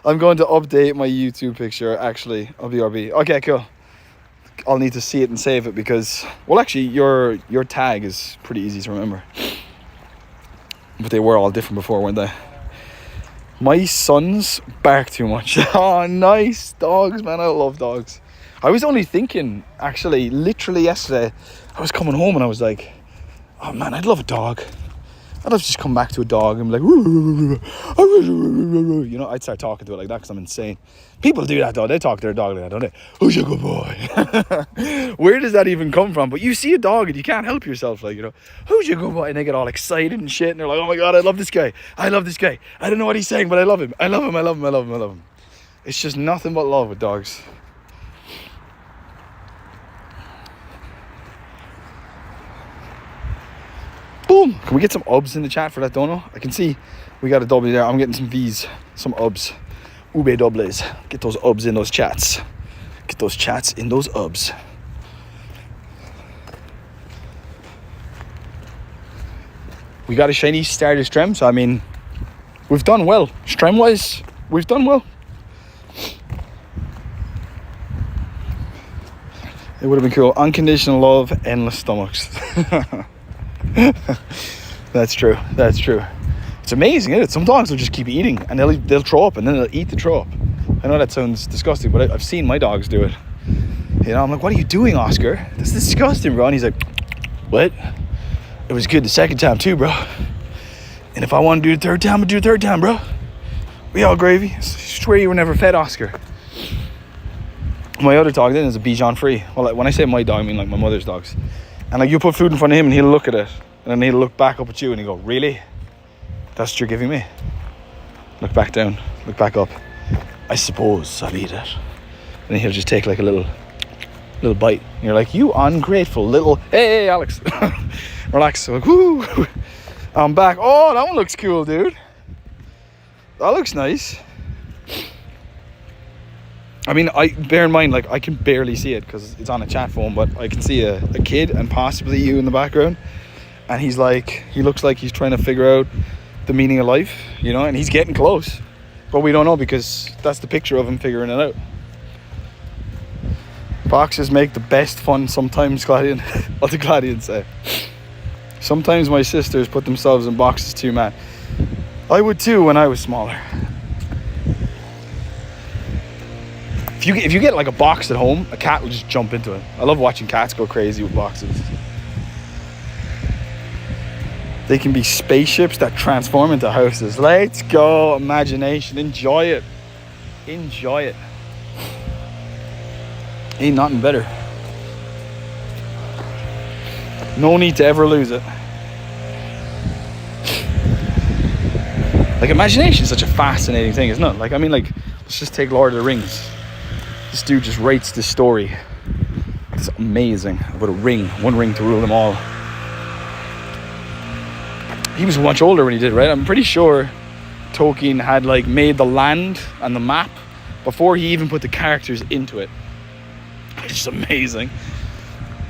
I'm going to update my YouTube picture, actually, of BRB. Okay, cool. I'll need to see it and save it because, well, actually, your tag is pretty easy to remember. But they were all different before, weren't they? My sons bark too much. Oh, nice. Dogs, man. I love dogs. I was only thinking, actually, literally yesterday, I was coming home and I was like, oh, man, I'd love a dog. I'd have to just come back to a dog and be like, you know, I'd start talking to it like that because I'm insane. People do that though. They talk to their dog like that, don't they? Who's your good boy? Where does that even come from? But you see a dog and you can't help yourself, like, you know, who's your good boy? And they get all excited and shit, and they're like, oh my god, I love this guy. I love this guy. I don't know what he's saying, but I love him. I love him. I love him. I love him. I love him. It's just nothing but love with dogs. Boom! Can we get some ubs in the chat for that dono? I can see we got a W there. I'm getting some V's, some ubs. Ube doubles. Get those ubs in those chats. Get those chats in those ubs. We got a shiny starter Strem, so I mean, we've done well. Strem wise, we've done well. It would have been cool. Unconditional love, endless stomachs. That's true. That's true. It's amazing, isn't it? Some dogs will just keep eating and they'll throw up and then they'll eat the throw up. I know that sounds disgusting, but I've seen my dogs do it. You know, I'm like, what are you doing, Oscar? That's disgusting, bro. And he's like, what? It was good the second time too, bro. And if I want to do the third time, I'll do the third time, bro. We all gravy. I swear you were never fed, Oscar. My other dog then is a Bichon Free. Well, like, when I say my dog, I mean like my mother's dogs. And like, you put food in front of him and he'll look at it. And then he'll look back up at you and he'll go, really? That's what you're giving me? Look back down. Look back up. I suppose I'll eat it. And then he'll just take like a little bite. And you're like, you ungrateful little... Hey, Alex. Relax. So like, woo. I'm back. Oh, that one looks cool, dude. That looks nice. I mean, bear in mind, like, I can barely see it because it's on a chat phone, but I can see a kid and possibly you in the background. And he's like, he looks like he's trying to figure out the meaning of life, you know, and he's getting close. But we don't know because that's the picture of him figuring it out. Boxes make the best fun sometimes, Gladian. What did Gladian say? Sometimes my sisters put themselves in boxes too, man. I would too when I was smaller. If you get like a box at home, a cat will just jump into it. I love watching cats go crazy with boxes. They can be spaceships that transform into houses. Let's go, imagination. Enjoy it. Enjoy it. Ain't nothing better. No need to ever lose it. Like, imagination is such a fascinating thing, isn't it? Like, I mean, like, let's just take Lord of the Rings. This dude just writes this story. It's amazing. About a ring. One ring to rule them all. He was much older when he did, right? I'm pretty sure Tolkien had like made the land and the map before he even put the characters into it. It's just amazing.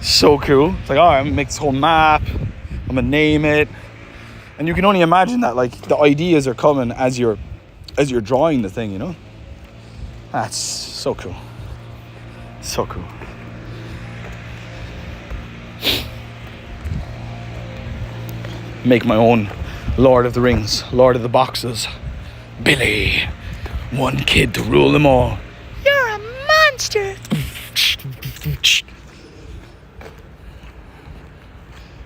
So cool. It's like, all right, I'm gonna make this whole map. I'm gonna name it. And you can only imagine that, like, the ideas are coming as you're drawing the thing, you know? That's so cool. So cool. Make my own Lord of the Rings, Lord of the Boxes. Billy, one kid to rule them all. You're a monster.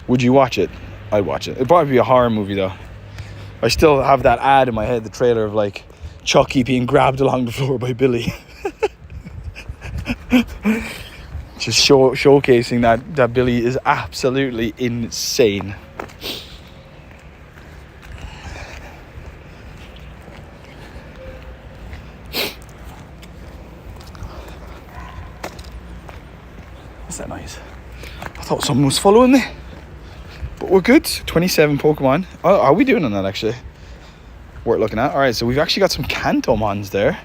Would you watch it? I'd watch it. It'd probably be a horror movie though. I still have that ad in my head, the trailer of like Chucky being grabbed along the floor by Billy. Just showcasing that Billy is absolutely insane. What's that noise? I thought someone was following me. But we're good. 27 Pokemon. Oh, are we doing on that actually? Worth looking at. Alright, so we've actually got some Kantomons there.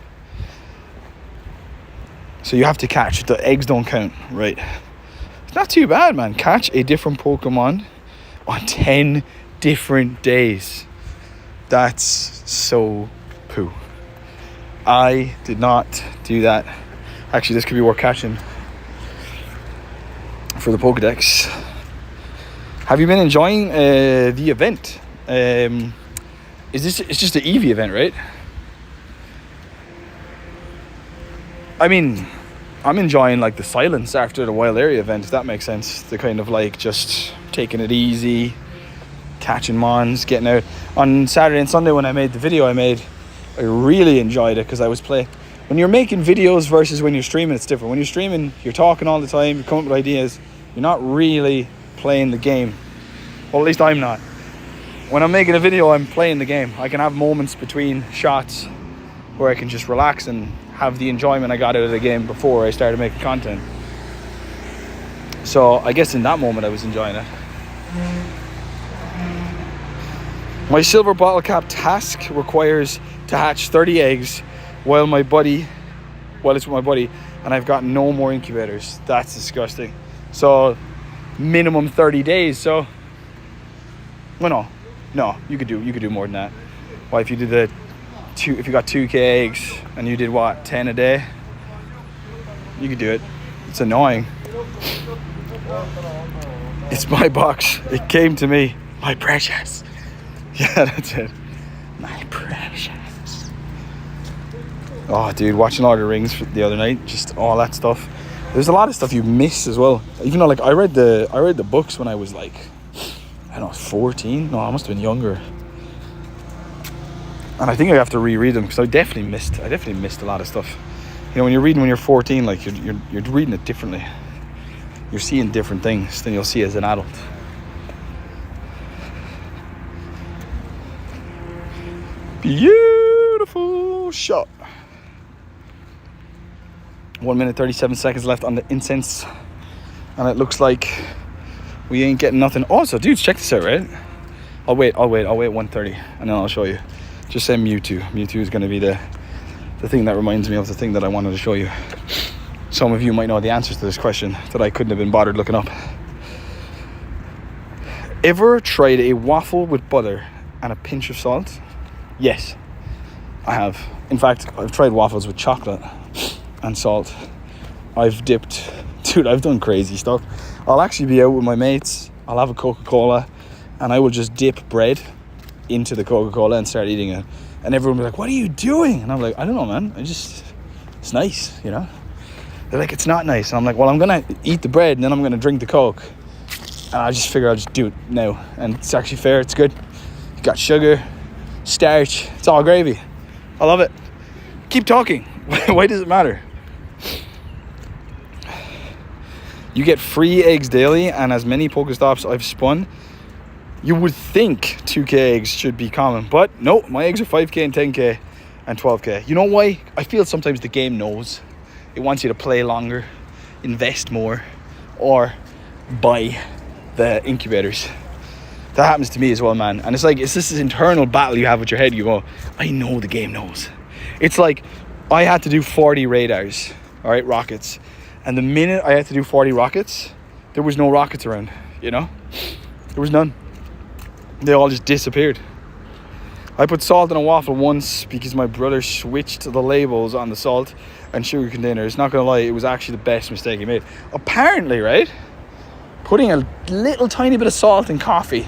So you have to catch. The eggs don't count. Right. It's not too bad, man. Catch a different Pokemon on 10 different days. That's so poo. I did not do that. Actually, this could be worth catching for the Pokedex. Have you been enjoying the event? It's just an Eevee event, right? I mean, I'm enjoying like the silence after the Wild Area event, if that makes sense. The kind of like just taking it easy, catching mons, getting out. On Saturday and Sunday when I made the video I really enjoyed it because I was playing. When you're making videos versus when you're streaming, it's different. When you're streaming, you're talking all the time, you're coming up with ideas. You're not really playing the game. Well, at least I'm not. When I'm making a video, I'm playing the game. I can have moments between shots where I can just relax and have the enjoyment I got out of the game before I started making content. So I guess in that moment I was enjoying it. My silver bottle cap task requires to hatch 30 eggs while it's with my buddy, and I've got no more incubators. That's disgusting. So minimum 30 days. So well, no, you could do more than that. Well, if you did if you got 2k eggs and you did what, 10 a day, you could do it. It's annoying. It's my box. It came to me. My precious. Yeah, that's it. My precious. Oh, dude, watching Lord of the Rings the other night, just all that stuff. There's a lot of stuff you miss as well. Even though, like, I read the books when I was like, I don't know, 14. No, I must have been younger. And I think I have to reread them because I definitely missed a lot of stuff. You know, when you're reading when you're 14, like you're reading it differently. You're seeing different things than you'll see as an adult. Beautiful shot. 1 minute 37 seconds left on the incense, and it looks like we ain't getting nothing. Also, dudes, check this out, right? I'll wait 1:30 and then I'll show you. Just say Mewtwo. Mewtwo is going to be the thing that reminds me of the thing that I wanted to show you. Some of you might know the answers to this question that I couldn't have been bothered looking up. Ever tried a waffle with butter and a pinch of salt? Yes, I have. In fact, I've tried waffles with chocolate and salt. I've done crazy stuff. I'll actually be out with my mates. I'll have a Coca-Cola and I will just dip bread into the Coca-Cola and start eating it. And everyone will be like, what are you doing? And I'm like, I don't know, man. It's nice, you know? They're like, it's not nice. And I'm like, well, I'm going to eat the bread and then I'm going to drink the Coke. And I just figure I'll just do it now. And it's actually fair. It's good. You got sugar, starch. It's all gravy. I love it. Keep talking. Why does it matter? You get free eggs daily and as many Pokestops I've spun. You would think 2k eggs should be common, but no, my eggs are 5k and 10k and 12k. You know why? I feel sometimes the game knows. It wants you to play longer, invest more, or buy the incubators. That happens to me as well, man. And it's like, it's this internal battle you have with your head. You go, I know the game knows. It's like, I had to do 40 radars, all right, rockets. And the minute I had to do 40 rockets, there was no rockets around, you know? There was none. They all just disappeared. I put salt in a waffle once because my brother switched the labels on the salt and sugar containers. Not gonna lie, it was actually the best mistake he made. Apparently, right, putting a little tiny bit of salt in coffee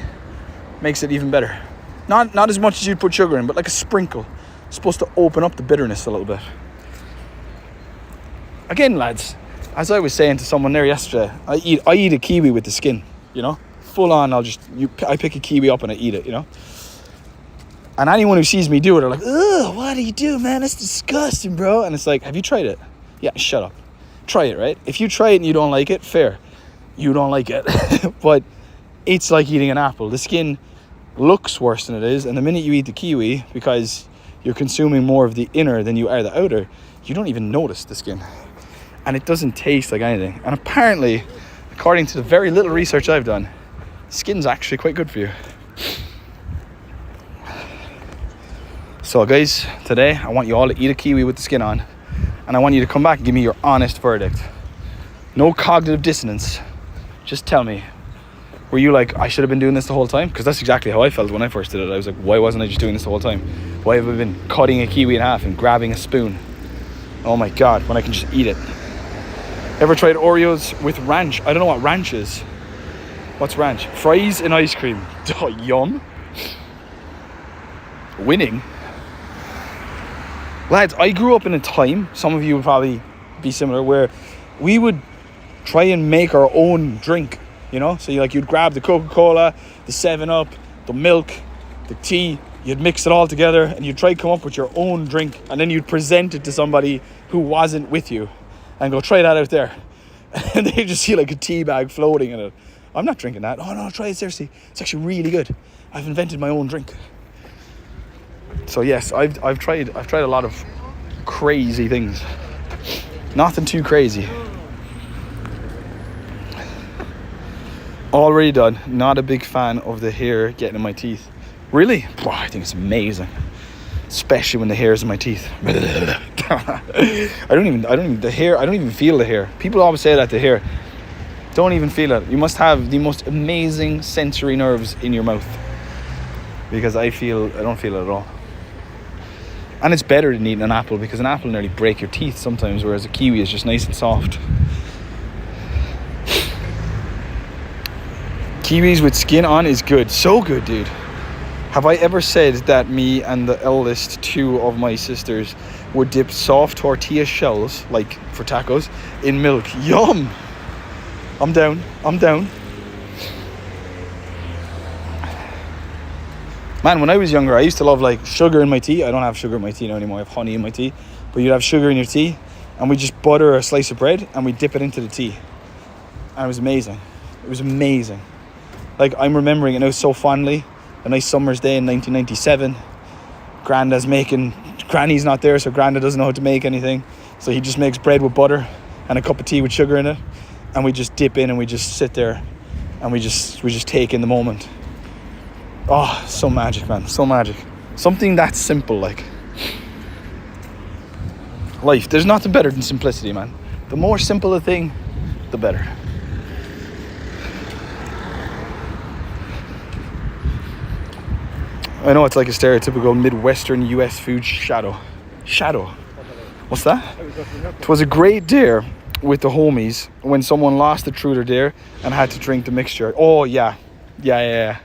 makes it even better. Not as much as you'd put sugar in, but like a sprinkle. It's supposed to open up the bitterness a little bit. Again, lads, as I was saying to someone there yesterday, I eat a kiwi with the skin, you know? Full on, I pick a kiwi up and I eat it, you know? And anyone who sees me do it are like, ugh, what do you do, man? That's disgusting, bro. And it's like, have you tried it? Yeah, shut up. Try it, right? If you try it and you don't like it, fair. You don't like it. But it's like eating an apple. The skin looks worse than it is. And the minute you eat the kiwi, because you're consuming more of the inner than you are the outer, you don't even notice the skin. And it doesn't taste like anything. And apparently, according to the very little research I've done, skin's actually quite good for you. So guys, today I want you all to eat a kiwi with the skin on, and I want you to come back and give me your honest verdict. No cognitive dissonance. Just tell me, were you like, I should have been doing this the whole time? Because that's exactly how I felt when I first did it. I was like, why wasn't I just doing this the whole time? Why have I been cutting a kiwi in half and grabbing a spoon? Oh my god, when I can just eat it. Ever tried Oreos with ranch? I don't know what ranch is. What's ranch? Fries and ice cream. Oh, yum. Winning. Lads, I grew up in a time, some of you would probably be similar, where we would try and make our own drink, you know? So you'd grab the Coca-Cola, the 7-Up, the milk, the tea. You'd mix it all together and you'd try to come up with your own drink, and then you'd present it to somebody who wasn't with you and go, try that out there. And they just see like a tea bag floating in it. I'm not drinking that. Oh no, try it, seriously. It's actually really good. I've invented my own drink. So yes, I've tried a lot of crazy things. Nothing too crazy. Already done. Not a big fan of the hair getting in my teeth. Really? Wow, I think it's amazing. Especially when the hair is in my teeth. I don't even feel the hair. People always say that, the hair. Don't even feel it. You must have the most amazing sensory nerves in your mouth. Because I don't feel it at all. And it's better than eating an apple, because an apple nearly break your teeth sometimes, whereas a kiwi is just nice and soft. Kiwis with skin on is good. So good, dude. Have I ever said that me and the eldest two of my sisters would dip soft tortilla shells, like for tacos, in milk? Yum! I'm down. Man, when I was younger, I used to love like sugar in my tea. I don't have sugar in my tea now anymore. I have honey in my tea. But you'd have sugar in your tea, and we just butter a slice of bread and we dip it into the tea. And it was amazing. It was amazing. Like, I'm remembering it now so fondly. A nice summer's day in 1997. Granny's not there, so Granda doesn't know how to make anything. So he just makes bread with butter and a cup of tea with sugar in it. And we just dip in and we just sit there and we just take in the moment. Oh, so magic, man. So magic. Something that simple, like. Life. There's nothing better than simplicity, man. The more simple a thing, the better. I know it's like a stereotypical Midwestern US food shadow. What's that? It was a great dare with the homies when someone lost the truth or dare and had to drink the mixture. Oh, yeah. I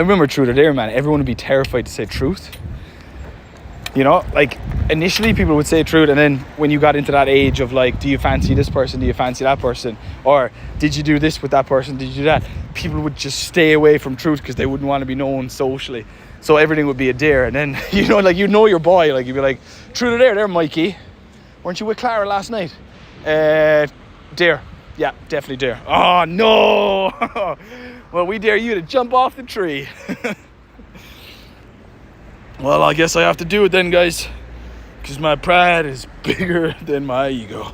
remember truth or dare, man. Everyone would be terrified to say truth. You know, like initially people would say truth, and then when you got into that age of like, do you fancy this person? Do you fancy that person? Or did you do this with that person? Did you do that? People would just stay away from truth because they wouldn't want to be known socially. So everything would be a dare. And then, you know, like, you know your boy, like you'd be like, truth or dare there, Mikey. Weren't you with Clara last night? Dare. Yeah, definitely dare. Oh, no. Well, we dare you to jump off the tree. Well, I guess I have to do it then, guys. Because my pride is bigger than my ego.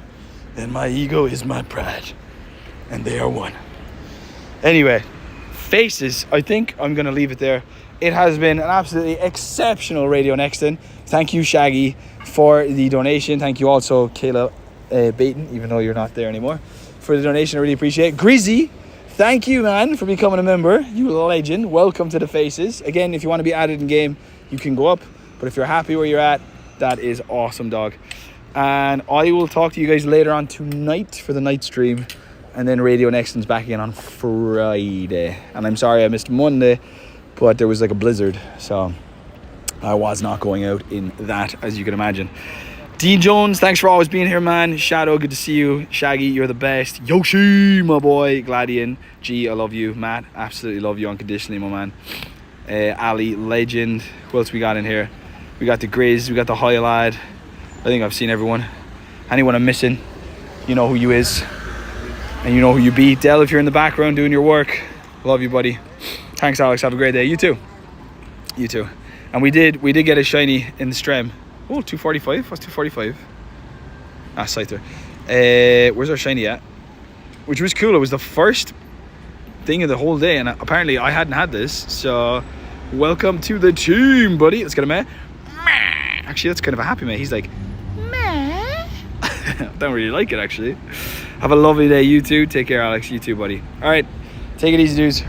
And my ego is my pride. And they are one. Anyway, faces. I think I'm going to leave it there. It has been an absolutely exceptional RadioNexton. Thank you, Shaggy, for the donation. Thank you also, Kayla Baton, even though you're not there anymore, for the donation. I really appreciate it. Grizzy, thank you, man, for becoming a member. You legend. Welcome to the faces. Again, if you want to be added in game, you can go up. But if you're happy where you're at, that is awesome, dog. And I will talk to you guys later on tonight for the night stream. And then RadioNexton's back again on Friday. And I'm sorry I missed Monday, but there was like a blizzard. So I was not going out in that, as you can imagine. Dean Jones, thanks for always being here, man. Shadow, good to see you. Shaggy, you're the best. Yoshi, my boy. Gladian, G, I love you. Matt, absolutely love you unconditionally, my man. Ali, legend. Who else we got in here? We got the Grizz, we got the High Lad. I think I've seen everyone. Anyone I'm missing, you know who you is. And you know who you be. Del, if you're in the background doing your work, love you, buddy. Thanks, Alex. Have a great day. You too. You too. And we did get a shiny in the stream. Oh, 245. What's 245? Ah, Scyther. Where's our shiny at? Which was cool. It was the first thing of the whole day, and apparently I hadn't had this. So, welcome to the team, buddy. Let's get a meh. Actually, that's kind of a happy meh. He's like, meh. Don't really like it, actually. Have a lovely day, you too. Take care, Alex. You too, buddy. All right. Take it easy, dudes.